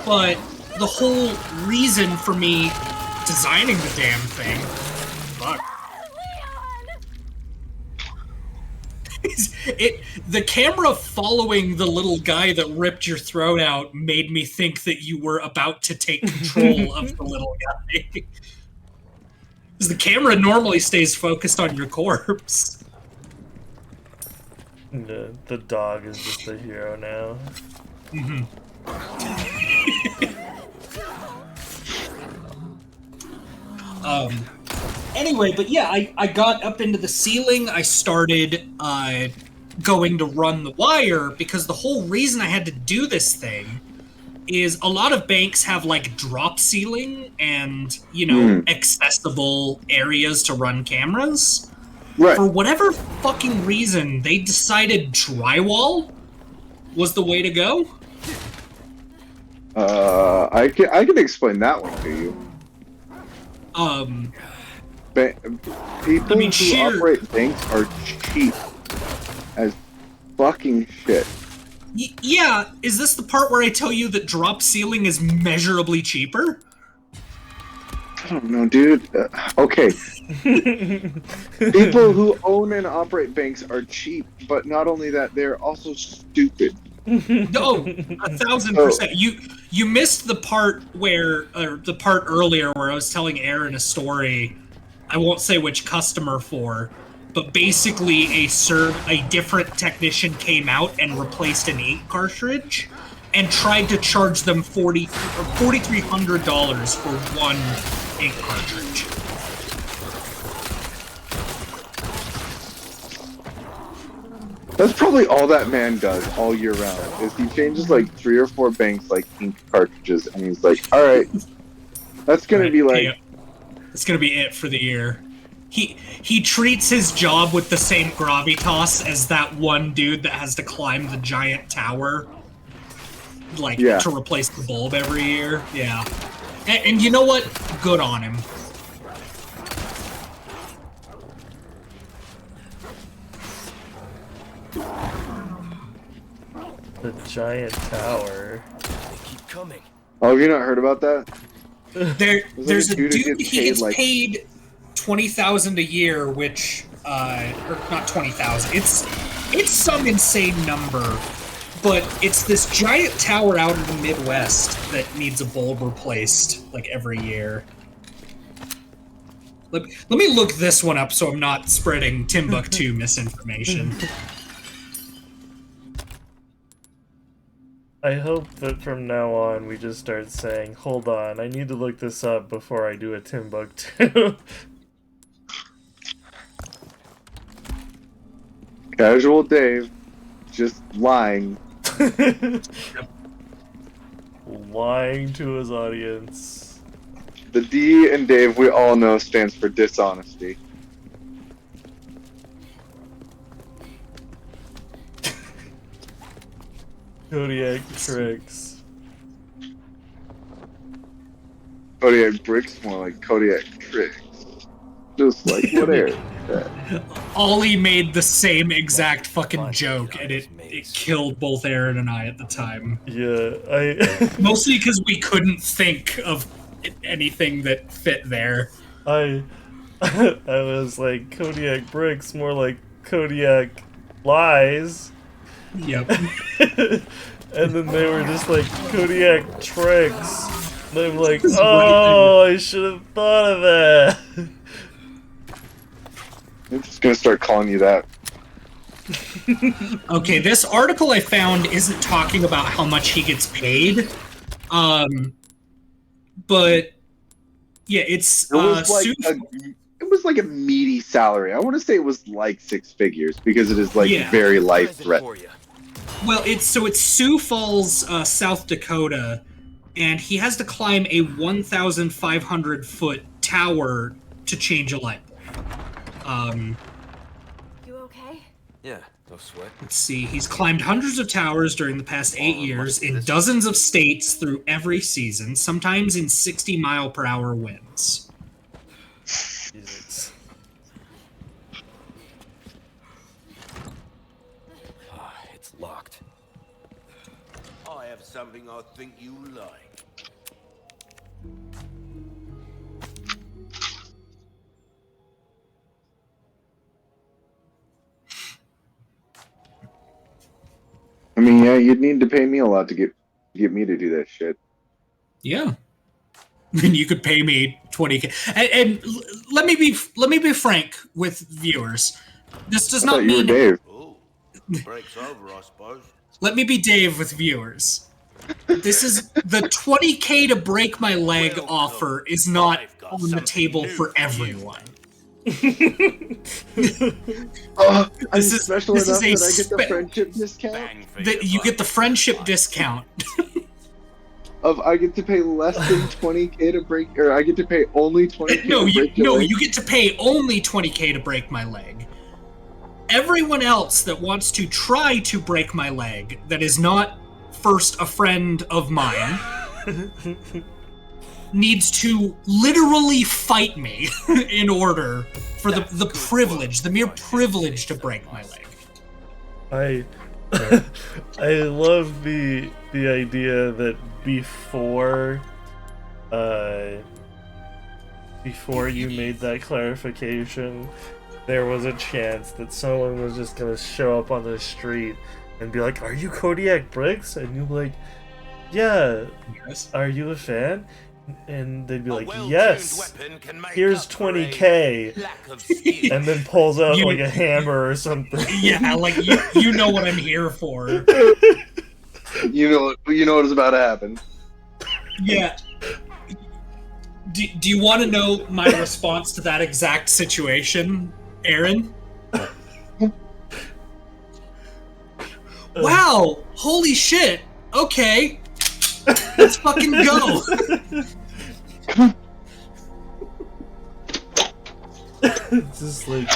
but the whole reason for me designing the damn thing, fuck. The camera following the little guy that ripped your throat out made me think that you were about to take control of the little guy. Because the camera normally stays focused on your corpse. The dog is just the hero now. Mm-hmm. Anyway, but yeah, I got up into the ceiling. I started going to run the wire because the whole reason I had to do this thing is a lot of banks have like drop ceiling and, you know, accessible areas to run cameras. Right. For whatever fucking reason, they decided drywall was the way to go. I can explain that one to you. People who operate banks are cheap as fucking shit. Yeah, is this the part where I tell you that drop ceiling is measurably cheaper? I don't know, dude. Okay. People who own and operate banks are cheap, but not only that, they're also stupid. No, 1,000%. You missed the part the part earlier where I was telling Aaron a story. I won't say which customer for, but basically a different technician came out and replaced an ink cartridge and tried to charge them $4,300 for one ink cartridge. That's probably all that man does all year round. Is he changes like 3 or 4 banks like ink cartridges, and he's like, "All right, that's gonna be like." Yeah. It's gonna be it for the year. He treats his job with the same gravitas as that one dude that has to climb the giant tower, like to replace the bulb every year. Yeah, and you know what? Good on him. The giant tower. They keep coming. Oh, have you not heard about that? There's a dude he gets paid $20,000 a year, which or not 20,000. It's some insane number, but it's this giant tower out in the Midwest that needs a bulb replaced like every year. Let me look this one up so I'm not spreading Timbuktu misinformation. I hope that from now on we just start saying, hold on, I need to look this up before I do a Timbuktu. Casual Dave, just lying. Lying to his audience. The D in Dave, we all know, stands for dishonesty. Kodiakbricks. KodiakBricks, more like Kodiakbricks. Just like what Eric said. Ollie made the same exact fucking joke, and it killed both Aaron and I at the time. Yeah, I... Mostly because we couldn't think of anything that fit there. I was like, Kodiakbricks, more like Kodiak lies. Yep. And then they were just like, Kodiak tricks. And I'm like, oh, I should have thought of that. I'm just gonna start calling you that. Okay, this article I found isn't talking about how much he gets paid. But yeah, it's it was like a meaty salary. I want to say it was like 6 figures because it is like very life threatening. Well, it's Sioux Falls, South Dakota, and he has to climb a 1,500-foot tower to change a light bulb. You okay? Yeah, no sweat. Let's see. He's climbed hundreds of towers during the past 8 years in dozens of states through every season, sometimes in 60-mile-per-hour winds. Jesus. It's locked. I have something I think you like. I mean, yeah, you'd need to pay me a lot to get me to do that shit. Yeah. And you could pay me $20K. And let me be frank with viewers. This does not mean Dave. Oh, break's over, I suppose. Let me be Dave with viewers. This is the $20K to break my leg offer is not on the table for everyone. This is special enough that I get the friendship discount. That you get the friendship discount. I get to pay less than $20K to break, or I get to pay only $20K. You get to pay only $20K to break my leg. Everyone else that wants to try to break my leg, that is not first a friend of mine, needs to literally fight me in order for the privilege, the mere privilege to break my leg. I love the idea that before you made that clarification, there was a chance that someone was just gonna show up on the street and be like, "Are you KodiakBricks?" And you're like, "Yeah." Yes. "Are you a fan?" And they'd be like, "Yes, here's $20K," and then pulls out like a hammer or something. Yeah, like you know what I'm here for. You know what is about to happen. Yeah. Do you want to know my response to that exact situation, Aaron? Wow! Holy shit! Okay, let's fucking go. Just like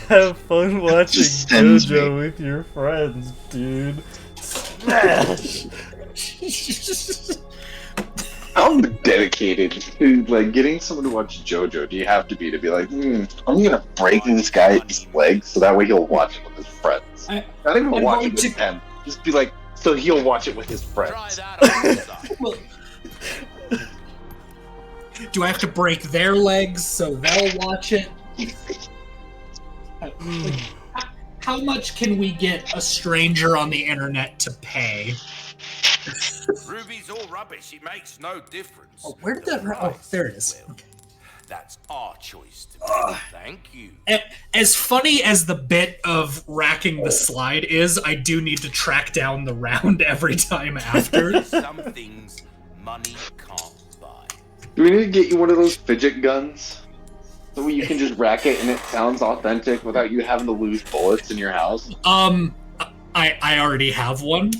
have fun watching JoJo with your friends, dude. Smash. How dedicated to like getting someone to watch JoJo do you have to be be like, I'm gonna break this guy's legs so that way he'll watch it with his friends. Not even watch it with him. Just be like, so he'll watch it with his friends. Do I have to break their legs so they'll watch it? How much can we get a stranger on the internet to pay? Ruby's all rubbish. It makes no difference. Oh, where did that? Oh, there it is. Okay. That's our choice to make. Thank you. As funny as the bit of racking the slide is, I do need to track down the round every time after. Some things money can't buy. Do we need to get you one of those fidget guns? So you can just rack it and it sounds authentic without you having to lose bullets in your house? I already have one.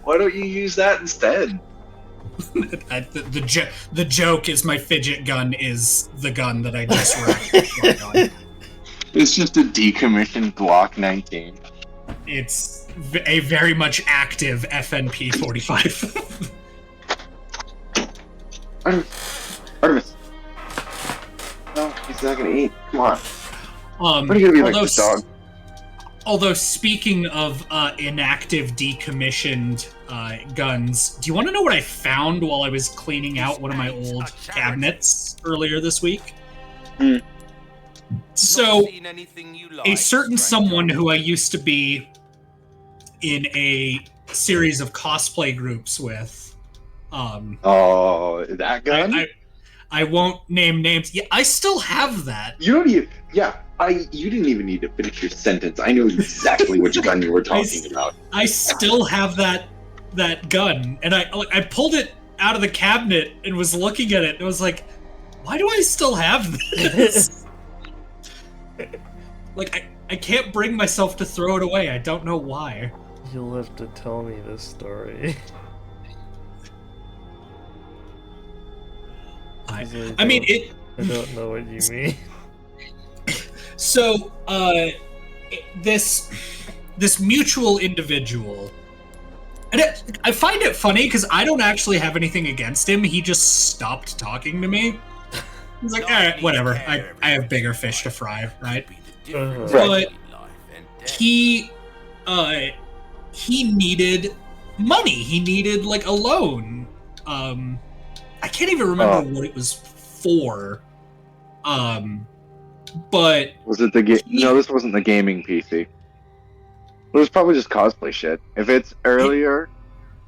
Why don't you use that instead? The joke is my fidget gun is the gun that I just racked on. It's just a decommissioned Glock 19. It's a very much active FNP 45. Artemis. No, he's not gonna eat. Come on. What are you gonna be like this dog? Although speaking of inactive decommissioned guns, do you want to know what I found while I was cleaning out one of my old cabinets earlier this week? So, a certain someone who I used to be in a series of cosplay groups with. Oh, that gun? I won't name names. Yeah, I still have that. You don't even. Yeah, you didn't even need to finish your sentence. I knew exactly which gun you were talking about. I still have that gun, and I pulled it out of the cabinet and was looking at it, and I was like, why do I still have this? Like, I can't bring myself to throw it away. I don't know why. You'll have to tell me this story. I mean, I don't know what you mean. So, this mutual individual, and I find it funny because I don't actually have anything against him. He just stopped talking to me. He's like, all right, whatever. I have bigger fish to fry, right? But he needed money. He needed like a loan. I can't even remember what it was for. But was it the game? No, this wasn't the gaming PC. It was probably just cosplay shit. If it's earlier,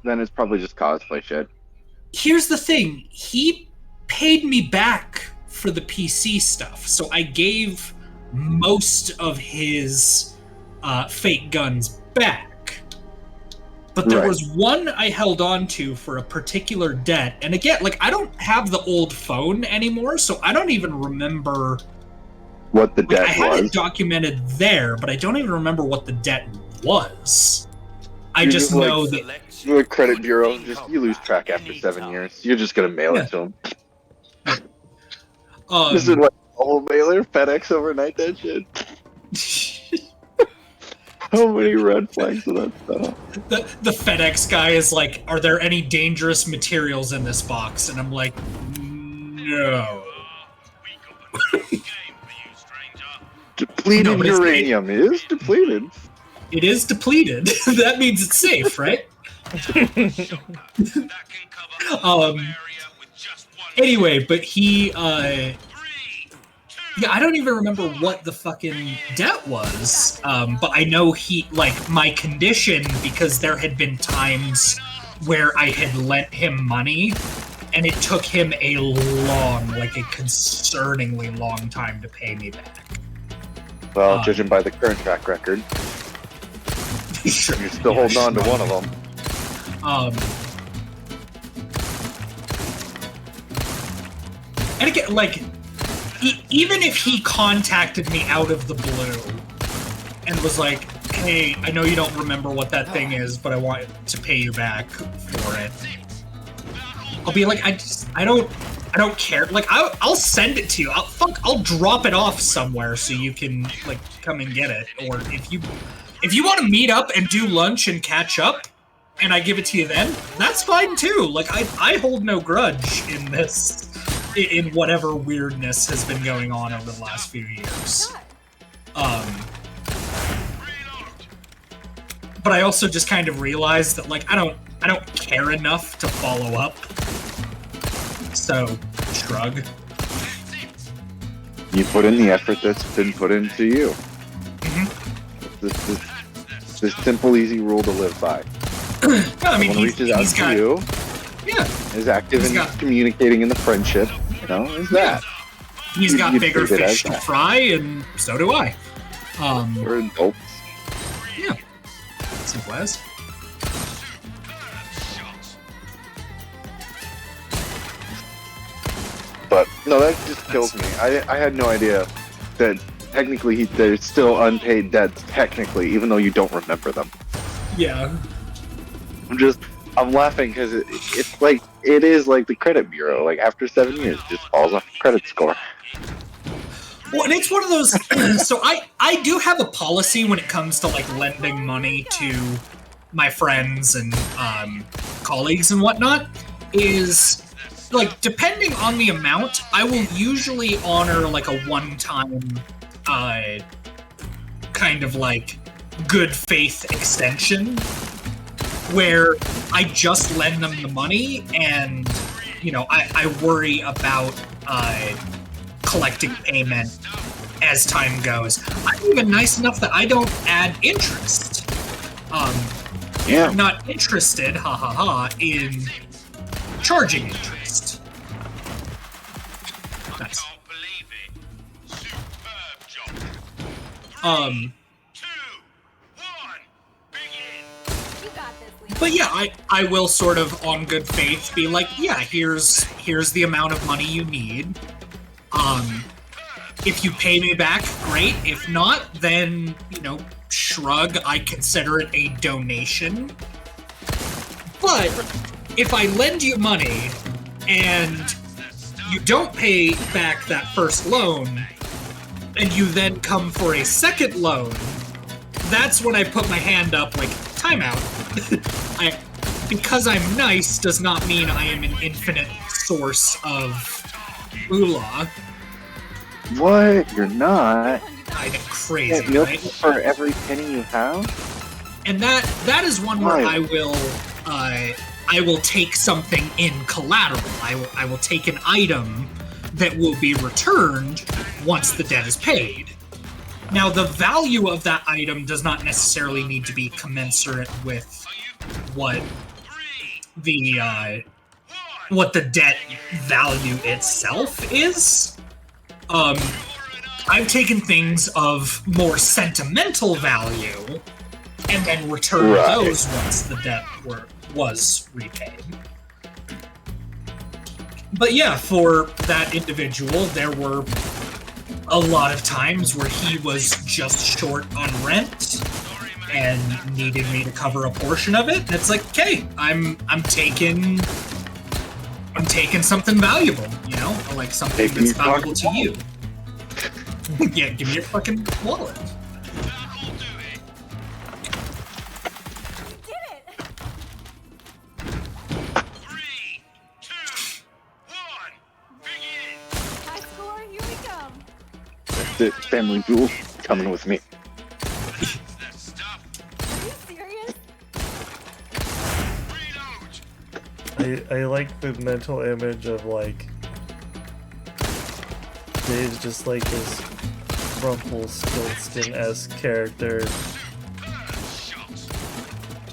then it's probably just cosplay shit. Here's the thing. He paid me back for the PC stuff, so I gave most of his fake guns back. But there was one I held on to for a particular debt. And again, like, I don't have the old phone anymore, so I don't even remember what the debt I had was. it documented there, but I don't even remember what the debt was. I just know that the credit bureau, you lose track after 7 years. You're just gonna mail it to them. This is like a whole mailer, FedEx overnight that shit. How many red flags of that stuff? The FedEx guy is like, are there any dangerous materials in this box? And I'm like, no. Depleted uranium is depleted. It is depleted. That means it's safe, right? Anyway, but he, yeah, I don't even remember what the fucking debt was, but I know he, like, my condition, because there had been times where I had lent him money, and it took him a long, like a concerningly long time to pay me back. Well, judging by the current track record, you're still holding on to one of them. And again, like, even if he contacted me out of the blue and was like, hey, I know you don't remember what that thing is, but I want to pay you back for it, I'll be like, I don't care. Like, I'll send it to you. I'll drop it off somewhere so you can, like, come and get it. Or if you want to meet up and do lunch and catch up, and I give it to you then, that's fine too. Like, I hold no grudge in this, in whatever weirdness has been going on over the last few years. But I also just kind of realized that, like, I don't care enough to follow up. So, shrug. You put in the effort that's been put into you. Mm-hmm. This simple, easy rule to live by. Well, I mean, Someone reaches out to you, Yeah. Is active He's in got- communicating in the friendship. You know, is that. He's got You'd bigger think it as fish to that. fry, and so do I. We're adults. Yeah. Simple as. But no, that just kills me. I had no idea that technically there's still unpaid debts technically, even though you don't remember them. Yeah. I'm laughing because it's like it is like the credit bureau. Like after 7 years, it just falls off the credit score. Well, and it's one of those. So I do have a policy when it comes to like lending money to my friends and colleagues and whatnot. Is like depending on the amount, I will usually honor like a one-time kind of like good faith extension where I just lend them the money and you know I worry about collecting payment as time goes. I'm even nice enough that I don't add interest. Yeah. I'm not interested, in charging interest. Nice. But yeah, I will sort of on good faith be like, yeah, here's the amount of money you need. If you pay me back, great. If not, then, you know, shrug, I consider it a donation. But if I lend you money and you don't pay back that first loan, and you then come for a second loan, that's when I put my hand up like, timeout. Because I'm nice does not mean I am an infinite source of moolah. What? You're not. I get crazy, Milk right? for every penny you have? And that is one where I will take something in collateral. I will take an item that will be returned once the debt is paid. Now, the value of that item does not necessarily need to be commensurate with what the debt value itself is. I've taken things of more sentimental value and then returned those once the debt was repaid. But yeah, for that individual, there were a lot of times where he was just short on rent and needed me to cover a portion of it. And it's like, okay, I'm taking something valuable, you know, like something that's valuable to you. Yeah, give me your fucking wallet. That's it. Family jewel coming with me. I like the mental image of like Dave's just like this Rumpelstiltskin-esque character.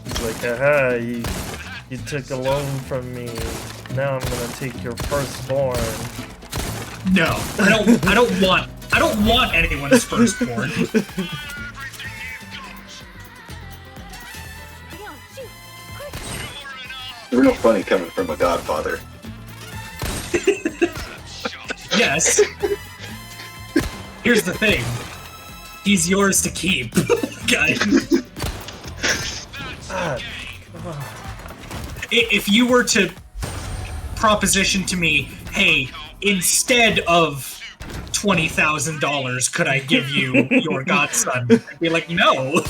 He's like, aha, you took a loan from me. Now I'm gonna take your firstborn. No, I don't want anyone's firstborn. Real funny coming from a godfather. Yes. Here's the thing. He's yours to keep, guys. If you were to proposition to me, hey, instead of $20,000, could I give you your godson? I'd be like, no.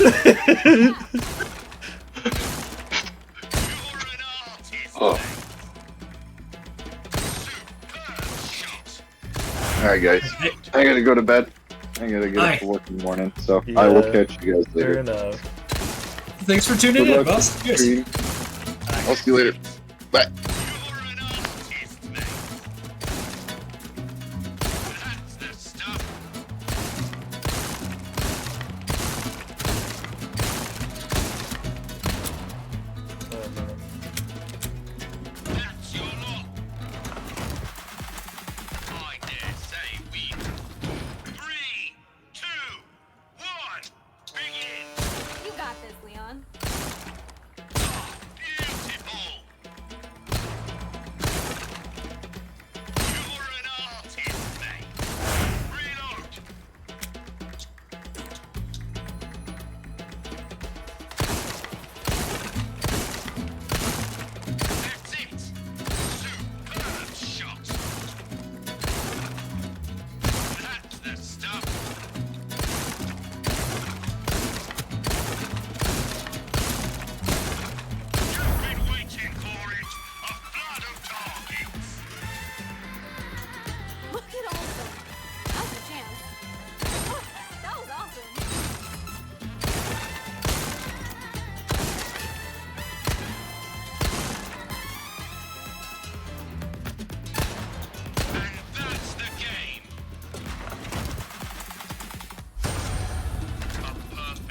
Oh. Alright, guys. I gotta go to bed. I gotta get up to work in the morning, so I will catch you guys later. Fair enough. Thanks for tuning in, boss. Cheers. I'll see you later. Bye.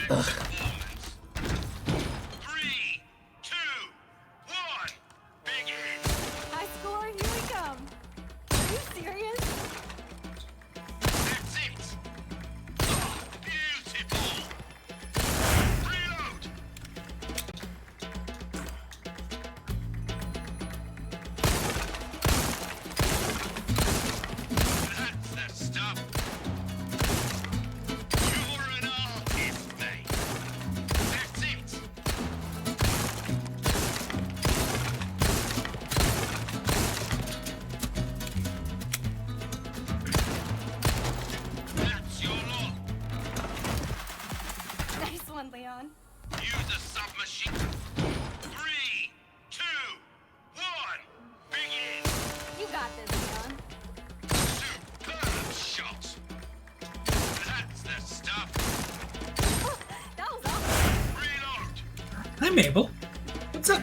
performance. 3, 2, 1, begin! High score, here we come. Are you serious? That's it! Oh, beautiful! Reload! That's the stuff! You're an artist, mate! That's it! That's your lot! Nice one, Leon. Use a submachine. 3, 2, 1, begin! You got this, Leon. Superb shot! That's the stuff! Oh, that was awesome. Reload! Hi, Mabel. What's up?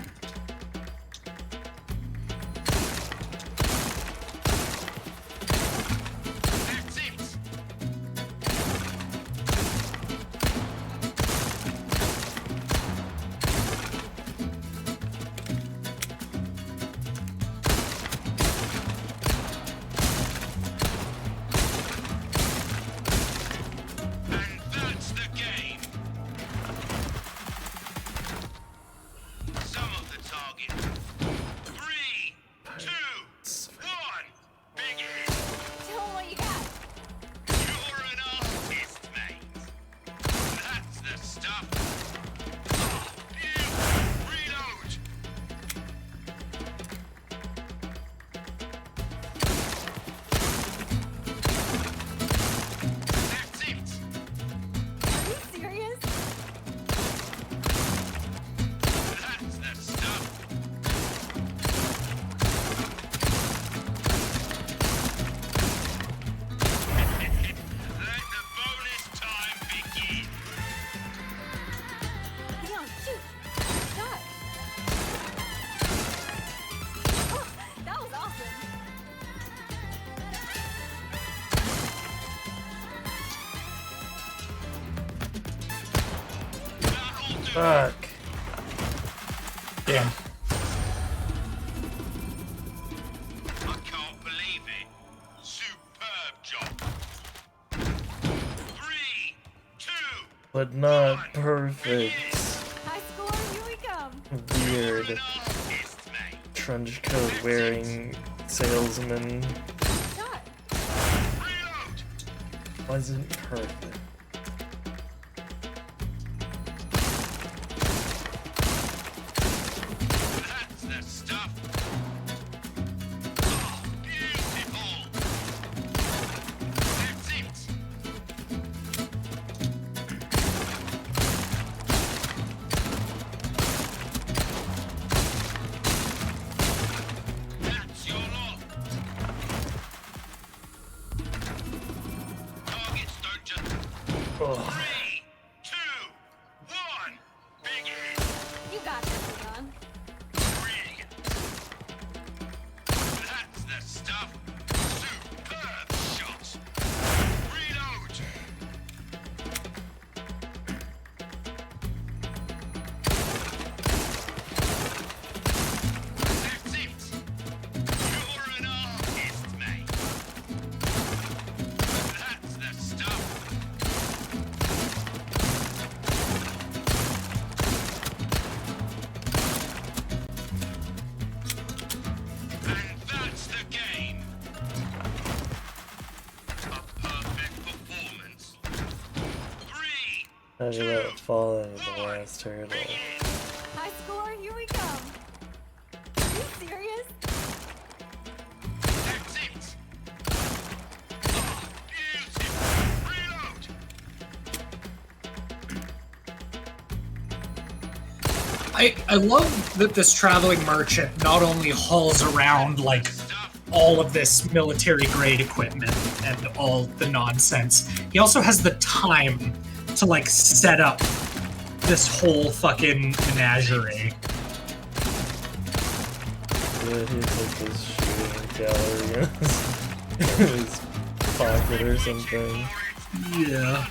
That's it! And that's the game! Some of the target. 3, 2, 1, begin! Show 'em what you got. You're an artist, mate. That's the stuff. Oh, beautiful. Reload. That's it. Are you serious? That's the stuff. Let the bonus time begin. Leon, shoot. Shot. Oh, that was awesome. That'll do. Fuck. Damn. I can't believe it. Superb job. 3, 2, But not perfect. High score, here we come. Weird. an artist, mate. Trench coat wearing salesman Shot. Reload. wasn't perfect. That's the stuff. Oh, beautiful. That's it. That's your lot. Targets don't just. Oh, 3, 2, 1, begin. You got this, Leon. Brilliant. That's the stuff. Superb shot. Reload. That's it. You're an artist, mate. That's the stuff. And that's the game. A perfect performance. 3, how did that fall out of the last hurdle? begin. High score, here we come. Are you serious? That's it. Oh, beautiful. Reload. I love that this traveling merchant not only hauls around like all of this military grade equipment and all the nonsense, he also has the time to like set up this whole fucking menagerie. Yeah, he's like this shooting gallery in his pocket or something. Yeah.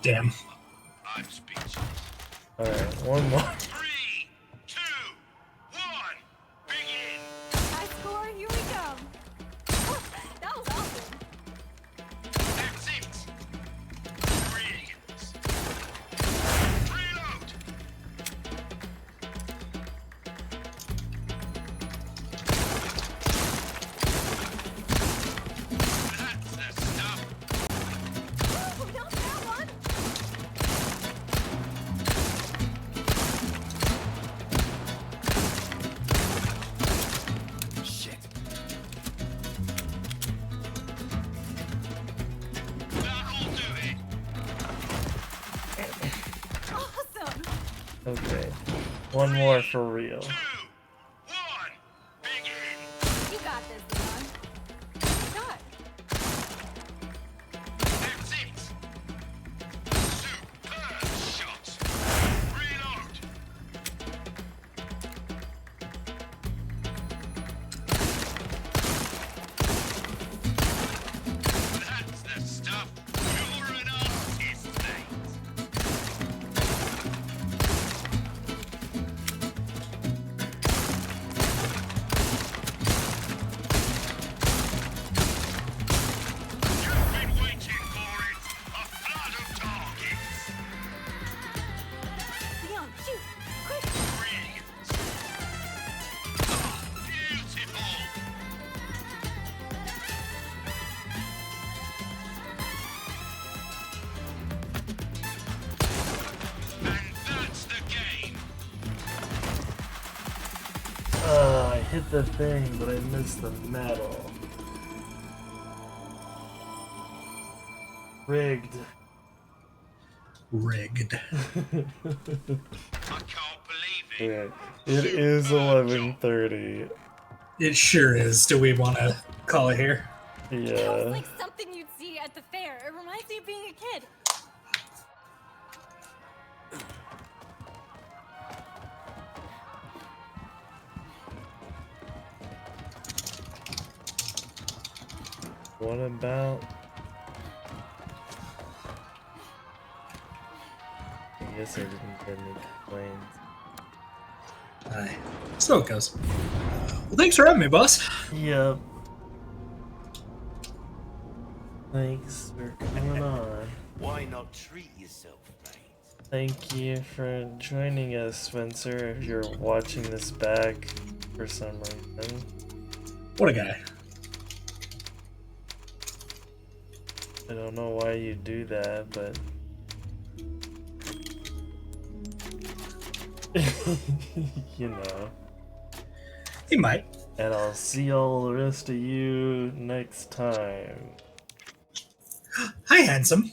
Damn. I'm speechless. Alright, one more. 3, 2, 1, begin! I score, here we go. That was awesome. That's it! Brilliant! Reload! That's the stuff! Ooh, not that one. Shit. That'll do it! Awesome. Okay. One more for real. 2, 1, begin! You got this, Leon. Shot. That's it! Superb shot! Reload! That's the stuff! You're an artist, mate! You've been waiting for it! A flood of targets! Leon, shoot. Quick. Brilliant! Beautiful! And that's the game! I hit the thing, but I missed the metal. Rigged. Rigged. I can't believe it! Yeah. It is 11:30. It sure is. Do we want to call it here? That was Yeah. like something you'd see at the fair. It reminds me of being a kid. What about? I guess I didn't get any complaints. Aye. So it goes. Well, thanks for having me, boss. Yep. Thanks for coming on. Why not treat yourself, mate? Thank you for joining us, Spencer, if you're watching this back for some reason. What a guy. I don't know why you do that, but... you know. He might. And I'll see all the rest of you next time. Hi, handsome.